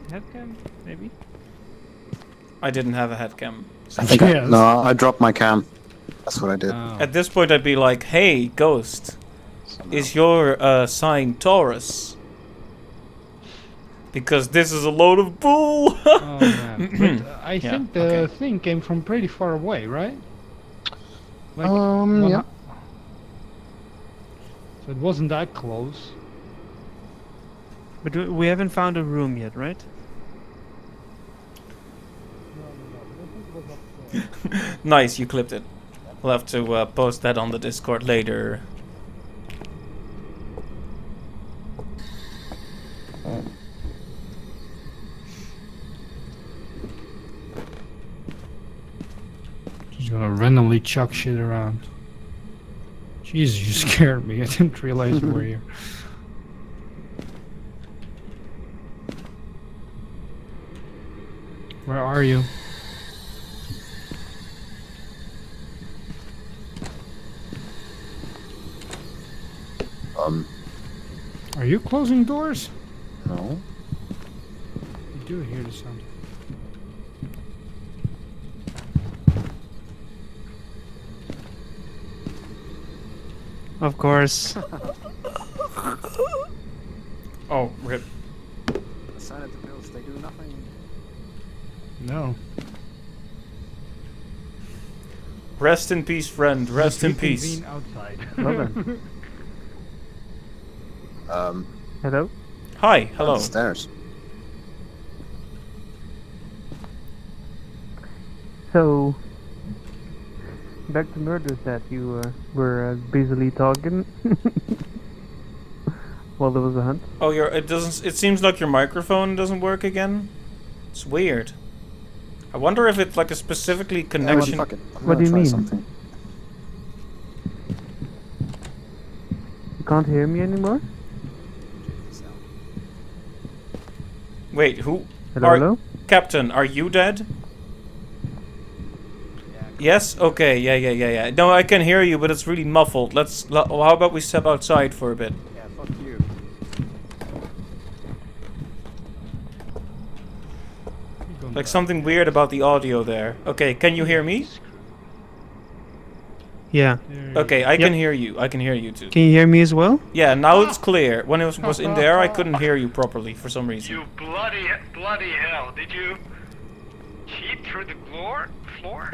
headcam, maybe? I didn't have a head cam. I think Yes. I dropped my cam. That's what I did. Oh. At this point I'd be like, hey, Ghost, is your sign Taurus? Because this is a load of bull! Oh, man. But, I Yeah, think the okay. thing came from pretty far away, right? Like, Yeah. So it wasn't that close. But we haven't found a room yet, right? Nice, you clipped it. We'll have to post that on the Discord later. Just gonna randomly chuck shit around. Jesus, you scared me. I didn't realize you were here. Where are you? Are you closing doors? No. You do hear the sound. Of course. Oh, rip. Sanity pills, they do nothing. No. Rest in peace, friend. Rest in peace. Reconvene outside. Well then. Hello? Hi, hello. Upstairs. So, back to murders that you were busily talking while there was a hunt. Oh, it seems like your microphone doesn't work again. It's weird. I wonder if it's like a specifically connection. Fuck it. I'm What gonna do you try mean? Something. You can't hear me anymore? Wait, who? Hello, Are- hello? Captain, are you dead? Yes? Okay, yeah. No, I can hear you, but it's really muffled. How about we step outside for a bit? Yeah, fuck you. Like something weird about the audio there. Okay, can you hear me? Yeah. Okay, I Yep. can hear you. I can hear you too. Can you hear me as well? Yeah, now it's clear. When it was in there, I couldn't hear you properly for some reason. You bloody hell! Did you cheat through the floor?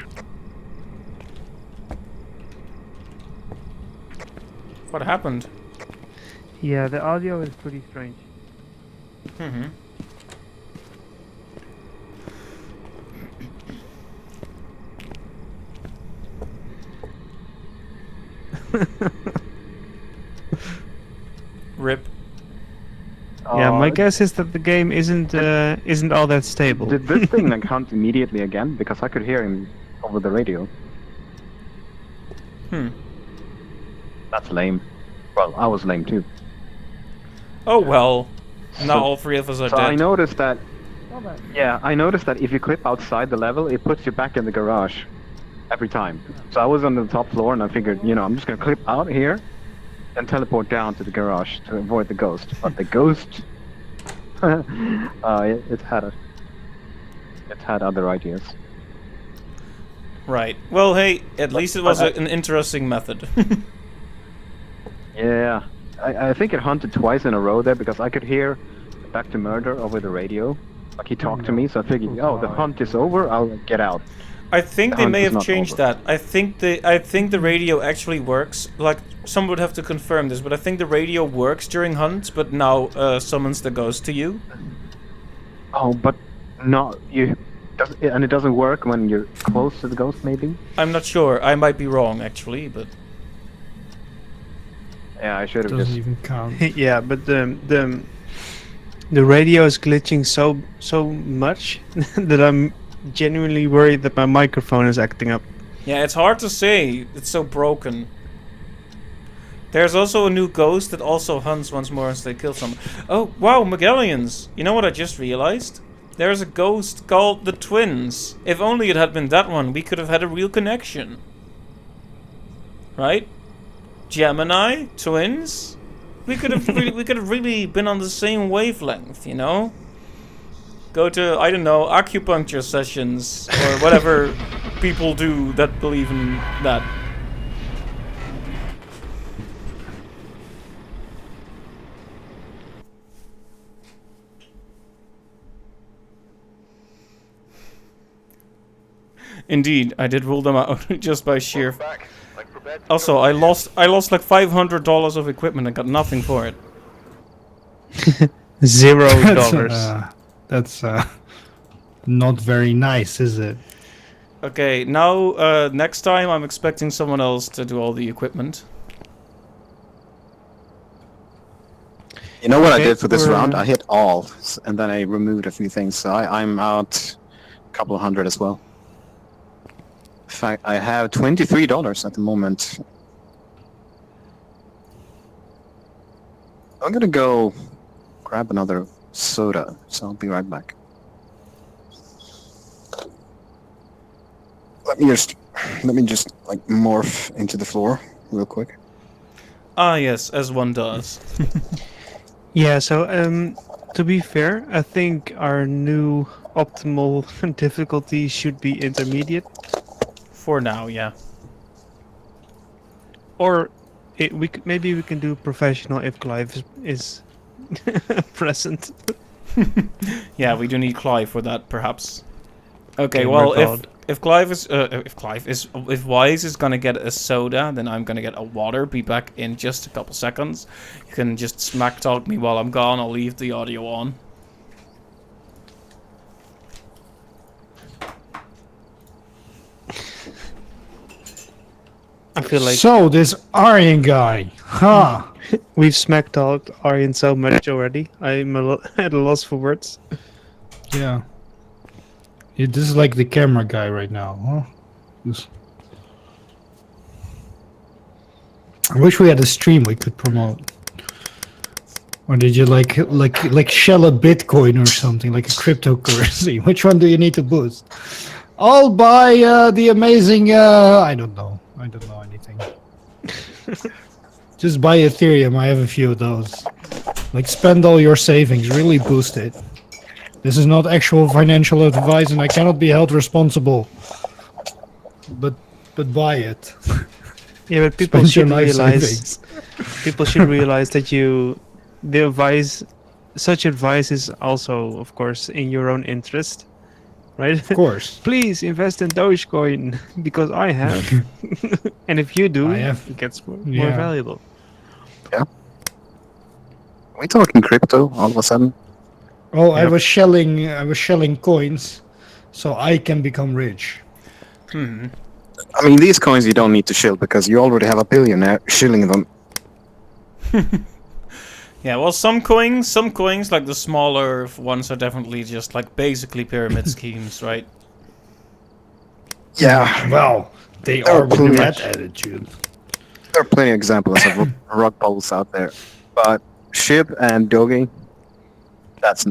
What happened? Yeah, the audio is pretty strange. Mm-hmm. Rip. Yeah, my guess is that the game isn't all that stable. Did this thing like hunt immediately again? Because I could hear him over the radio. That's lame. Well, I was lame too. Oh well. Now So- all three of us are So I dead. noticed that. Yeah, I noticed that if you clip outside the level, it puts you back in the garage every time. So I was on the top floor, and I figured, I'm just gonna clip out here and teleport down to the garage to avoid the ghost. But the ghost, it had other ideas. Right. Well, hey, at least it was an interesting method. Yeah, I think it hunted twice in a row there because I could hear Back to Murder over the radio. Like he talked to me, so I figured, oh, the hunt is over. I'll get out. I think The they hunt may is have not changed over. that. I think the radio actually works. Like some would have to confirm this, but I think the radio works during hunts, but now summons the ghost to you. Oh, but not you. And it doesn't work when you're close to the ghost, maybe. I'm not sure. I might be wrong actually, but Yeah, I should have Doesn't just. even count. Yeah, but the radio is glitching so much that I'm genuinely worried that my microphone is acting up. yeah, it's hard to say. It's so broken. There's also a new ghost that also hunts once more as they kill someone. Oh, wow, Magellians! You know what I just realized? There's a ghost called the Twins. If only it had been that one, we could have had a real connection. Right? Gemini? Twins? We could have really been on the same wavelength, you know? Go to, I don't know, acupuncture sessions or whatever people do that believe in that. Indeed, I did rule them out just by sheer. Welcome back. I'm prepared to Also, go I again. lost like $500 of equipment and got nothing for it. $0. That's not very nice, is it? Okay, now next time I'm expecting someone else to do all the equipment. You know what I Okay, did for this we're, round? I hit all, and then I removed a few things. So I'm out a couple of hundred as well. In fact, I have $23 at the moment. I'm gonna go grab another soda, so I'll be right back. Let me just like morph into the floor real quick. Ah, yes, as one does. Yeah, so to be fair, I think our new optimal difficulty should be intermediate, For now, yeah. or maybe we can do professional if Clive is present. Yeah, we do need Clive for that, perhaps. Okay, Gamer well, God. if Wise is gonna get a soda, then I'm gonna get a water. Be back in just a couple seconds. You can just smack talk me while I'm gone. I'll leave the audio on. I feel like So this Aryan guy, huh? we've smack talked Aryan so much already. I'm at a loss for words. Yeah. This is like the camera guy right now, huh? I wish we had a stream we could promote. Or did you like shell a Bitcoin or something, like a cryptocurrency? Which one do you need to boost? I'll buy the amazing I don't know anything. Just buy Ethereum, I have a few of those. Like spend all your savings, really boost it. This is not actual financial advice and I cannot be held responsible. But buy it. Yeah, but people Spend your should life realize savings. people should realize that such advice is also, of course, in your own interest, right? Of course. Please invest in Dogecoin because I have, and if you do, I have. it gets more Yeah. valuable. Are we talking crypto all of a sudden? Oh, I Yep. was shelling coins so I can become rich. I mean, these coins you don't need to shill because you already have a billionaire shilling them. Yeah, well, some coins, like the smaller ones, are definitely just like basically pyramid schemes, right? Yeah, Well, they Oh, are with pretty that much. attitude. there are plenty of examples of rug pulls out there, but SHIB and Doge, that's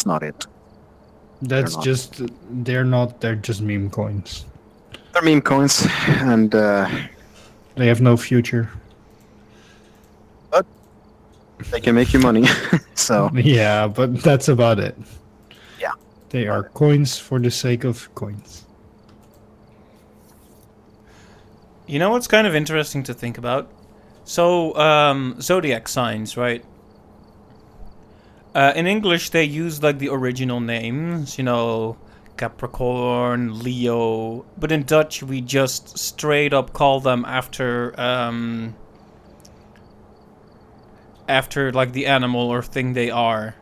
not it. That's not. just they're just meme coins. They're meme coins, and They have no future. they can make you money. So Yeah, but that's about it. Yeah. They are coins for the sake of coins. You know what's kind of interesting to think about? So, zodiac signs, right? In English, they use like the original names, you know, Capricorn, Leo. But in Dutch, we just straight up call them after like the animal or thing they are.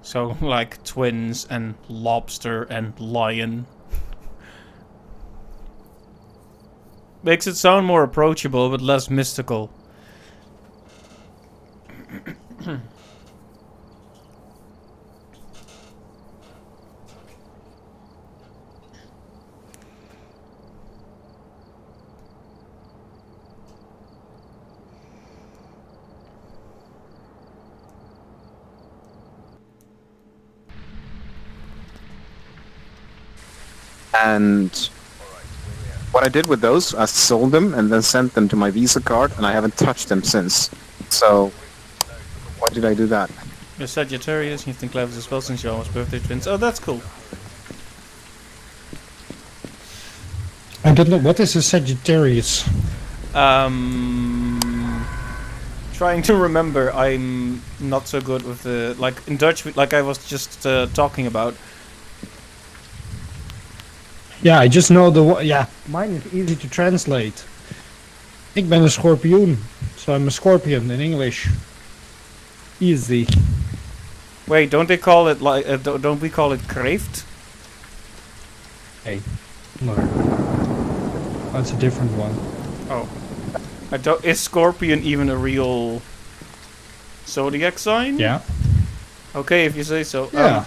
So like twins and lobster and lion. Makes it sound more approachable but less mystical. And what I did with those, I sold them and then sent them to my Visa card, and I haven't touched them since. So, why did I do that? You're Sagittarius, you think Clevis as well since you're almost birthday twins. Oh, that's cool. I don't know, what is a Sagittarius? Trying to remember. I'm not so good with the like in Dutch, like I was just talking about. Yeah, I just know yeah, mine is easy to translate. Ik ben een schorpioen, so I'm a scorpion in English. Easy. Wait, don't they call it like? Don't we call it kreeft? Hey, no. That's a different one. Oh, I don't. Is Scorpion even a real zodiac sign? Yeah. Okay, if you say so. Yeah.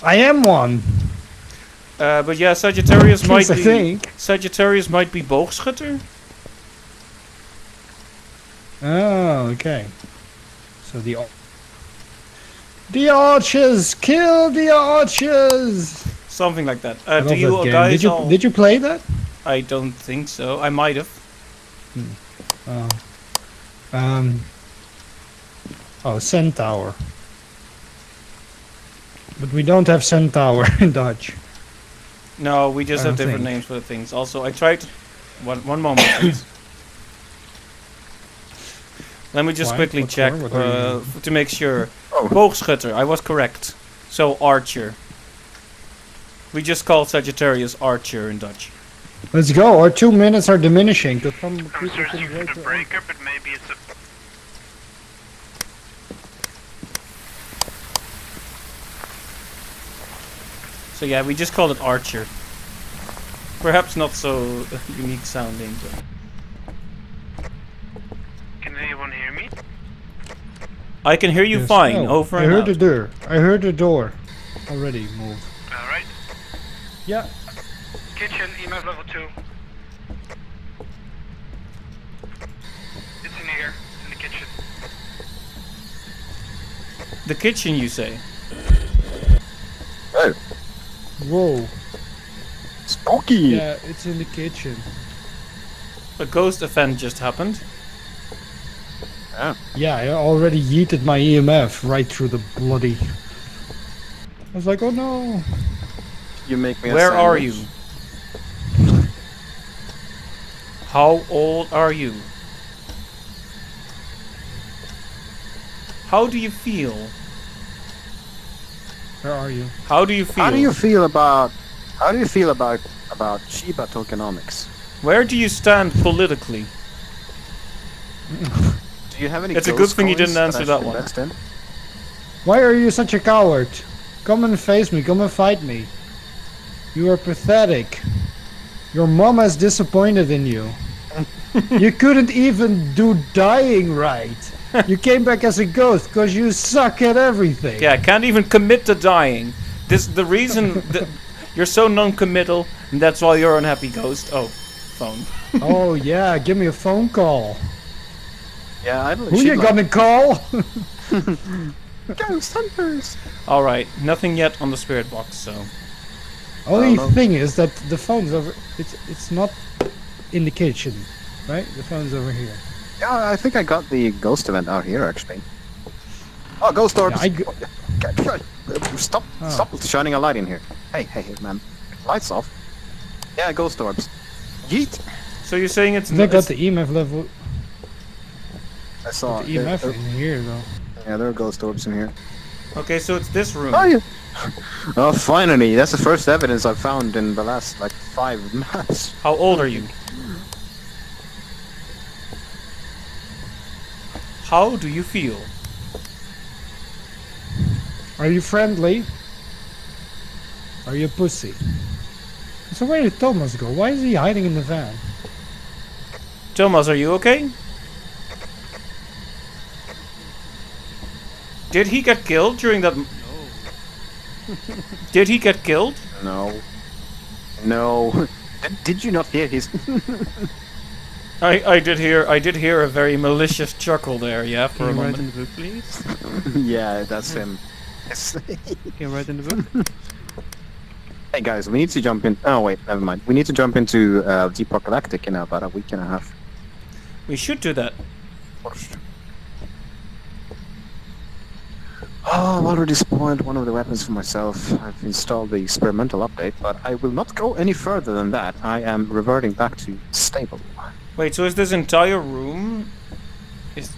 I am one. But yeah, Sagittarius might I be. think. Sagittarius might be boogschutter. Oh, okay. So the archers, kill the archers. Something like that. I Do love you that game. guys all? Did you play that? I don't think so. I might have. Oh, centaur. But we don't have centaur in Dutch. No, we just I have don't different think. names for the things. Also, I tried. One moment, please. Let me just Why? quickly What check for? What are you to make sure. Oh. Boogschutter, I was correct. So archer. We just call Sagittarius archer in Dutch. Let's go. Our 2 minutes are diminishing. I'm searching for the breaker, but maybe it's a... So yeah, we just call it archer. Perhaps not so unique sounding. But Can anyone hear me? I can hear you Yes. fine. Oh, Over I and heard out. the door. I heard the door. Already move. Alright. Yeah. Kitchen, EMF level 2. It's in here, in the kitchen. The kitchen, you say? Oh, Whoa. spooky! Yeah, it's in the kitchen. A ghost event just happened. Yeah, I already yeeted my EMF right through the bloody. I was like, oh no. You make me a Where are you? sandwich. How old are you? How do you feel? Where are you? How do you feel? How do you feel about Shiba tokenomics? Where do you stand politically? Do you have any It's a ghost good thing you coins didn't answer I that should one. invest in? Why are you such a coward? Come and face me. Come and fight me. You are pathetic. Your mama is disappointed in you. You couldn't even do dying right. You came back as a ghost because you suck at everything. Yeah, can't even commit to dying. The reason that you're so non-committal, and that's why you're an unhappy ghost. Oh, phone. Oh yeah, give me a phone call. Yeah, I don't. Who you gonna call? Ghost hunters. All right, nothing yet on the spirit box. So Only no. thing is that the phone's over. It's not in the kitchen, right? The phone's over here. Yeah, I think I got the ghost event out here actually. Oh, ghost orbs! Stop! Oh. Stop shining a light in here. Hey, man! Lights off. Yeah, ghost orbs. Yeet! so you're saying it's They got it's- the EMF level. I saw. The EMF in here though. Yeah, there are ghost orbs in here. okay, so it's this room. Oh, yeah. Oh, finally! That's the first evidence I've found in the last like 5 maps. How old are you? How do you feel? Are you friendly? Are you a pussy? So where did Thomas go? Why is he hiding in the van? Thomas, are you okay? Did he get killed during that? Did he get killed? No. No. Did you not hear his? I did hear a very malicious chuckle there. Yeah, for a Can you write moment. in the book, please? Yeah, that's him. Yes. Can you write in the book? Hey guys, we need to jump in. Oh wait, never mind. We need to jump into Deep Rock Galactic in about a week and a half. We should do that. Oh, I've already spoiled one of the weapons for myself. I've installed the experimental update, but I will not go any further than that. I am reverting back to stable. Wait, so is this entire room? Is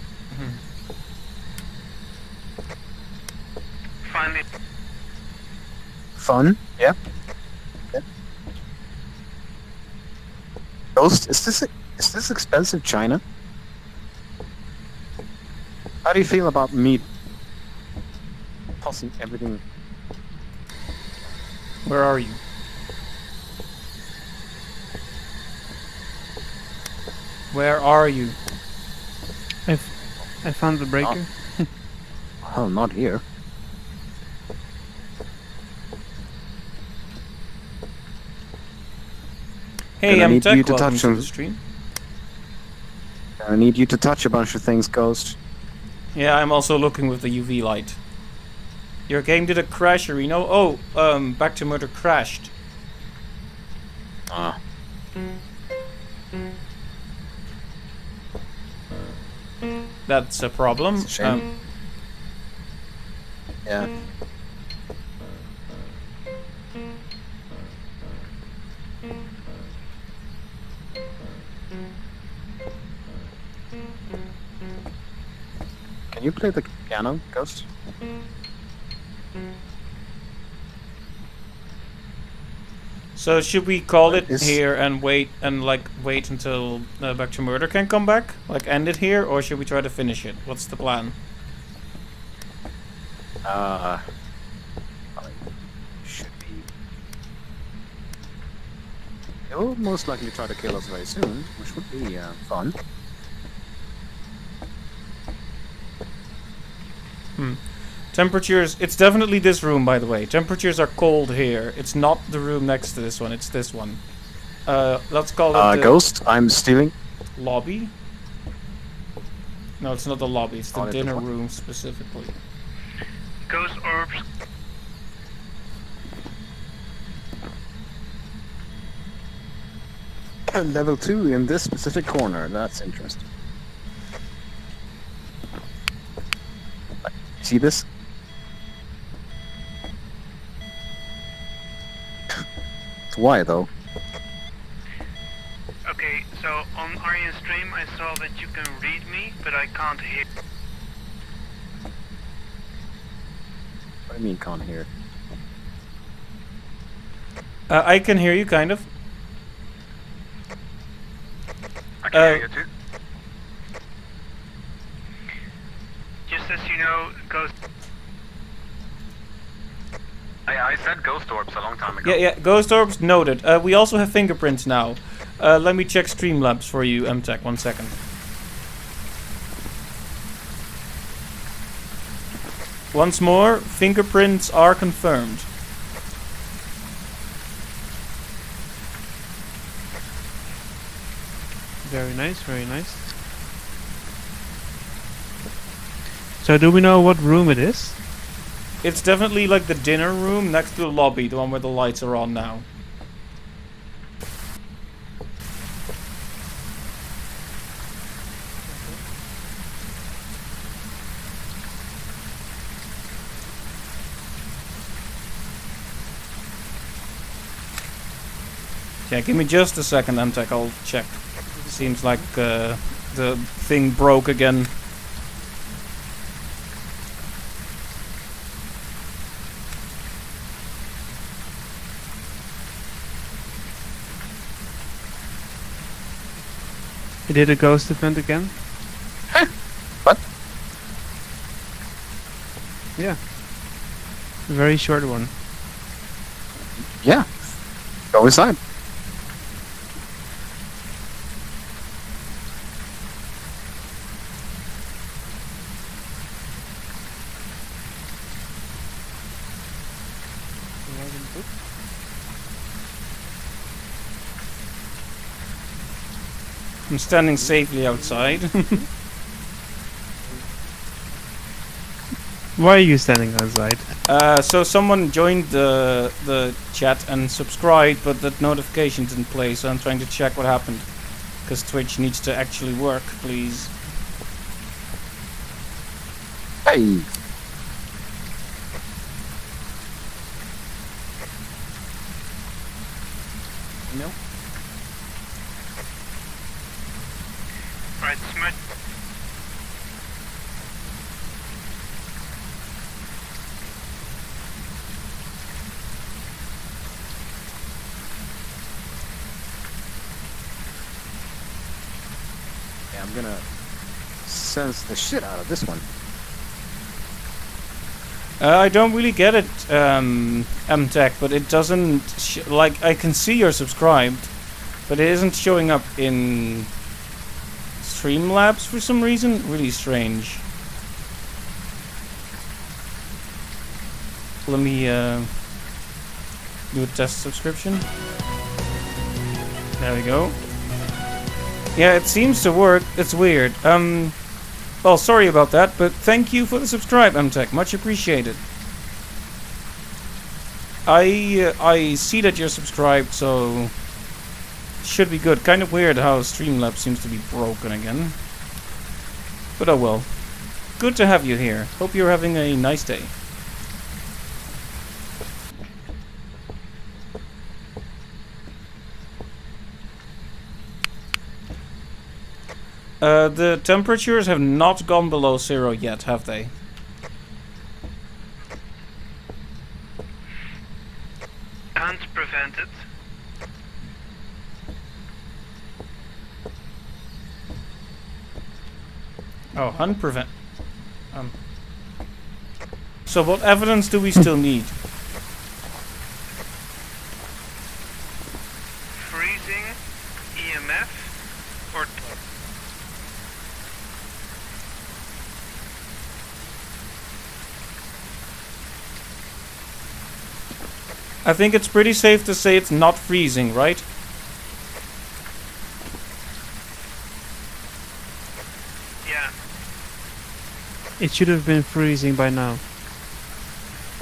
Finally, Fun? Yeah. Yeah. Ghost, is this expensive China? How do you feel about me tossing everything? Where are you? Where are you? I found the breaker. Oh, not here. Hey, Gonna I'm need you Tech. to Welcome touch to some- the stream. I need you to touch a bunch of things, Ghost. Yeah, I'm also looking with the UV light. Your game did a crash, Reno. Oh, Back to Murder crashed. Ah. That's a problem. It's a shame. Yeah. Can you play the piano, Ghost? So should we call it Is- here and wait until Back to Murder can come back? Like end it here, or should we try to finish it? What's the plan? I should be. He'll most likely try to kill us very soon, which would be fun. Temperatures, it's definitely this room, by the way. Temperatures are cold here. It's not the room next to this one, it's this one. Let's call it the Ghost, I'm stealing. lobby. No, it's not the lobby, it's the Call it the dinner what? room specifically. ghost orbs. Level 2 in this specific corner. That's interesting. See this? Why though? Okay, so on Aryan stream I saw that you can read me, but I can't hear. What do you mean can't hear? I can hear you, kind of. I can hear you too. Just as you know, ghost. I said ghost orbs a long time ago. Yeah, ghost orbs, noted. We also have fingerprints now. Let me check Streamlabs for you, MTech, 1 second. Once more, fingerprints are confirmed. Very nice, very nice. So do we know what room it is? It's definitely like the dinner room next to the lobby, the one where the lights are on now. Yeah, give me just a second, MTech, I'll check. Seems like the thing broke again. It did a ghost event again? What? Yeah. A very short one. Yeah. Go inside. I'm standing safely outside. Why are you standing outside? So someone joined the chat and subscribed, but that notification didn't play. So I'm trying to check what happened, because Twitch needs to actually work, please. Hey. No. Right, Smith. Yeah, I'm gonna sense the shit out of this one. I don't really get it, MTech, but it doesn't like I can see you're subscribed, but it isn't showing up in Streamlabs for some reason. Really strange. Let me do a test subscription. There we go. Yeah, it seems to work. It's weird. Well, sorry about that, but thank you for the subscribe, MTech. Much appreciated. I see that you're subscribed, so should be good. Kind of weird how Streamlabs seems to be broken again. But oh well. Good to have you here. Hope you're having a nice day. The temperatures have not gone below 0 yet, have they? Can't prevent it. Oh, unprevent. So what evidence do we still need? Freezing, EMF, or I think it's pretty safe to say it's not freezing, right? yeah. It should have been freezing by now.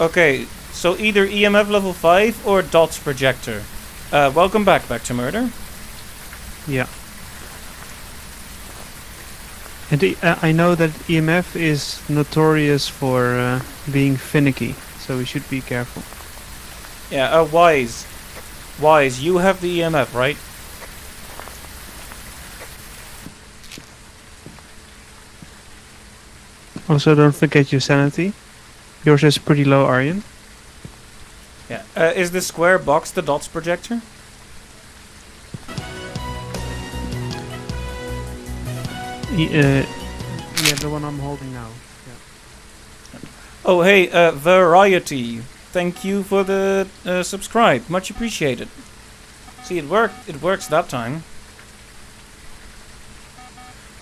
Okay, so either EMF level 5 or DOTS projector. Welcome back to Murder. Yeah. And I know that EMF is notorious for being finicky, so we should be careful. Yeah, Wise. Wise, you have the EMF, right? Also, don't forget your sanity. Yours is pretty low, Aryan. Yeah. Is the square box the DOTS projector? Yeah, the one I'm holding now. Oh, hey, Variety. Thank you for the subscribe. Much appreciated. See, it worked. It works that time.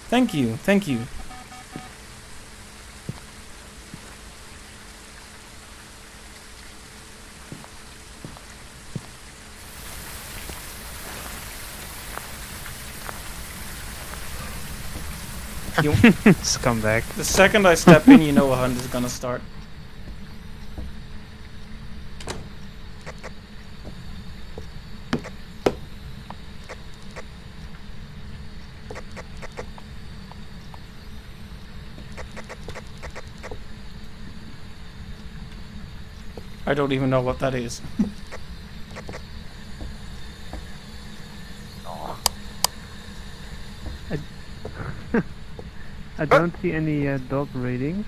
Thank you. Thank you. Scumbag. The second I step in, you know a hunt is gonna start. I don't even know what that is. I don't see any dot readings.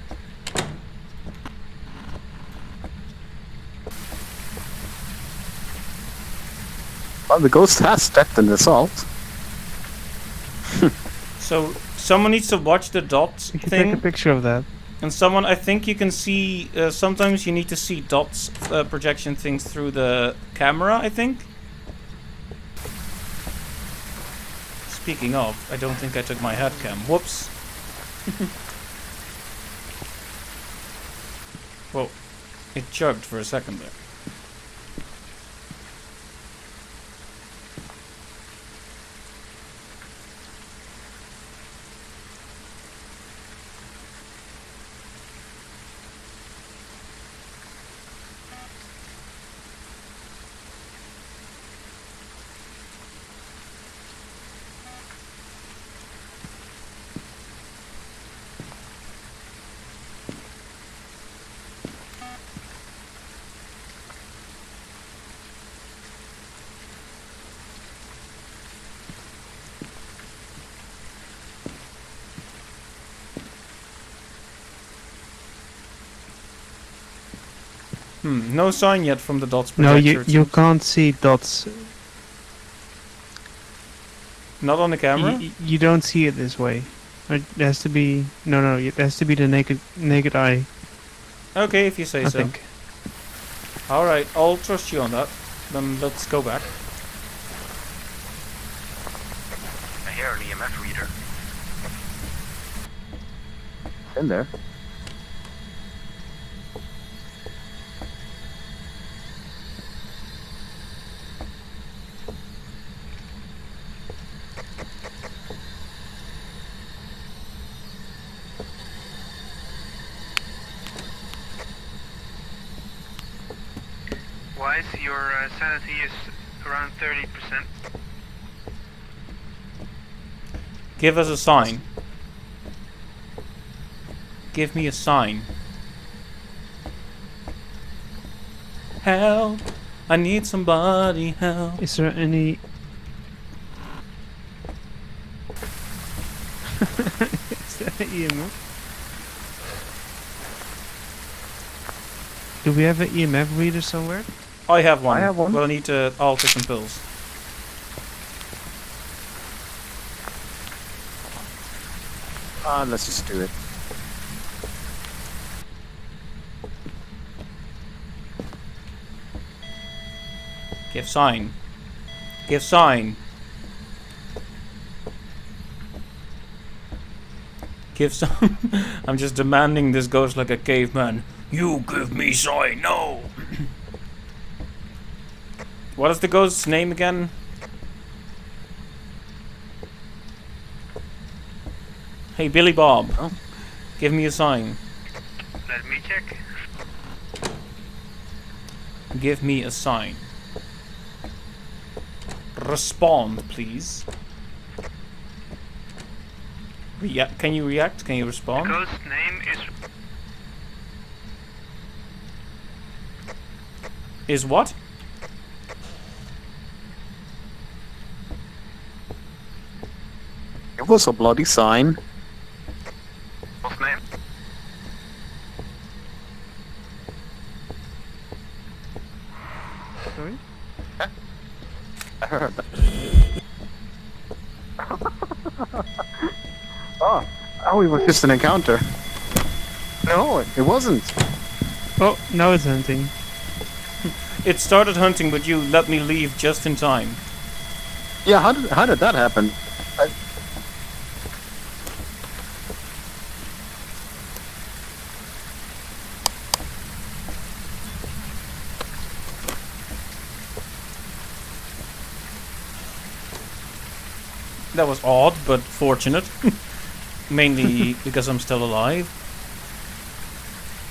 Well, the ghost has stepped in the salt. So someone needs to watch the dots We should take a thing, picture of that. and someone I think you can see. Sometimes you need to see dots projection things through the camera. I think. Speaking of, I don't think I took my head cam. Whoops. Whoa, it chugged for a second there. No sign yet from the dots No, projector. you it you seems. can't see dots. Not on the camera? You don't see it this way. It has to be no. It has to be the naked eye. Okay, if you say I so. think. Alright, I'll trust you on that. Then let's go back. I hear an EMF reader. In there. Wise, your sanity is around 30%. Give us a sign. Give me a sign. Help! I need somebody help. Is there any? Is that an EMF? Do we have an EMF reader somewhere? I have one. I have one. Well, I need to alter some pills. Let's just do it. Give sign. Give sign. Give sign. I'm just demanding this goes like a caveman. You give me sign, no! What is the ghost's name again? Hey, Billy Bob. Oh. Give me a sign. Let me check. Give me a sign. Respond, please. Can you react? Can you The respond? ghost's name is Is what? It was a bloody sign. what's name? Sorry. I heard that. Oh, it was just an encounter. No, it wasn't. Oh, now it's hunting. It started hunting, but you let me leave just in time. Yeah, how did that happen? That was odd, but fortunate. Mainly because I'm still alive.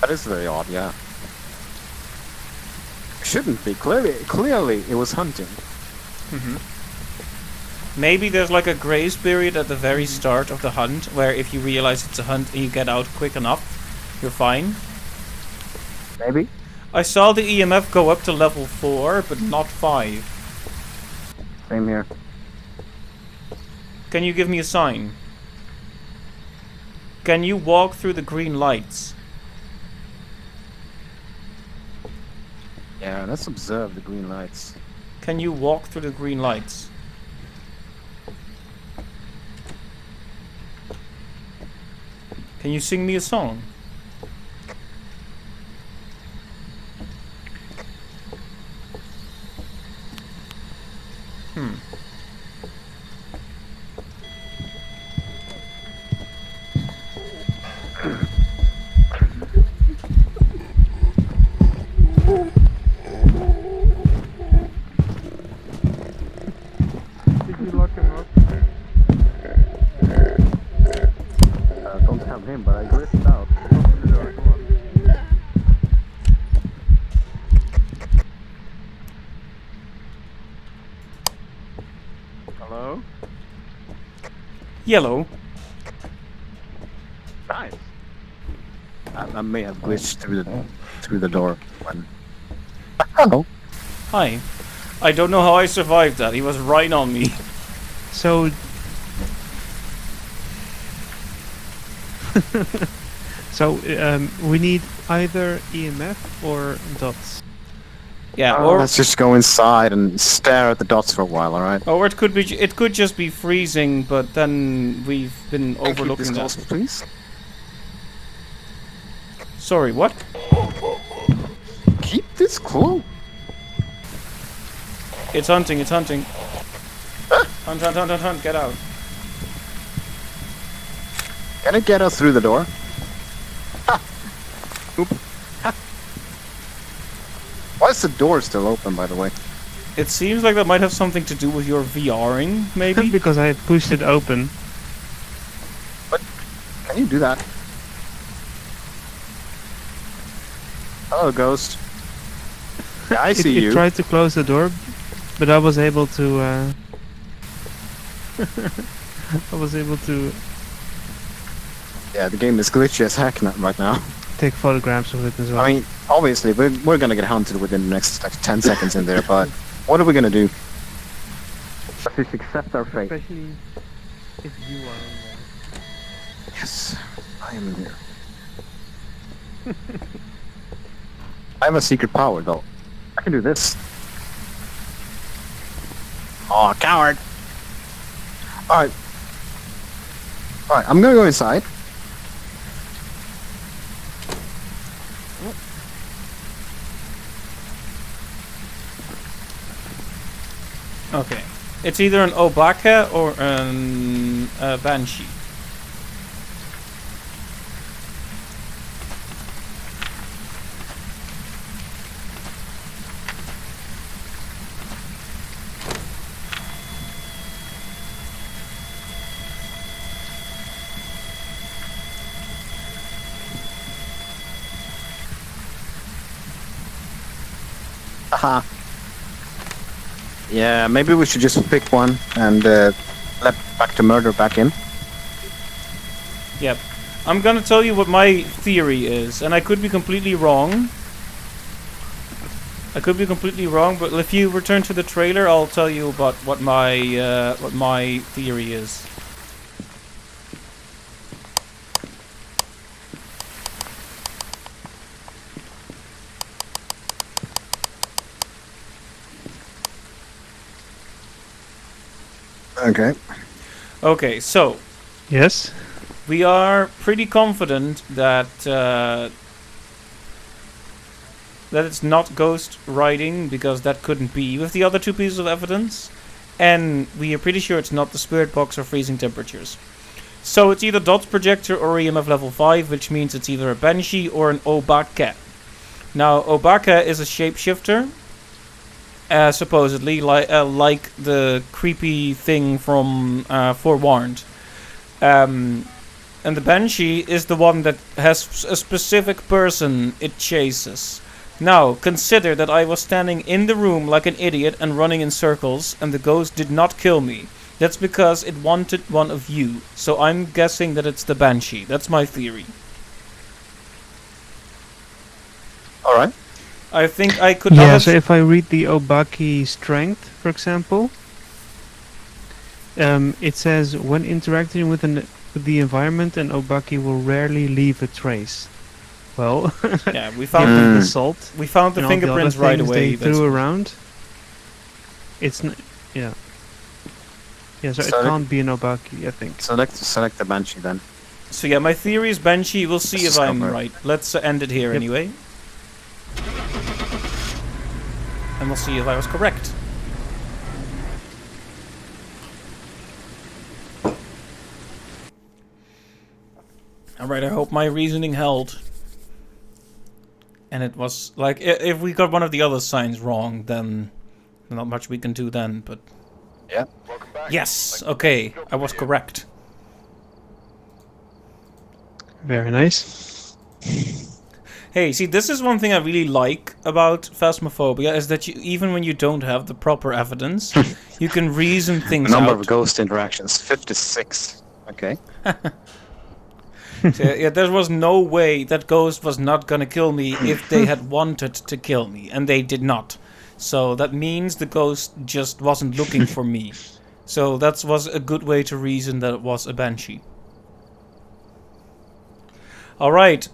That is very odd, yeah. Shouldn't be. Clearly it was hunting. Maybe there's like a grace period at the very start of the hunt, where if you realize it's a hunt and you get out quick enough, you're fine. Maybe. I saw the EMF go up to level 4, but not 5. Same here. Can you give me a sign? Can you walk through the green lights? Yeah, let's observe the green lights. Can you walk through the green lights? Can you sing me a song? Did you lock him up? Don't tell him, but I glitched out. Open the door, come on. Hello? Yellow. Nice. I may have glitched through the door when. Hello. Hi. I don't know how I survived that. He was right on me. So So we need either EMF or dots. Yeah, Let's just go inside and stare at the dots for a while, alright? or it could be it could just be freezing, but then we've been Keep this overlooking close, that. please. Sorry, what? Keep this close. It's hunting, it's hunting. Hunt, hunt, hunt, hunt, hunt, get out. Can it get us through the door? Ha! Oop. Ha! Why is the door still open, by the way? It seems like that might have something to do with your VRing, maybe? Because I pushed it open. Can you do that? Hello, ghost. Yeah, I see It you. tried to close the door, but I was able to. I was able to Yeah, the game is glitchy as heck right now. take photographs of it as well. I mean, obviously, we're gonna get hunted within the next like 10 seconds in there, but what are we gonna do? Let's just accept our fate. Especially if you are in there. Yes, I am here. I have a secret power, though. I can do this. Oh, coward! Alright. Alright, I'm gonna go inside. Okay. It's either an Obaka or an Banshee. Haha. Yeah, maybe we should just pick one and let back to murder back in. Yep. I'm gonna tell you what my theory is, and I could be completely wrong. I could be completely wrong, but if you return to the trailer, I'll tell you about what my theory is. Okay. Okay, so Yes. we are pretty confident that that it's not ghost writing, because that couldn't be with the other two pieces of evidence, and we are pretty sure it's not the spirit box or freezing temperatures. So it's either dots projector or EMF level 5, which means it's either a Banshee or an Obaka. Now, Obaka is a shapeshifter, supposedly, like the creepy thing from Forewarned. And the Banshee is the one that has a specific person it chases. Now, consider that I was standing in the room like an idiot and running in circles, and the ghost did not kill me. That's because it wanted one of you. So I'm guessing that it's the Banshee. That's my theory. Alright. I think I could not Yeah, have... so if I read the Obaki strength, for example, it says when interacting with the environment, an Obaki will rarely leave a trace. Well, Yeah, we given found the salt we found the and all the fingerprints other right things away. they threw around, it's yeah. Yeah, so So it can't be an Obaki, I think. Select the Banshee then. So yeah, my theory is Banshee. We'll see if I'm Discover. right. Let's end it here Yep. anyway. And we'll see if I was correct. Alright, I hope my reasoning held. And it was, like, if we got one of the other signs wrong, then not much we can do then, but... Yeah. Welcome back. Yes! Okay, I was correct. Very nice. Hey, see, this is one thing I really like about Phasmophobia, is that you, even when you don't have the proper evidence, you can reason things Number out. of ghost interactions, 56. Okay. So, yeah, there was no way that ghost was not gonna kill me if they had wanted to kill me, and they did not. So that means the ghost just wasn't looking for me. So that was a good way to reason that it was a Banshee. All right.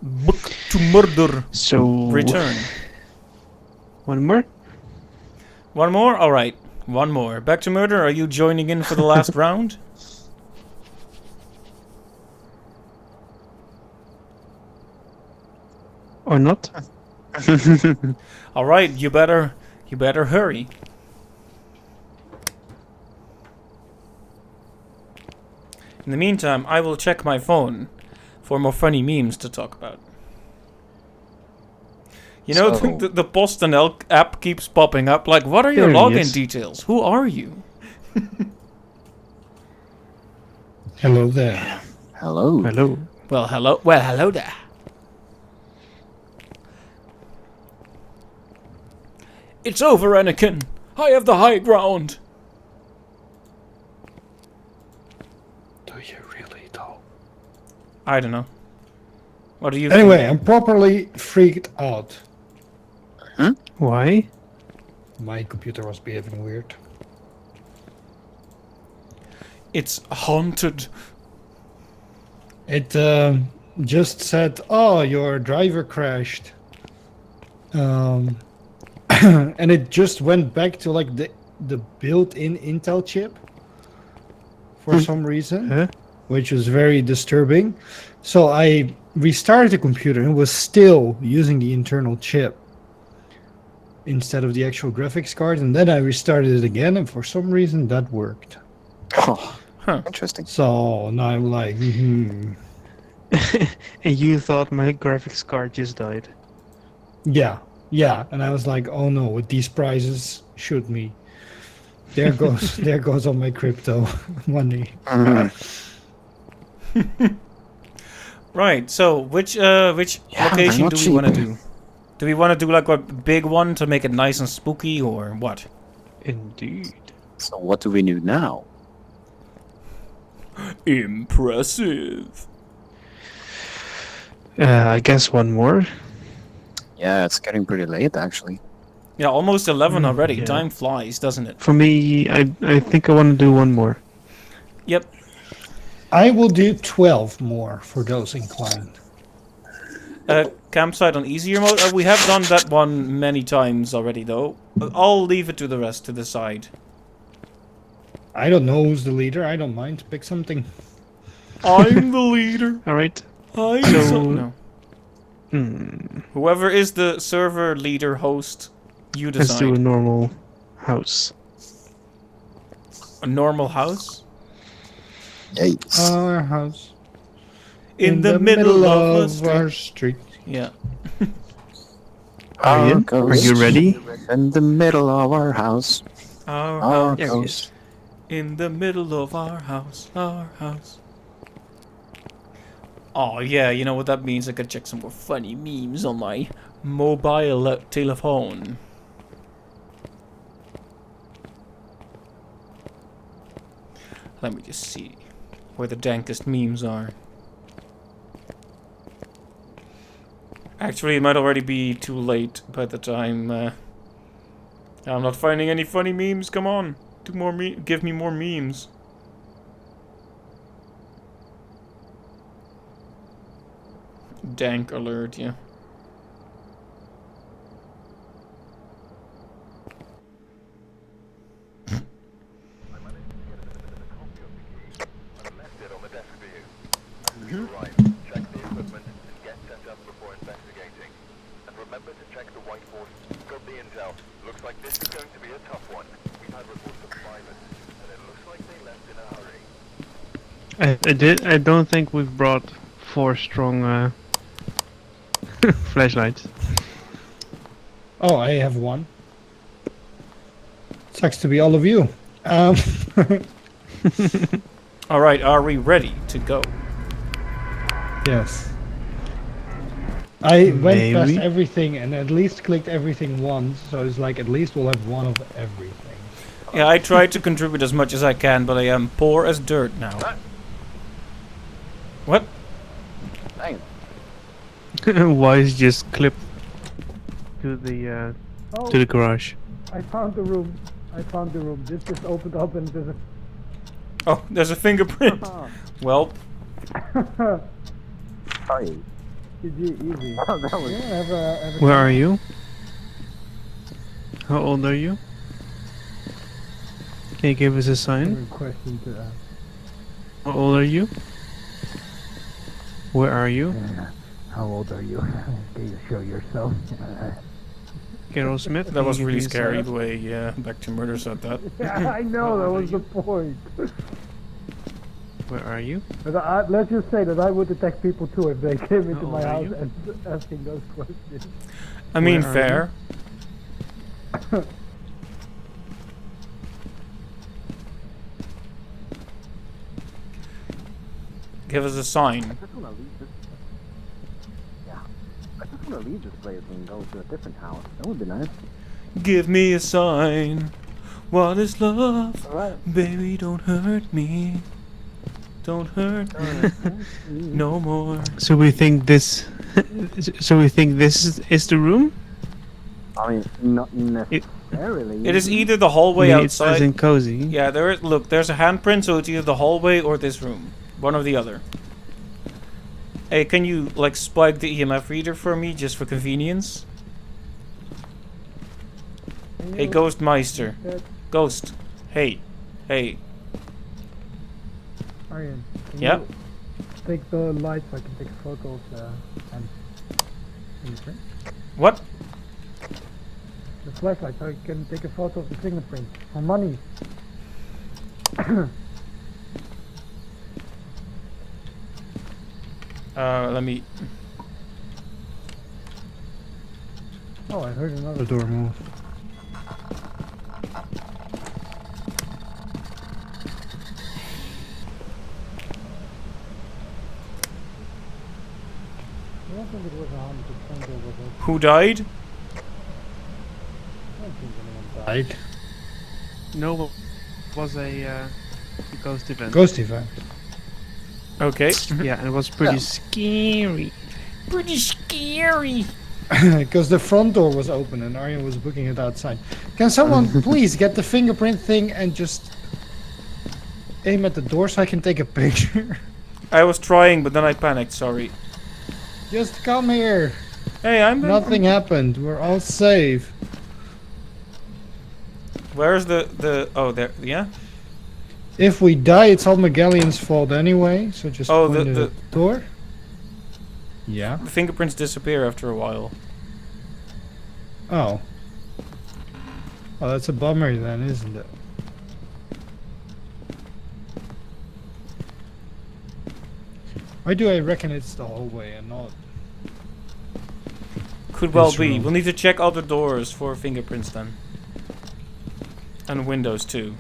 Book to murder. So Return. one more. One more? All right. One more. Back to murder. Are you joining in for the last round? Or not? All right. You better hurry. In the meantime, I will check my phone for more funny memes to talk about. You know, So- the Posten app keeps popping up. Like, what are your There he login is. details? Who are you? Hello there. Hello. Hello. Well, hello. Well, hello there. It's over, Anakin. I have the high ground. Do you really though? I don't know. What do you Anyway, think? I'm properly freaked out. Why? My computer was behaving weird. It's haunted. It just said, "Oh, your driver crashed," and it just went back to like the built-in Intel chip for some reason, Huh? which was very disturbing. So I restarted the computer and was still using the internal chip instead of the actual graphics card, and then I restarted it again, and for some reason that worked. Oh, Huh. interesting. So now I'm like, And you thought my graphics card just died. yeah, and I was like, oh no, with these prices, shoot me. There goes all my crypto money. Mhm. Right. So, which Yeah, location not do we cheap. want to do? Do we want to do like a big one to make it nice and spooky, or what? Indeed. So what do we do now? Impressive. I guess one more. Yeah, it's getting pretty late actually. Yeah, almost 11 already. yeah. Time flies, doesn't it? For me, I think I want to do one more. Yep. I will do 12 more for those inclined. Campsite on easier mode. We have done that one many times already, though. I'll leave it to the rest to decide. I don't know who's the leader. I don't mind. Pick something. I'm the leader. All right. I'm So- no. Hmm. Whoever is the server leader host, you Let's do a decide. normal house. A normal house Yes. Our house. in the middle of a our street. street. Yeah. Are you? Are you ready? In the middle of our house. Our Our house. There he house. In the middle of our house. Our house. Oh yeah, you know what that means? I could check some more funny memes on my mobile telephone. Let me just see where the dankest memes are. Actually, it might already be too late by the time. I'm not finding any funny memes. Come on, do more give me more memes. Dank alert, yeah. I left it on the desk for you. Right, check the equipment and get set up before investigating. And remember to check the whiteboard. Got the intel. Looks like this is going to be a tough one. We've had reports of survivors, and it looks like they left in a hurry. I don't think we've brought 4 strong flashlights. Oh, I have one. Sucks to be all of you. Alright, are we ready to go? Yes. I went past Maybe. everything and at least clicked everything once, so it's like at least we'll have one of everything. Yeah, I tried to contribute as much as I can, but I am poor as dirt now. What? Dang. Wise just clipped to the to the garage. I found the room. This just opened up and there's a... Oh, there's a fingerprint. Well, Sorry. Easy. Oh, that was Yeah, have a Where are you? How old are you? Can you give us a sign? question to ask. How old are you? Where are you? How old are you? Can you show yourself? Carol Smith. That can you was give really me a scary sign? the way Back to Murder said that. Yeah, I know, that was the point. Where are you? But let's just say that I would attack people too if they came into How my old are house you? and asking those questions. I mean, Where are fair. Give us a sign. I just want to leave this. Yeah. I just want to leave this place and go to a different house. That would be nice. Give me a sign. What is love? Alright. Baby, don't hurt me. Don't hurt me no more. So we think this. So we think this is the room. I mean, not necessarily. It is either the hallway I mean, it's nice outside. and cozy. Yeah, look, there's a handprint, so it's either the hallway or this room. One or the other. Hey, can you, like, spike the EMF reader for me, just for convenience? Hey, Ghost Meister. Ghost. Hey. Hey. Arjen, can Yeah? you take the light so I can take a photo of the fingerprint? What? The flashlight so I can take a photo of the fingerprint for money. Let me... Oh, I heard another door move. I don't think it was 100% there was a... Who died? I don't think anyone died. No, was a ghost event. Ghost event. Okay. Yeah, and it was pretty scary. Pretty scary. Because the front door was open and Arjen was booking it outside. Can someone please get the fingerprint thing and just aim at the door so I can take a picture? I was trying, but then I panicked, sorry. Just come here. Hey, Nothing happened. We're all safe. Where's the... Oh, there... Yeah? If we die, it's all Magellan's fault anyway. So just Oh, point the at the door. Yeah. The fingerprints disappear after a while. Oh. Oh, that's a bummer then, isn't it? Why do I reckon it's the hallway and not? Could well This be. room. We'll need to check other doors for fingerprints then. And windows too.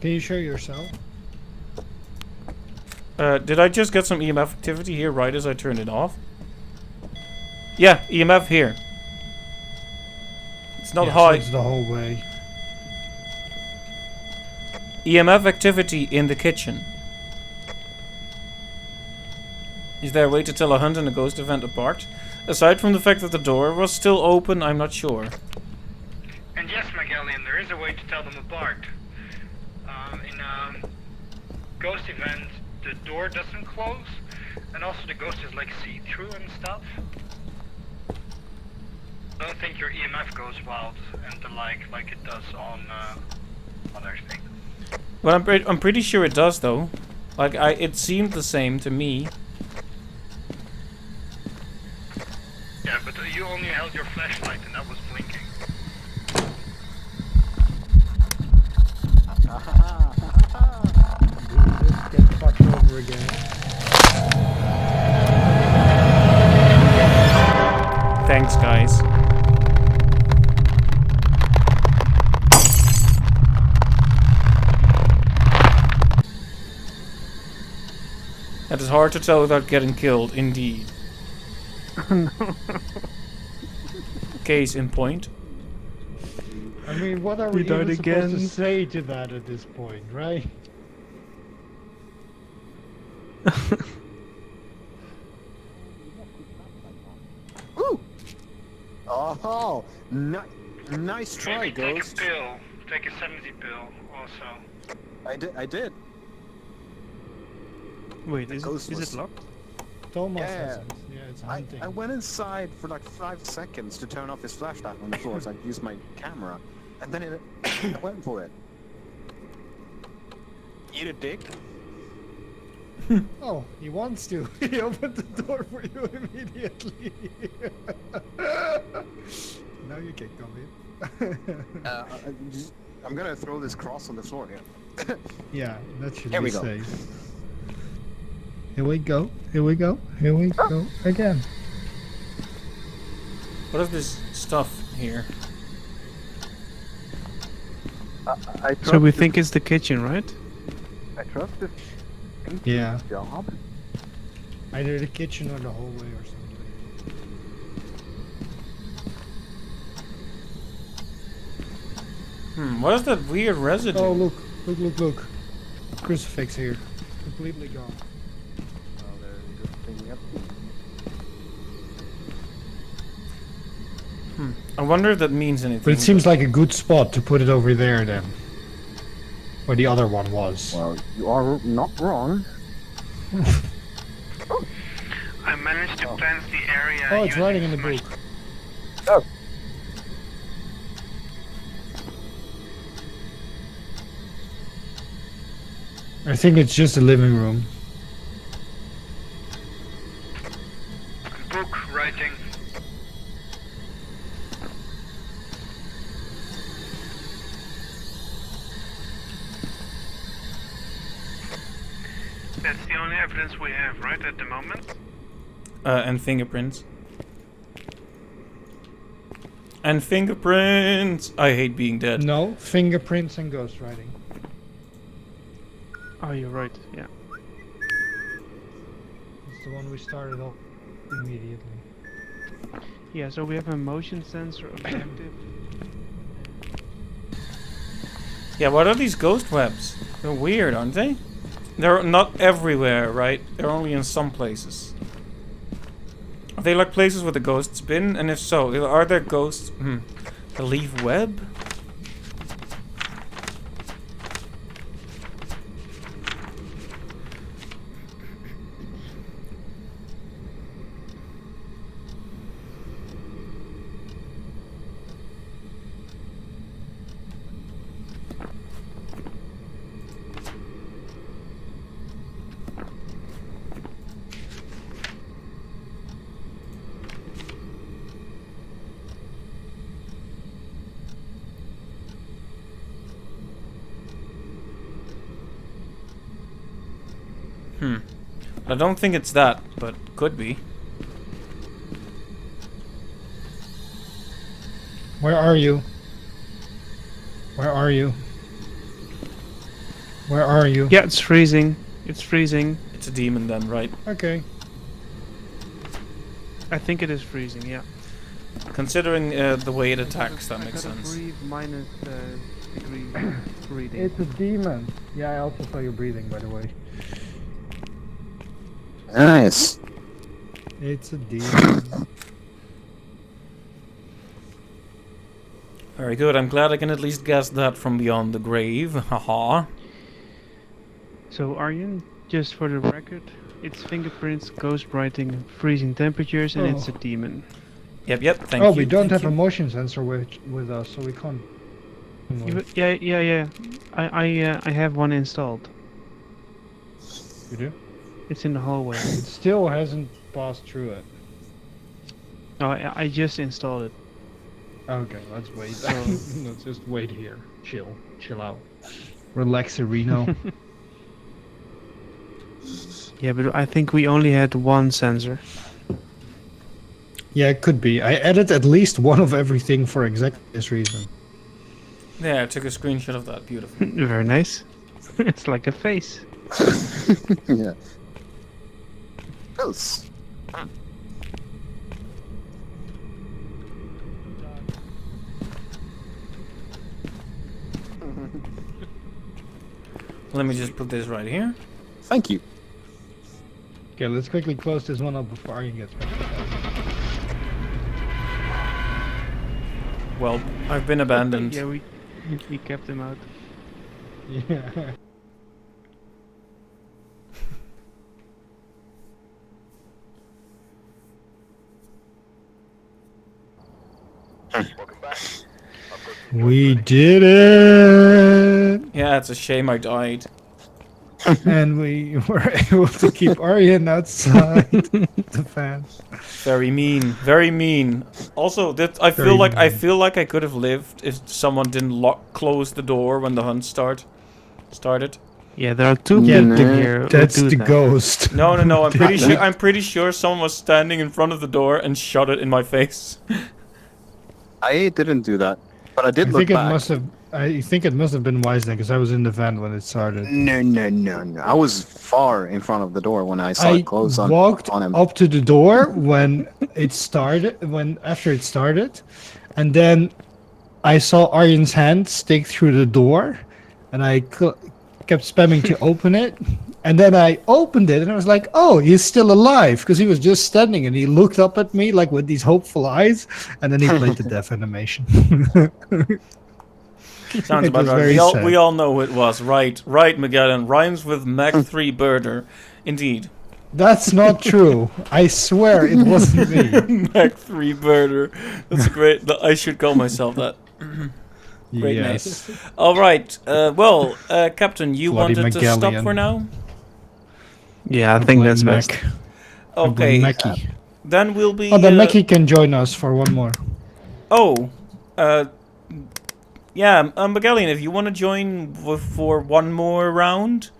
Can you show yourself? Did I just get some EMF activity here right as I turned it off? Yeah, EMF here. It's not Yeah, so high. it's the hallway. EMF activity in the kitchen. Is there a way to tell a hunt and a ghost event apart? Aside from the fact that the door was still open, I'm not sure. And yes, Magellan, there is a way to tell them apart. In ghost event, the door doesn't close, and also the ghost is like see-through and stuff. I don't think your EMF goes wild and the like it does on other things. Well, I'm pretty sure it does though. Like it seemed the same to me. Yeah, but you only held your flashlight and that was blinking. Just get fucked over again. Thanks, guys. That is hard to tell without getting killed, indeed. Case in point. I mean, what are We we died even supposed to again. say to that at this point, right? Oh, nice try, Maybe take Ghost. a pill. Take a sanity pill also. I did. Wait, The is ghost it was- locked? Thomas Yeah. hasn't. Yeah, it's hunting. I went inside for like 5 seconds to turn off his flashlight on the floor so I could use my camera. And then I went for it. Eat a dick. Oh, he wants to. He opened the door for you immediately. Now you can come in. I'm gonna throw this cross on the floor here. Yeah, that should Here be we go. safe. Here we go. Here we go. Here we go again. What is this stuff here? So we think it's the kitchen, right? I trust this Yeah. job. Either the kitchen or the hallway or something. What is that weird residue? Oh, look. Look. Crucifix here. Completely gone. Oh, they're just cleaning up. I wonder if that means anything. But it seems like a good spot to put it over there then. Where the other one was. Well, you are not wrong. I managed to cleanse the area. Oh, it's using writing in the smash- book. Oh. I think it's just a living room. Book writing. That's the only evidence we have, right, at the moment? And fingerprints. And fingerprints! I hate being dead. No, fingerprints and ghostwriting. Oh, you're right. Yeah. It's the one we started off immediately. Yeah. So we have a motion sensor objective. Yeah, what are these ghost webs? They're weird, aren't they? They're not everywhere, right? They're only in some places. Are they like places where the ghosts been? And if so, are there ghosts that leave web? I don't think it's that, but could be. Where are you? Where are you? Where are you? Yeah, it's freezing. It's freezing. It's a demon then, right? Okay. I think it is freezing. Yeah. Considering the way it attacks, that makes sense. Breathe minus degree reading. It's a demon. Yeah, I also saw you breathing, by the way. Nice. It's a demon. Very good, I'm glad I can at least guess that from beyond the grave. Haha. So Aryan, just for the record, it's fingerprints, ghost writing, freezing temperatures, and it's a demon. Yep, thank you. Oh, we don't thank have a you. motion sensor with us, so we can't. Yeah. I have one installed. You do? It's in the hallway. It still hasn't passed through it. Oh, I just installed it. Okay, let's wait. Let's just wait here. Chill out. Relax, Reno. Yeah, but I think we only had one sensor. Yeah, it could be. I added at least one of everything for exactly this reason. Yeah, I took a screenshot of that. Beautiful. Very nice. It's like a face. Yeah. Close. Let me just put this right here. Thank you. Okay, let's quickly close this one up before Aryan gets back. Well, I've been abandoned. Yeah, we kept him out. Yeah. Welcome back. I've got some We jobs did it! Yeah, it's a shame I died. And we were able to keep Aryan outside the fan. Very mean, very mean. Also, that I Very feel like I mean. feel like I could have lived if someone didn't close the door when the hunt started. Yeah, there are two Yeah, people the- here. who That's do the that. ghost. No, no, no. Did I'm pretty sure someone was standing in front of the door and shot it in my face. I didn't do that, but I I did look think it back. must have. I think it must have been wise then, because I was in the van when it started. No. I was far in front of the door when I saw I it close walked on him. up to the door when it started, after it started, and then I saw Aryan's hand stick through the door, and I kept spamming to open it, and then I opened it, and I was like, "Oh, he's still alive," because he was just standing, and he looked up at me like with these hopeful eyes, and then he played the death animation. Sounds It about was right. very sad. We all know who it was. Right, Magellan. Rhymes with Mach 3 Birder. Indeed. That's not true. I swear it wasn't me. Mach 3 Birder. That's great. I should call myself that. Great name. Yes. All right. Well, Captain, you Bloody wanted to stop Magellan. for now? Yeah, I think that's best. Okay. Mackie. Then we'll be. Oh, then Mackie can join us for one more. Oh. Yeah, Magellan, if you want to join for one more round,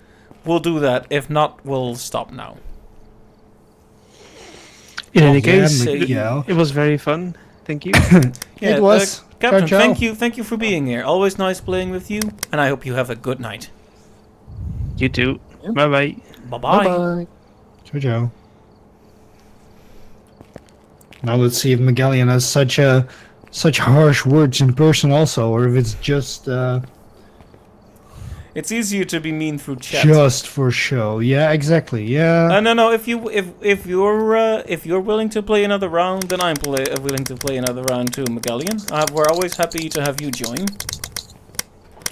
we'll do that. If not, we'll stop now. In any Yeah, case, Miguel. it was very fun. Thank you. Yeah, It was. Captain, Ciao, ciao. thank you for being here. Always nice playing with you, and I hope you have a good night. You too. Bye bye. Bye bye. Bye. Ciao, ciao. Now let's see if Magellan has such harsh words in person also, or if it's just It's easier to be mean through chat. just for show. Yeah, exactly. Yeah. No. If you're willing to play another round, then I'm willing to play another round too, Magellan. We're always happy to have you join.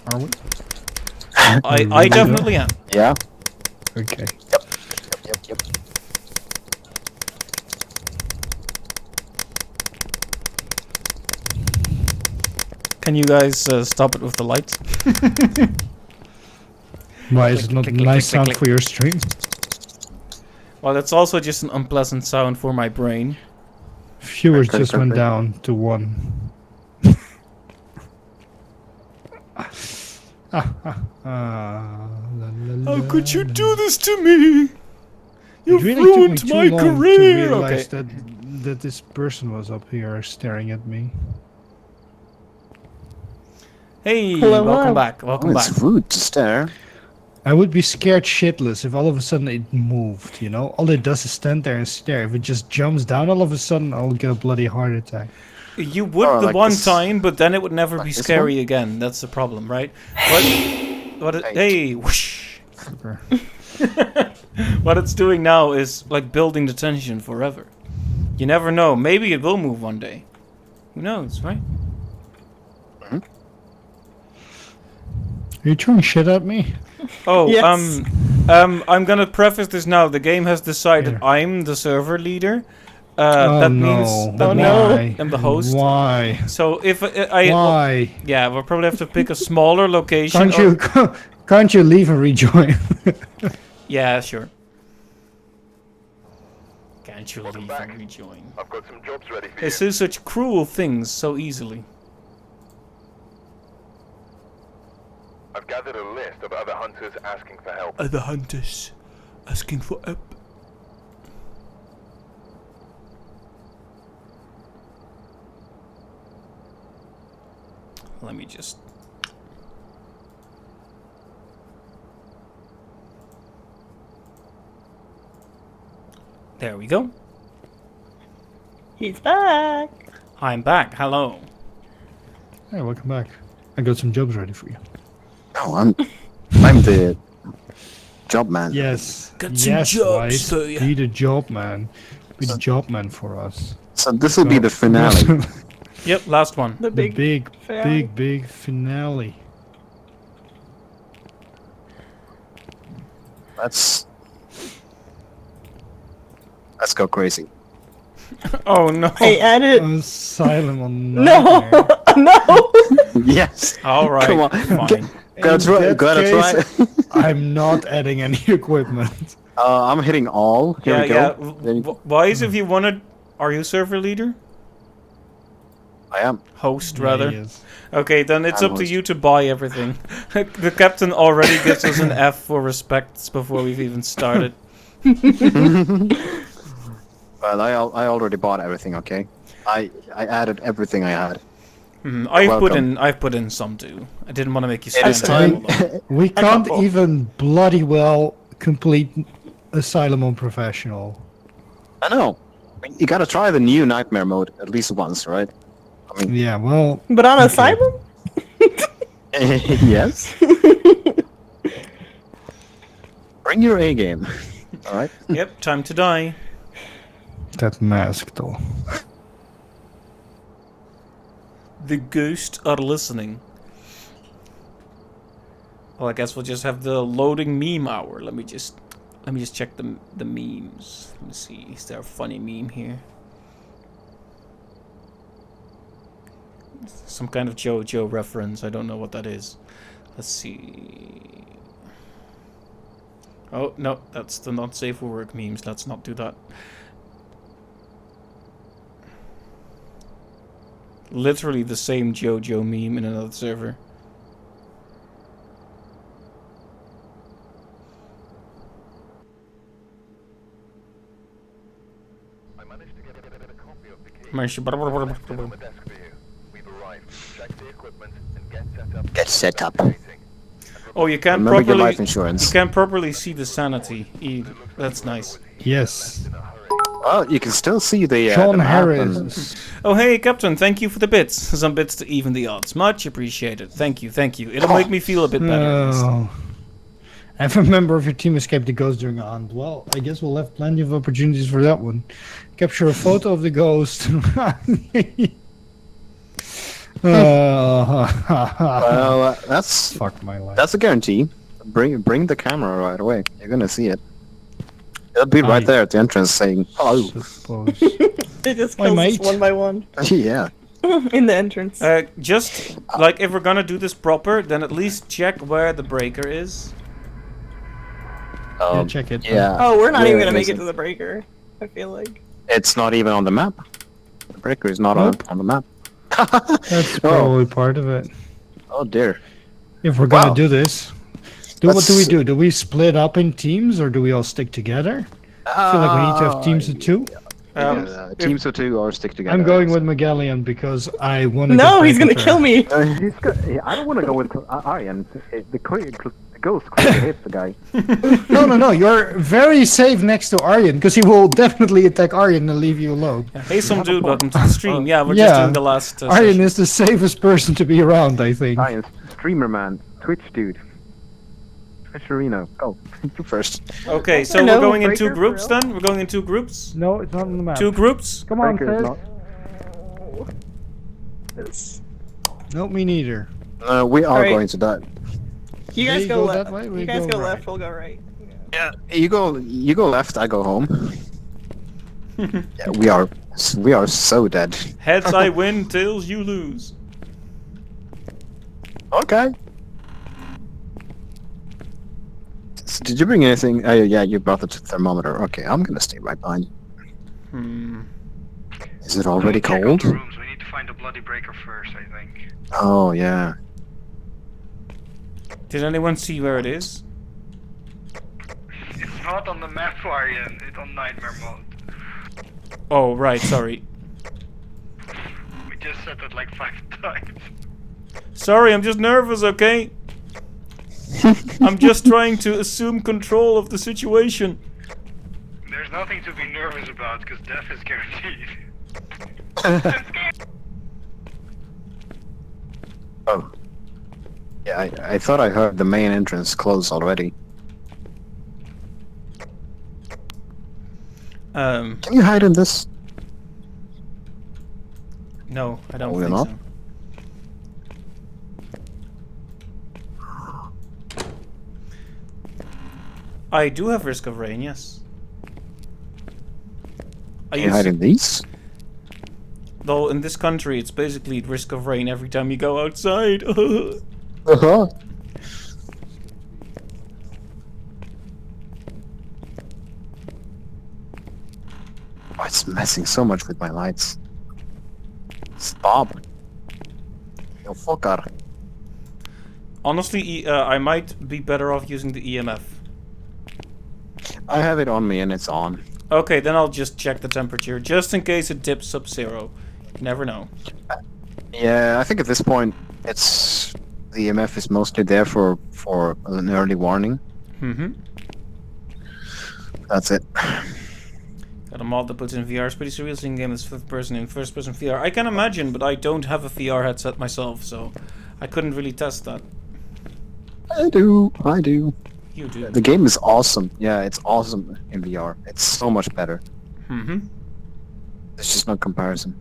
Are we? I definitely am. Yeah. Okay. Yep. Can you guys stop it with the lights? Why is it not a click, click, nice click, sound click. for your stream? Well, it's also just an unpleasant sound for my brain. Viewers Okay, just went okay. down to 1. How could you do this to me? It You've really took me ruined too my long to career. realize Okay. that this person was up here staring at me. Hey, Hello, welcome hello. back. Oh, Welcome back. it's rude to stare. I would be scared shitless if all of a sudden it moved, you know? All it does is stand there and stare. If it just jumps down all of a sudden, I'll get a bloody heart attack. You would Oh, the like one this- time, but then it would never like be this scary again. That's the problem, right? Hey, whoosh. Super. What it's doing now is like building the tension forever. You never know. Maybe it will move one day. Who knows, right? Are you throwing shit at me? Oh, Yes. I'm gonna preface this now. The game has decided Here. I'm the server leader. Oh That no. means that Oh, means no. Why? I'm the host. Why? So if I Why? yeah, we'll probably have to pick a smaller location. Can't you can't you leave and rejoin? Yeah, sure. Can't you Welcome leave back. and rejoin? I've got some jobs ready for They you. do such cruel things so easily. I've gathered a list of other hunters asking for help. Other hunters asking for help. Let me just. There we go. He's back. I'm back. Hello. Hey, welcome back. I got some jobs ready for you. Oh, I'm the job man. Yes. Got some yes, jobs White. for ya. Be the job man. Be the job man for us. So this will be the finale. Yep, last one. The The big, finale. big finale. Let's go crazy. Oh no. I added. Asylum on No, Nightmare. no. Yes. All right. Come on. Fine. Gotta In try. that Gotta case, try. I'm not adding any equipment. I'm hitting all. Here we go. Then Wise, if you wanted, are you server leader? I am. Host, Yeah, rather. he is. Okay, then it's I'm up to host. you to buy everything. The captain already gives us an F for respects before we've even started. Well, I already bought everything. Okay. I added everything I had. I've put in some too. I didn't want to make you It is spend time. time. We can't couple. even bloody well complete Asylum on Professional. I know. You gotta try the new nightmare mode at least once, right? I mean, Yeah, well, But on Asylum? yes. Bring your A game. All right. Yep, time to die. that mask though. The ghosts are listening. Well, I guess we'll just have the loading meme hour. Let me just check the memes. Let me see. Is there a funny meme here? Some kind of JoJo reference. I don't know what that is. Let's see. Oh no, that's the not safe for work memes. Let's not do that. Literally the same JoJo meme in another server. I managed to get a copy of the key. Manche- Left it on the desk for you. We've arrived. Check the equipment and get set up. Get set up. Oh, you can't Remember your properly. life insurance. You can't properly see the sanity. That's nice. Yes. Well, you can still see the John the map and- Harris. Oh, hey, Captain, thank you for the bits. Some bits to even the odds. Much appreciated. Thank you, thank you. It'll make me feel a bit better. at least. Oh. If a member of your team escaped the ghost during a hunt, well, I guess we'll have plenty of opportunities for that one. Capture a photo of the ghost. Well, that's Fuck my life. a guarantee. Bring the camera right away. You're gonna see it. It'll be right Aye. there at the entrance saying hello. Suppose. It just My kills us mate. one by one Yeah. in the entrance. Just, like, if we're gonna do this proper, then at least check where the breaker is. Yeah, check it. Yeah. Oh, we're not even Yeah, gonna make it listen. to the breaker. I feel like. It's not even on the map. The breaker is not on the map. That's probably part of it. Oh dear. If we're gonna Wow. do this, what do we Let's- do? Do we split up in teams or do we all stick together? I feel like we need to have teams of two. Teams of two or stick together. I'm going with Magellan because I want to. No, he's gonna kill me. I don't want to go with Aryan. The ghost clearly hates the guy. No. You're very safe next to Aryan because he will definitely attack Aryan and leave you alone. Hey, some dude, welcome to the stream. Yeah, we're Yeah. just doing the last. Aryan session. is the safest person to be around, I think. Aryan, streamer man, Twitch dude. Twitch Arena. Go. You first. Okay, so Hello, we're going in two breaker, groups bro. then? We're going in two groups? No, it's not on the map. Two groups? Come on, Breaker is Fez. not. It's- No, me neither. We are Alright. going to die. You guys They go go left. that way, we You guys go go right. left. We'll go right. Yeah. You go left. I go home. Yeah, we are so dead. Heads I win, tails you lose. Okay. Did you bring anything? Oh yeah, you brought the thermometer. Okay, I'm gonna stay right behind. Hmm. Is it already Check out cold? the rooms. We need to find the bloody breaker first, I think. Oh yeah. Did anyone see where it is? It's not on the map, Aryan. It's on nightmare mode. Oh, right, sorry. We just said that like 5 times. Sorry, I'm just nervous, okay? I'm just trying to assume control of the situation. There's nothing to be nervous about because death is guaranteed. Oh. Yeah, I thought I heard the main entrance close already. Um, Can you hide in this? No, I don't We're think not? so. I do have Risk of Rain, yes. I Can you hide in these? Though in this country, it's basically Risk of Rain every time you go outside. Uh-huh. Oh, it's messing so much with my lights. Stop. You fucker. Honestly, I might be better off using the EMF. I have it on me and it's on. Okay, then I'll just check the temperature, just in case it dips sub-zero. You never know. Yeah, I think at this point, it's the EMF is mostly there for an early warning. Mm-hmm. That's it. Got a mod that puts in VR. It's pretty surreal seeing game as fifth person in first person VR. I can imagine, but I don't have a VR headset myself, so I couldn't really test that. I do. You do. The game is awesome. Yeah, it's awesome in VR. It's so much better. Mm-hmm. There's just no comparison.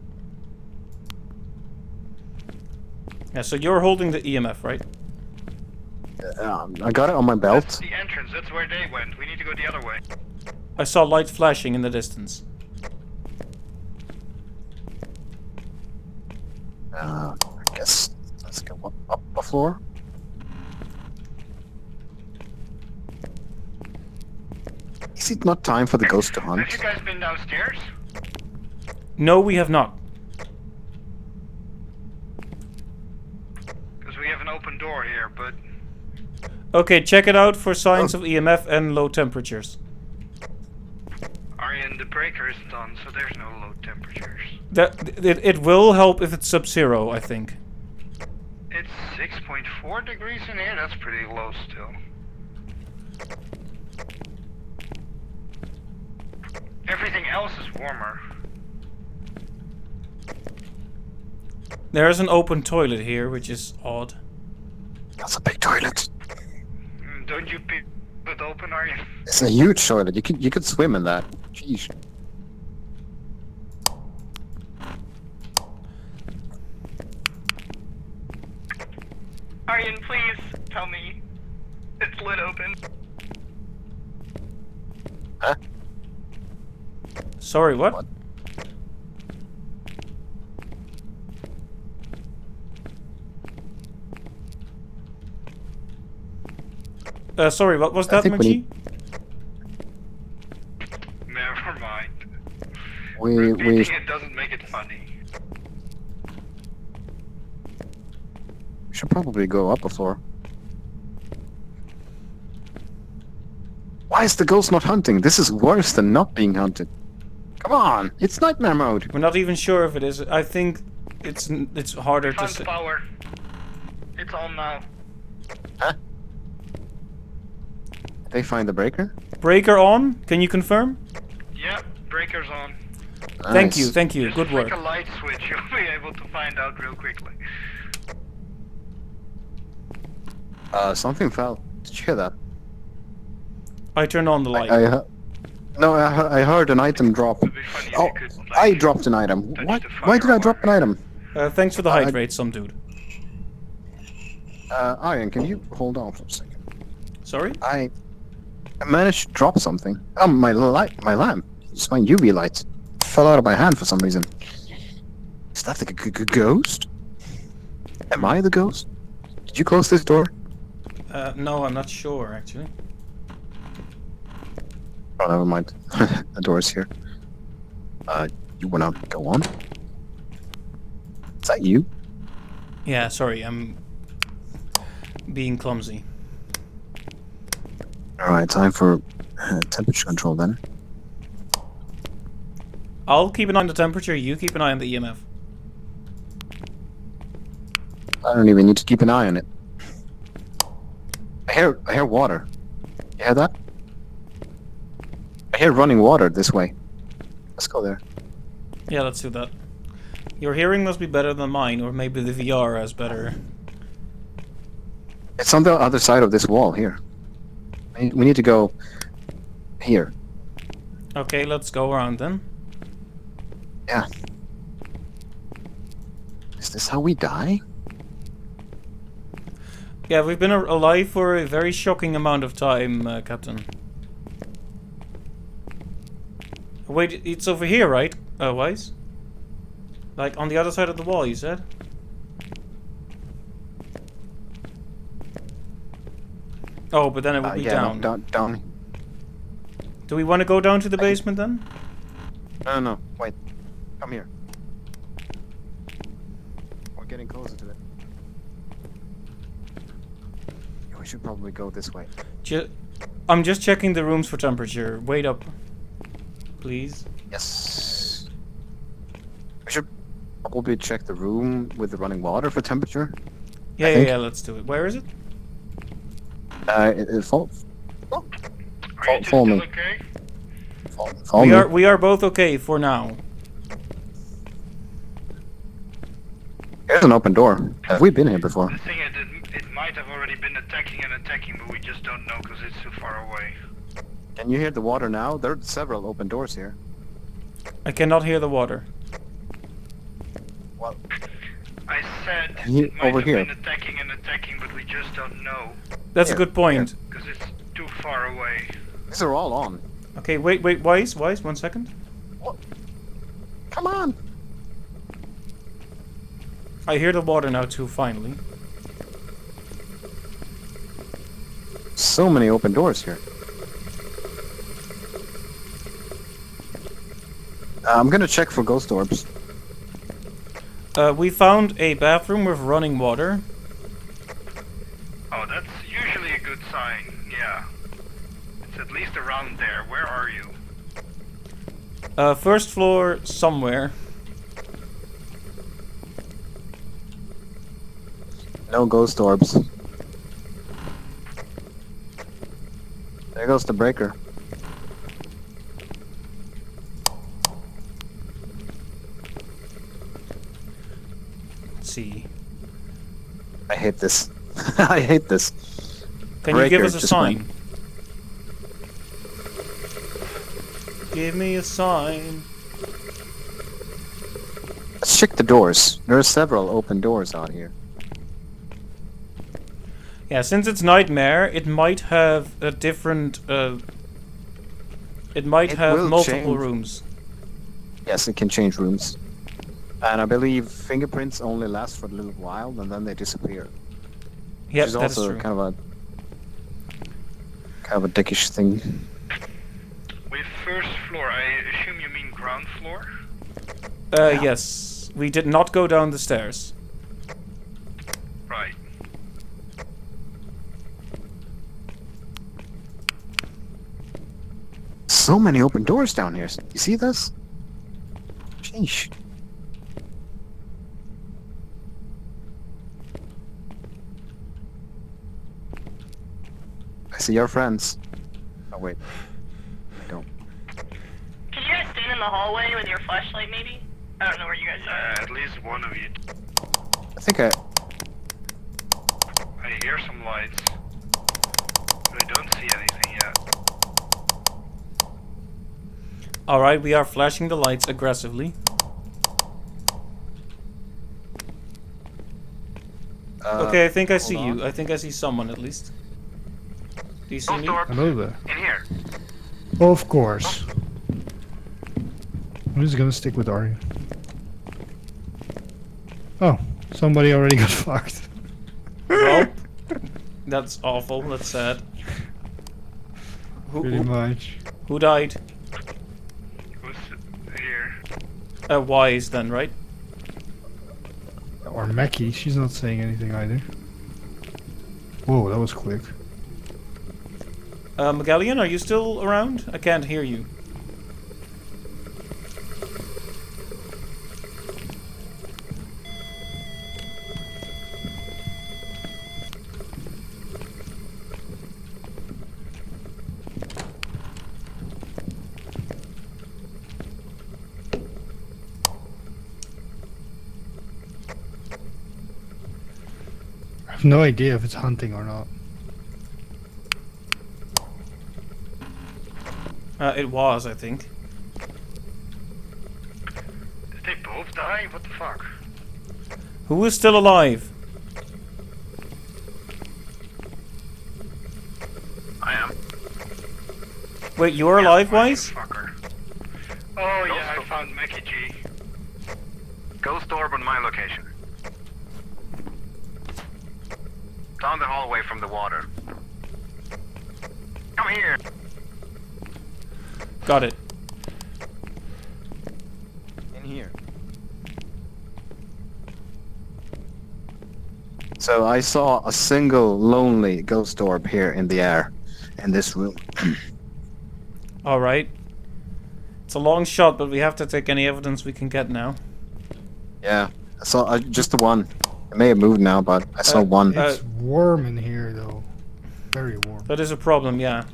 Yeah, so you're holding the EMF, right? I got it on my belt. That's the entrance. That's where they went. We need to go the other way. I saw light flashing in the distance. I guess let's go up the floor. Is it not time for the ghost to Have you hunt? guys been downstairs? No, we have not. Because we have an open door here, but Okay, check it out for signs of EMF and low temperatures. Aryan, the breaker is done, so there's no low temperatures. It will help if it's sub-zero, I think. It's 6.4 degrees in here. That's pretty low still. Everything else is warmer. There is an open toilet here, which is odd. That's a big toilet. Don't you keep it open, Aryan? It's a huge toilet. You could swim in that. Jeez. Aryan, please tell me it's lid open. Huh? Sorry, what? What? Sorry, what was I that, think we McGee? need- Never mind. We Repeating it doesn't make it funny. should probably go up a floor. Why is the ghost not hunting? This is worse than not being hunted. Come on, it's nightmare mode. We're not even sure if it is. I think it's harder to Found say. power. It's on now. Huh? They find the breaker? Breaker on? Can you confirm? Yeah, breaker's on. Thank Nice. you. Just Good flick work. a light switch. You'll be able to find out real quickly. Something fell. Did you hear that? I turned on the light. No, I heard an item drop. It'd be funny if Oh, you could, like, I dropped an item. touch Why? the Why did I fire drop an item? Thanks for the I- hydrate, some dude. Ian, can you hold on for a second? Sorry? I managed to drop something. Oh, my lamp. It's my UV light. It fell out of my hand for some reason. Is that like a ghost? Am I the ghost? Did you close this door? No, I'm not sure, actually. Oh, never mind. The door's here. You wanna go on? Is that you? Yeah, sorry, I'm being clumsy. Alright, time for temperature control then. I'll keep an eye on the temperature, you keep an eye on the EMF. I don't even need to keep an eye on it. I hear water. You hear that? I hear running water this way. Let's go there. Yeah, let's do that. Your hearing must be better than mine, or maybe the VR has better. It's on the other side of this wall here. We need to go here. Okay, let's go around then. Yeah. this how we die? Yeah, we've been alive for a very shocking amount of time, Captain. Wait, it's over here, right, Wise? Like, on the other side of the wall, you said? Oh, but then it would be Yeah, down. no, down. Do we want to go down to the basement then? No, wait. Come here. We're getting closer to it. Yeah, we should probably go this way. I'm just checking the rooms for temperature. Wait up. Please. Yes. We should probably check the room with the running water for temperature. Yeah, let's do it. Where is it? Follow Are you two follow still me. okay? Follow me. We are both okay for now. There's an open door. Have we been here before? The thing is, it might have already been attacking, but we just don't know because it's too far away. Can you hear the water now? There are several open doors here. I cannot hear the water. Well, I said Here- it might over have here. been attacking, but we just don't know That's Here, a good point. because it's too far away. these are all on. Okay, wait, Wise, 1 second. Come on! I hear the water now too, finally. So many open doors here. I'm gonna check for ghost orbs. We found a bathroom with running water. Oh, that's usually a good sign. Yeah, it's at least around there. Where are you? First floor somewhere. No ghost orbs. There goes the breaker. Let's see. I hate this. I hate this. Can you give Breaker us a just sign? Give me a sign. Let's check the doors. There are several open doors out here. Yeah, since it's nightmare, it might have a different. It might It have will multiple change. rooms. Yes, it can change rooms. And I believe fingerprints only last for a little while and then they disappear. Yep, Which is that's also true. kind of a dickish thing. With first floor, I assume you mean ground floor? Yes. We did not go down the stairs. Right. So many open doors down here. You see this? Sheesh. I see your friends. Oh wait. I don't. Can you guys stand in the hallway with your flashlight, maybe? I don't know where you guys are. At least one of you. I think I hear some lights, but I don't see anything yet. Alright, we are flashing the lights aggressively. Okay, I think I see hold you. I think I see someone at least. Do you see me? Hello there. In here. Of course. I'm just gonna stick with Arya. Oh, somebody already got fucked. Well, that's awful. That's sad. Pretty much. Who died? Who's here? Wise then, right? Or Mackie, she's not saying anything either. Whoa, that was quick. Magallian, are you still around? I can't hear you. I have no idea if it's hunting or not. It was, I think. Did they both die? What the fuck? Who is still alive? I am. Wait, you're alive, Wise? Fucker. Oh yeah, I found Mickey G. Ghost orb on my location. Down the hallway from the water. Come here. Got it. In here. So I saw a single lonely ghost orb here in the air, in this room. Alright. It's a long shot, but we have to take any evidence we can get now. Yeah, I saw just the one. It may have moved now, but I saw one. It's warm in here, though. Very warm. That is a problem, yeah.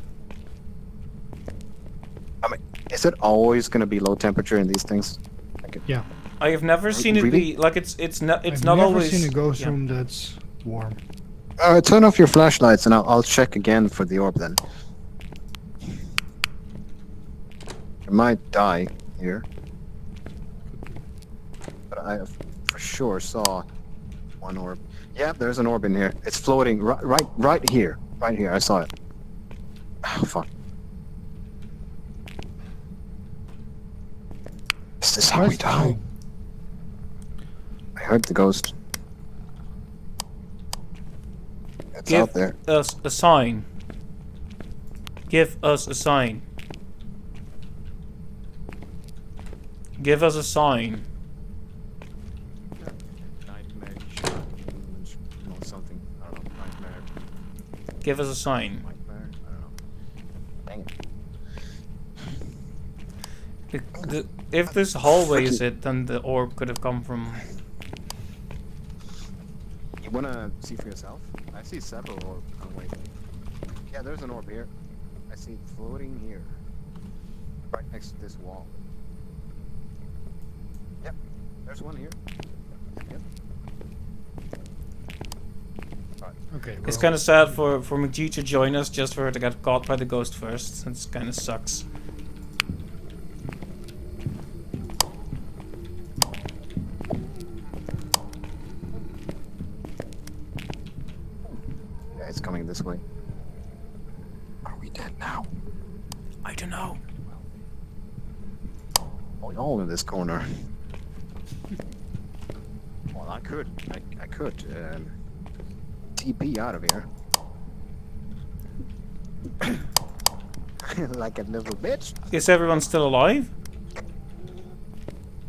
I mean, is it always going to be low temperature in these things? Yeah. I have never seen it Really? be like it's not I've not never always. seen a ghost yeah. room that's warm. Turn off your flashlights and I'll check again for the orb then. It might die here. But I for sure saw one orb. Yeah, there's an orb in here. It's floating right here. Right here, I saw it. Oh, fuck. Is this how we die? I heard the ghost. It's Give out there. us a sign. Give us a sign. Give us a sign. Nightmare. No, something. I don't know. Nightmare. Give us a sign. Nightmare. I don't know. Dang it. If this hallway is it, then the orb could have come from. You wanna see for yourself? I see several orbs. Oh wait. Yeah, there's an orb here. I see it floating here. Right next to this wall. Yep. There's one here. Yep. Okay. It's kind of sad for McGee to join us just for her to get caught by the ghost first. It kind of sucks. Yeah, it's coming this way. Are we dead now? I don't know. Oh, all in this corner. Well, I could TP out of here. Like a little bitch. Is everyone still alive?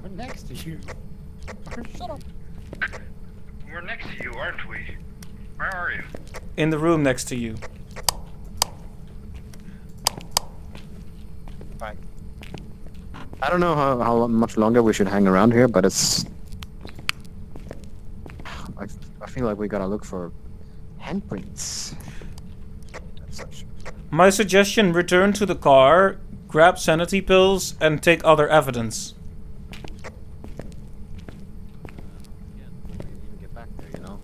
We're next to you. Shut up. We're next to you, aren't we? Where are you? In the room next to you. Right. I don't know how much longer we should hang around here, but it's. I feel like we gotta look for handprints. And such. My suggestion: return to the car, grab sanity pills, and take other evidence. Get back there, you know.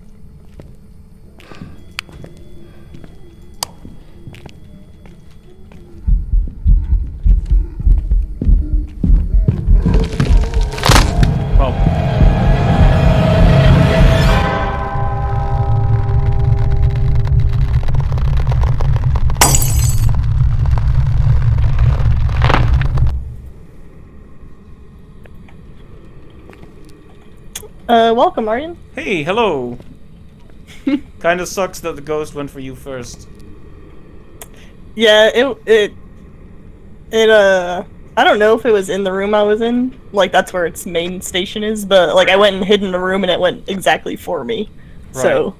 Well, Welcome, Aryan. hey, hello. Kind of sucks that the ghost went for you first. Yeah, I don't know if it was in the room I was in. Like, that's where its main station is, but, like, I went and hid in the room and it went exactly for me. Right. So.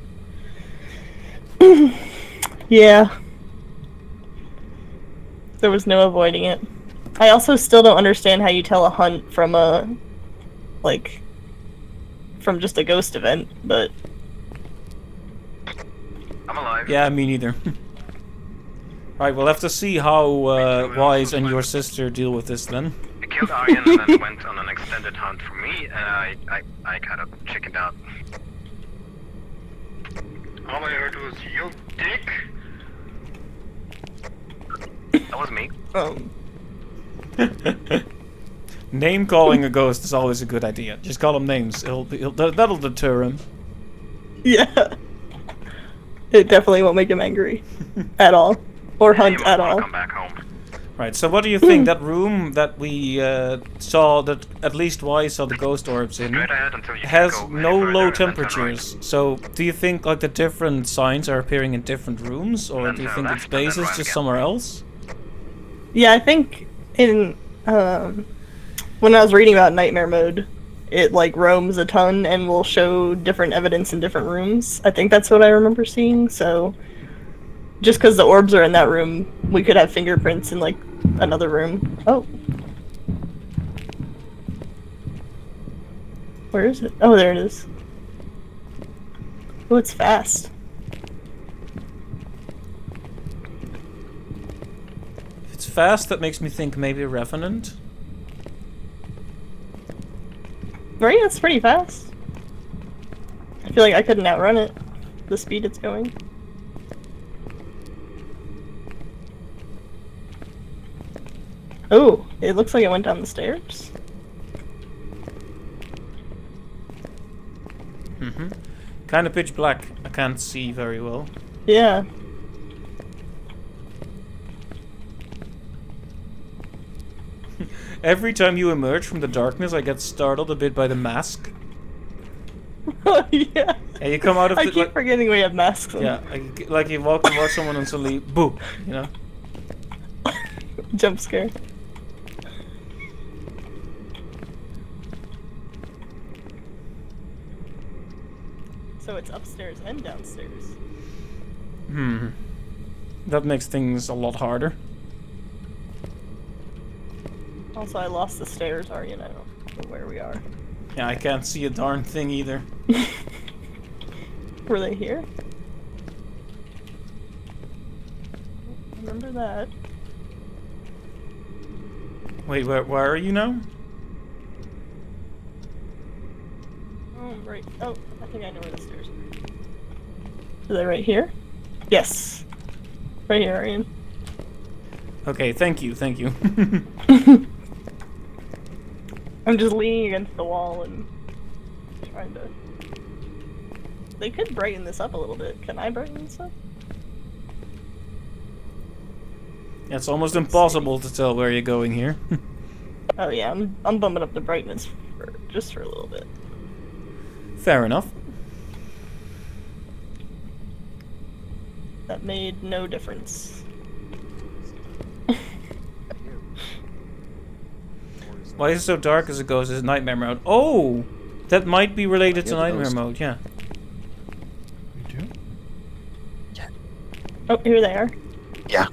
Yeah. There was no avoiding it. I also still don't understand how you tell a hunt from a, like, from just a ghost event, but... I'm alive. Yeah, me neither. Right, we'll have to see how Wise and your sister deal with this then. I killed Aryan and then went on an extended hunt for me, and I kind of chickened out. All I heard was, "You dick!" That was me. Name calling a ghost is always a good idea. Just call him names. That'll deter him. Yeah. It definitely won't make him angry. At all. Or He hunt won't at wanna all. come back home. Right, so what do you think? That room that we saw, that at least Y saw the ghost orbs in, Straight ahead until you has can't go no any further low and then turn temperatures. So do you think like the different signs are appearing in different rooms, or Then do you turn think left its and then base is right just again. somewhere else? Yeah, I think in when I was reading about nightmare mode, it like roams a ton and will show different evidence in different rooms. I think that's what I remember seeing. So just because the orbs are in that room, we could have fingerprints in like another room. Oh, where is it? Oh, there it is. Oh, it's fast. If it's fast, that makes me think maybe a Revenant. Right, it's pretty fast. I feel like I couldn't outrun it. The speed it's going. Oh, it looks like it went down the stairs. Mm-hmm. Kind of pitch black. I can't see very well. Yeah. Every time you emerge from the darkness, I get startled a bit by the mask. Yeah. And you come out of I the keep forgetting we have masks on. yeah, like you walk towards someone and suddenly boo, you know. Jump scare. So it's upstairs and downstairs. That makes things a lot harder. Also, I lost the stairs, Ari, and I don't know where we are. Yeah, I can't see a darn thing either. Were they here? Remember that. Wait, where are you now? Oh, right. Oh, I think I know where the stairs are. Are they right here? Yes. Right here, Arian. Okay, thank you. I'm just leaning against the wall and trying to... They could brighten this up a little bit. Can I brighten this up? It's almost impossible to tell where you're going here. Oh yeah, I'm bumping up the brightness just for a little bit. Fair enough. That made no difference. Why is it so dark as it goes? Is nightmare mode? Oh, that might be related to Yeah, nightmare those- mode. Yeah. We do? Oh, here they are. Yeah.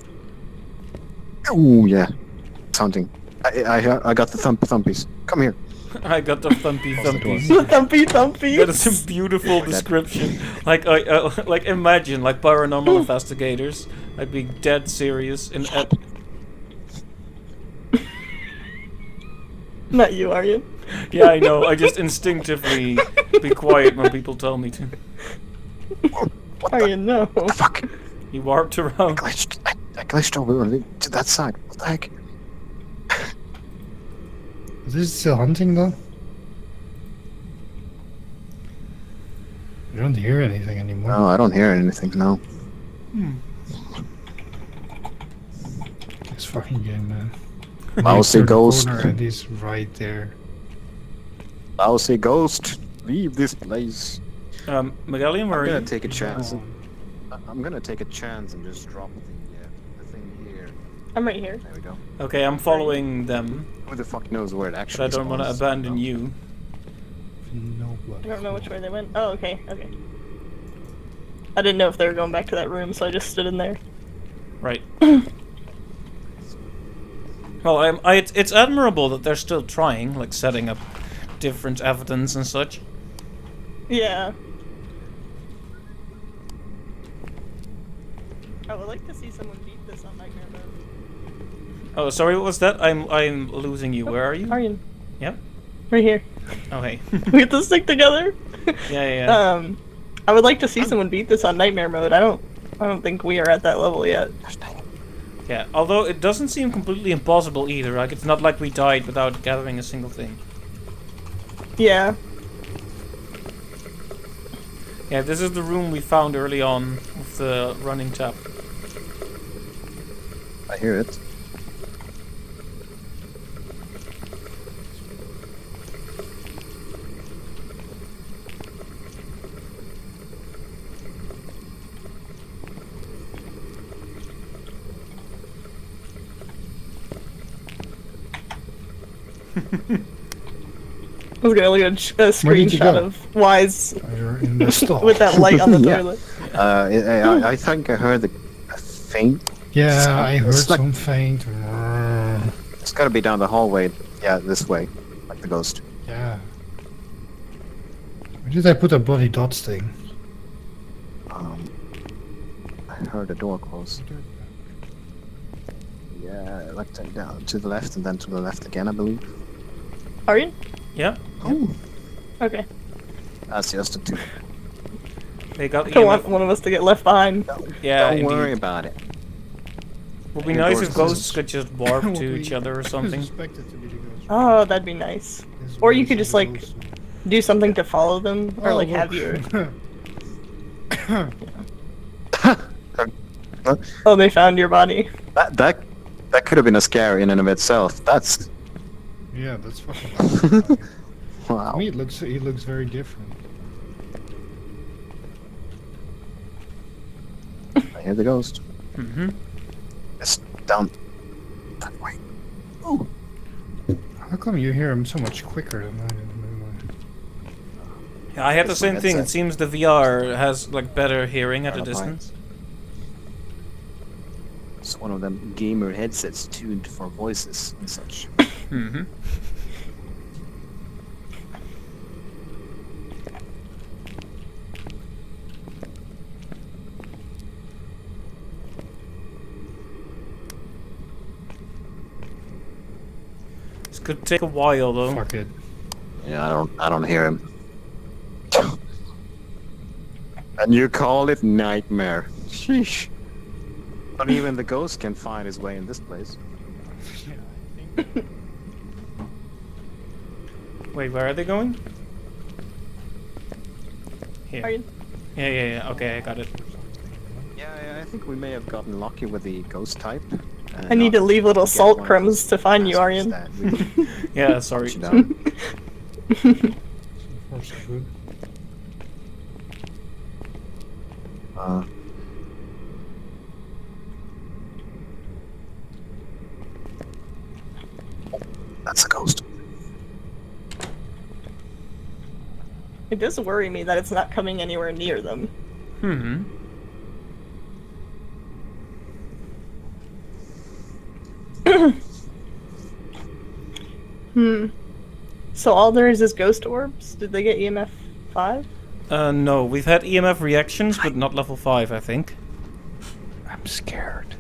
Oh yeah. Something. I got the thumpies. Come here. I got the thumpy thumpies. Thumpy thumpy. That is a beautiful description. Like, like imagine like paranormal investigators, like being dead serious and Not you, are you? yeah, I know. I just instinctively be quiet when people tell me to. Are you? No. Fuck. He warped around. I glitched over to that side. What the heck? Is this still hunting though? I don't hear anything anymore. No, I don't hear anything. No. This fucking game, man. Mousy Next to the ghost. corner and he's right there. I'll say ghost. Leave this place. Megallium, where I'm are gonna you? take a chance. Oh. I'm gonna take a chance and just drop the thing here. I'm right here. There we go. Okay, I'm following them, Who the fuck knows where it but actually I don't want to spawns? abandon No. you. No blood. I don't know which way they went. Oh, okay, okay. I didn't know if they were going back to that room, so I just stood in there. Right. Well, it's admirable that they're still trying, like setting up different evidence and such. Yeah. I would like to see someone beat this on Nightmare Mode. Oh, sorry, what was that? I'm losing you. Where are you? Arian. Yep. Right here. Oh, hey. We get to stick together. Yeah. I would like to see someone beat this on Nightmare Mode. I don't think we are at that level yet. Yeah, although it doesn't seem completely impossible either. Like, it's not like we died without gathering a single thing. Yeah. Yeah, this is the room we found early on with the running tap. I hear it. I was gonna look at a Where did you screenshot go? of Wise You're in the stall. with that light on the Yeah. toilet. I think I heard a faint. Yeah, I heard It's like- some faint. It's got to be down the hallway. Yeah, this way, like the ghost. Yeah. Where did I put a bloody dots thing? I heard a door close. Yeah, like down to the left and then to the left again, I believe. Aryan? Yeah, Oh, Okay. that's just the two. they got Don't want EMF. one of us to get left behind. Yeah, Don't indeed. worry about it. Would be Your nice doors if is- ghosts could just warp to each other or something. Suspected to be the ghost. Oh, that'd be nice. This Or you was could the just, like, ghost. Do something to follow them, or Oh, like look. have your. Oh, they found your body. That could have been a scare in and of itself. That's Yeah, that's fucking. To wow. me, he looks very different. I hear the ghost. Mm-hmm. It's down that way. Oh, How come you hear him so much quicker than I do? Yeah, I had the It's my same thing. It headset. seems the VR has like better hearing at a distance. it's one of them gamer headsets tuned for voices and such. Mm-hmm. This could take a while though. Fuck it. Yeah, I don't hear him. And you call it nightmare. Sheesh. Not even the ghost can find his way in this place. Wait, where are they going? Here. Aryan? Yeah. Okay, I got it. Yeah, I think we may have gotten lucky with the ghost type. I need to leave little salt crumbs to find you, Aryan. Yeah, sorry. Push you down. Force of food. That's a ghost. It does worry me that it's not coming anywhere near them. Mm-hmm. So all there is ghost orbs? Did they get EMF 5? No, we've had EMF reactions, but not level 5, I think. I'm scared.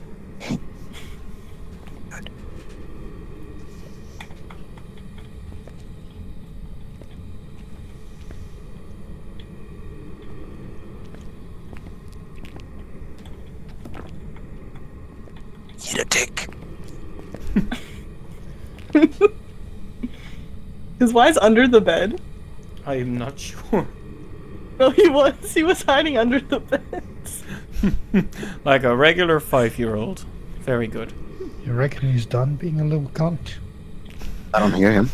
Eat a dick. Is Wise under the bed? I'm not sure. No, he was. He was hiding under the bed. Like a regular 5-year-old. Very good. You reckon he's done being a little cunt? I don't hear him.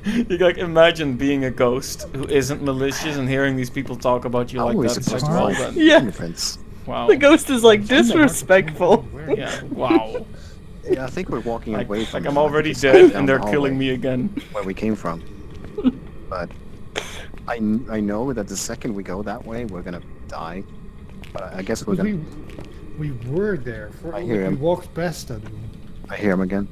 You like imagine being a ghost who isn't malicious and hearing these people talk about you like Always that. It's like, supposed to well be then. Yeah. Fingerprints. Wow. The ghost is like disrespectful. Yeah. Wow. Yeah, I think we're walking Like, away from like them, I'm already just dead down and they're the killing hallway me again. where we came from. But I know that the second we go that way, we're gonna die. But I guess we're gonna. We were there. For, I hear we him. walked past that room. I hear him again.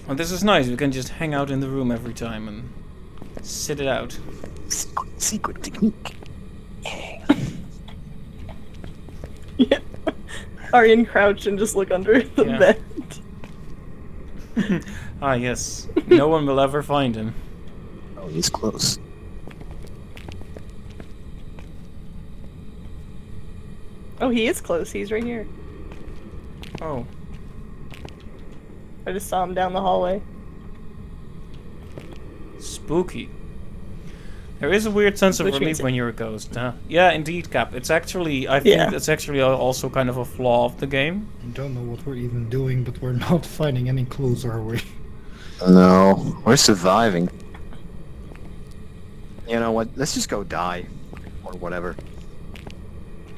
Well, this is nice. We can just hang out in the room every time and sit it out. Secret technique. Yeah. Aryan crouch and just look under the Yeah. bed. Ah, yes. No one will ever find him. Oh, he's close. Oh, he is close. He's right here. Oh. I just saw him down the hallway. Oh, spooky. There is a weird sense of Which relief means- when you're a ghost, huh? Yeah, indeed, Cap. It's actually, I Yeah. think that's actually also kind of a flaw of the game. I don't know what we're even doing, but we're not finding any clues, are we? No, we're surviving. You know what? Let's just go die, or whatever.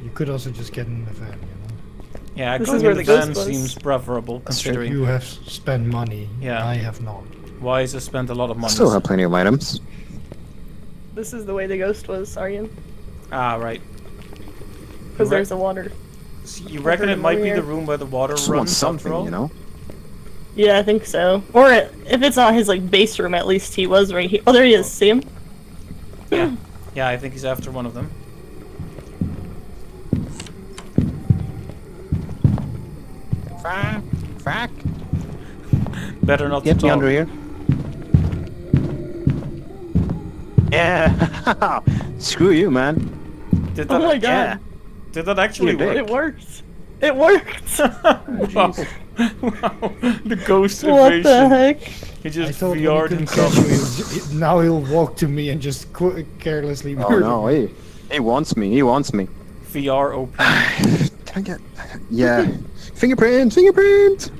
You could also just get in the van, you know? Yeah, This going is where in the the van ghost was. seems preferable, That's true. considering You have spent money. Yeah. I have not. Wise has spent a lot of money. Still have plenty of items. This is the way the ghost was, Aryan. Ah, right. Because Right. there's the water. So you reckon it might be the room where the water Just want runs something, after all? you know. Yeah, I think so. Or if it's not his like base room, at least he was right here. Oh, there he is. See him? Yeah. Yeah, I think he's after one of them. Fuck. Better not Get to me talk. under here. Yeah. Screw you, man. Did Oh that, my god. Yeah. Did that actually You're a work? It worked. It worked. Wow. Wow. The ghost What invasion. the heck? He I just thought when he VR'd couldn't himself. catch me, now he'll walk to me and just carelessly Oh murder no, me. he wants me. He wants me. VR OP. Can I get? Yeah. Fingerprint. Fingerprint.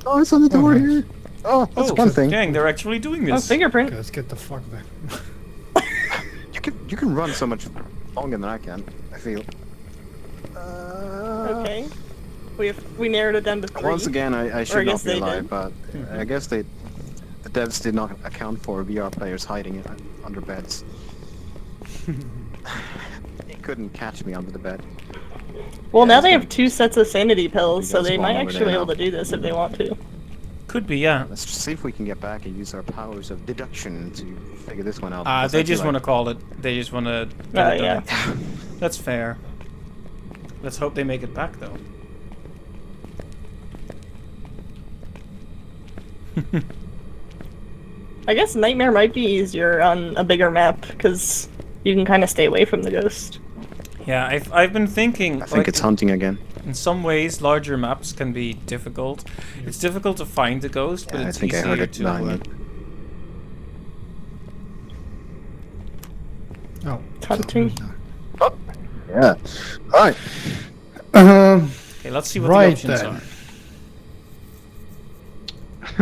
Oh, it's on the door nice. here. Oh, that's Oh, one thing. dang, they're actually doing Oh, this. fingerprint. Let's get the fuck back. You can run so much longer than I can. I feel. Okay. We narrowed it down to 3. Once again, I I should not guess be they alive, did. but I guess the devs did not account for VR players hiding it under beds. He couldn't catch me under the bed. Well, Yeah, now it's they gonna- have 2 sets of sanity pills, so guys they might spawn over actually be there able now. to do this if they want to. Could be, yeah. Let's just see if we can get back and use our powers of deduction to figure this one out. Ah, because they I feel just want to like- call it. They just want to. Yeah. That's fair. Let's hope they make it back, though. I guess Nightmare might be easier on a bigger map, because you can kind of stay away from the ghost. Yeah, I've been thinking. I think it's hunting again. In some ways, larger maps can be difficult. It's difficult to find the ghost, but Yeah, I it's think I easier heard it to. lying. Oh. Hunting. Yeah. All right. Okay, let's see what Right the options then.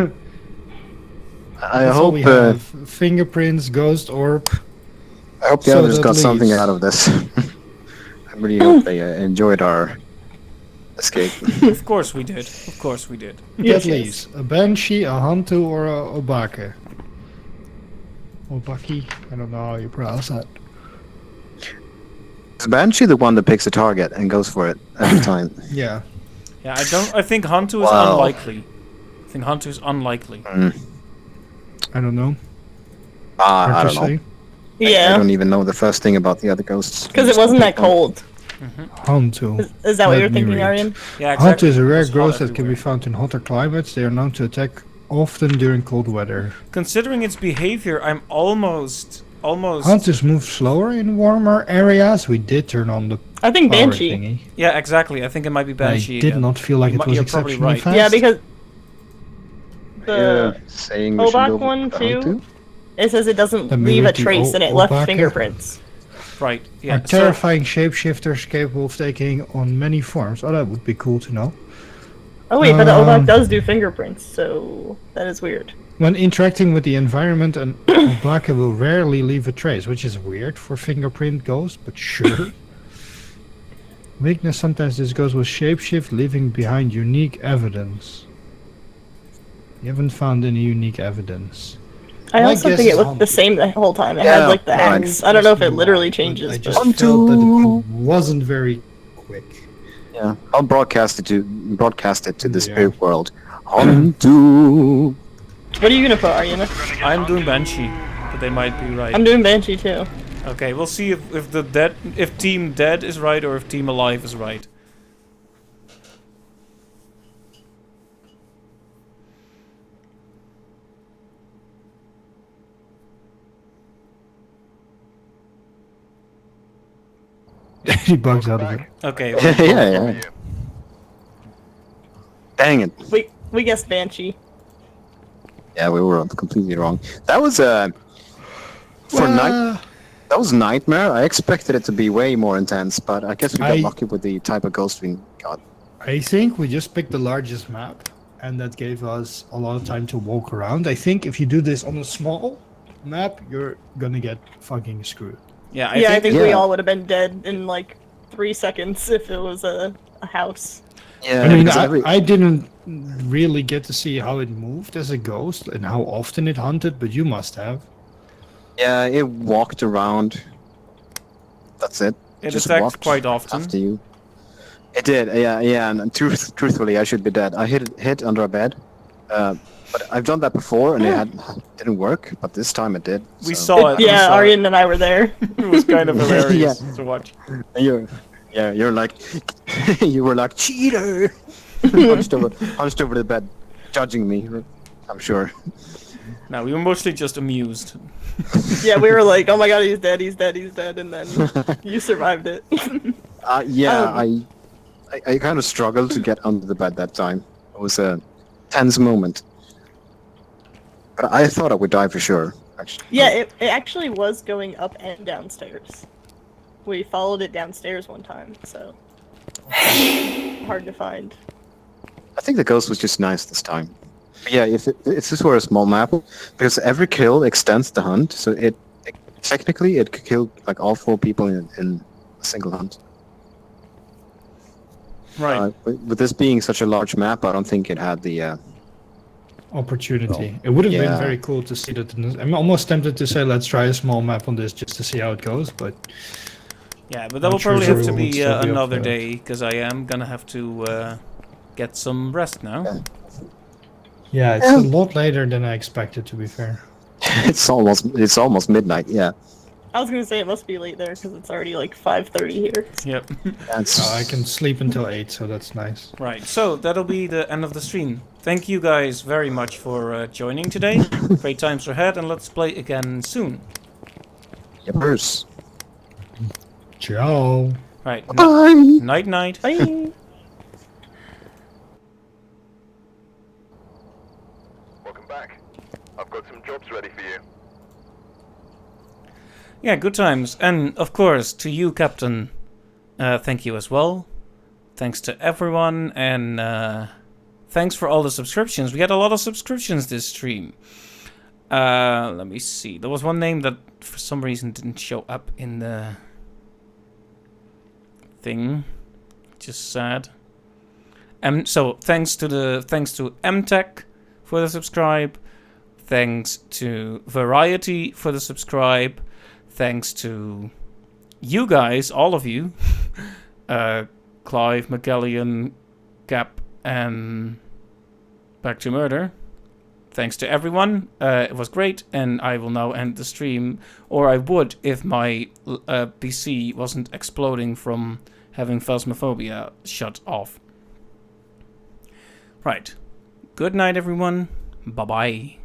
are. I That's all hope. we have. Fingerprints, ghost orb. I hope the So others that got something leaves- out of this. I really hope they enjoyed our escape. Of course we did. Of course we did. Yes, That leaves a Banshee, a Hantu, or a Obake. Obaki? I don't know how you pronounce that. Is Banshee the one that picks a target and goes for it every time? Yeah. Yeah, I think Hantu is Wow. unlikely. I think Hantu is unlikely. I don't know. I Hard don't to know. say. I Yeah, don't even know the first thing about the other ghosts. because it wasn't that cold. Hantu. Is that what Let you're me thinking, read. Aryan? Yeah, Hantu exactly. is a It rare was hot ghost that can be everywhere. found in hotter climates. They are known to attack often during cold weather. Considering its behavior, I'm almost. Hunters move slower in warmer areas. We did turn on the I think power Banshee. thingy. Yeah, exactly. I think it might be Banshee. I did again. not feel like You it mi- was you're probably exceptionally right. fast. Yeah, because the saying we should Obak go one too. Hantu? It says it doesn't The leave a Miruti trace and it left Obake. fingerprints. Right. Yeah. Are terrifying shapeshifters capable of taking on many forms. Oh, that would be cool to know. Oh wait, but the Um, Obak does do fingerprints, so that is weird. When interacting with the environment, an Obake will rarely leave a trace, which is weird for fingerprint ghost, but sure. Weakness, sometimes this ghost will shapeshift, leaving behind unique evidence. You haven't found any unique evidence. I My also guess think it is looked the Hantu. same the whole time. It Yeah, had like the right. axe. I don't know if it Just literally but changes. I But just felt that it wasn't very quick. Yeah, I'll broadcast it to the Yeah. spirit world. Hantu. what are you gonna put, Aryan? I'm doing Banshee, but they might be right. I'm doing Banshee too. Okay, we'll see if Team Dead is right or if Team Alive is right. many bugs out of it. Okay. Yeah. Dang it. We guessed Banshee. Yeah, we were completely wrong. That was that was Nightmare. I expected it to be way more intense, but I guess we got lucky with the type of ghost we got. I think we just picked the largest map, and that gave us a lot of time to walk around. I think if you do this on a small map, you're gonna get fucking screwed. Yeah, I think we Yeah. all would have been dead in like 3 seconds if it was a house. Yeah, I mean, because I didn't really get to see how it moved as a ghost and how often it hunted, but you must have. yeah, it walked around. That's it. It Just attacks walked quite often. after you. It did, yeah, and truthfully, I should be dead. I hid under a bed, but I've done that before, and it didn't work. But this time it did. We so. saw it. we Yeah, saw it. Aryan and I were there. It was kind of hilarious Yeah. to watch. You're like, you were like cheater, hunched over the bed, judging me. I'm sure. No, we were mostly just amused. Yeah, we were like, oh my god, he's dead, and then you survived it. I kind of struggled to get under the bed that time. It was a tense moment. But I thought I would die for sure, actually. Yeah, it actually was going up and downstairs. We followed it downstairs one time, so hard to find. I think the ghost was just nice this time. But yeah, if this were a small map, because every kill extends the hunt, so technically it could kill like all 4 people in a single hunt. Right. With this being such a large map, I don't think it had the. Opportunity. It would have been Yeah. very cool to see that. I'm almost tempted to say let's try a small map on this just to see how it goes, but Yeah, but that Not will sure probably have to everyone would be still be up another for that. day, because I am gonna have to get some rest now. Yeah. yeah, it's a lot later than I expected, to be fair. It's almost midnight. Yeah. I was gonna say it must be late there because it's already like 5:30 here. Yep. That's, I can sleep until 8, so that's nice. Right, so that'll be the end of the stream. Thank you guys very much for joining today. Great times ahead, and let's play again soon. Yippers. Ciao. Right, Bye. night night. Bye. Welcome back. I've got some jobs ready for you. Yeah, good times. And of course, to you, Captain, thank you as well. Thanks to everyone, and thanks for all the subscriptions. We had a lot of subscriptions this stream. Let me see. There was one name that for some reason didn't show up in the thing. Just sad. So thanks to MTech for the subscribe. Thanks to Variety for the subscribe. Thanks to you guys, all of you. Clive, McGallion, Gap, and Back to Murder. Thanks to everyone. It was great, and I will now end the stream. Or I would if my PC wasn't exploding from having Phasmophobia shut off. Right. Good night, everyone. Bye-bye.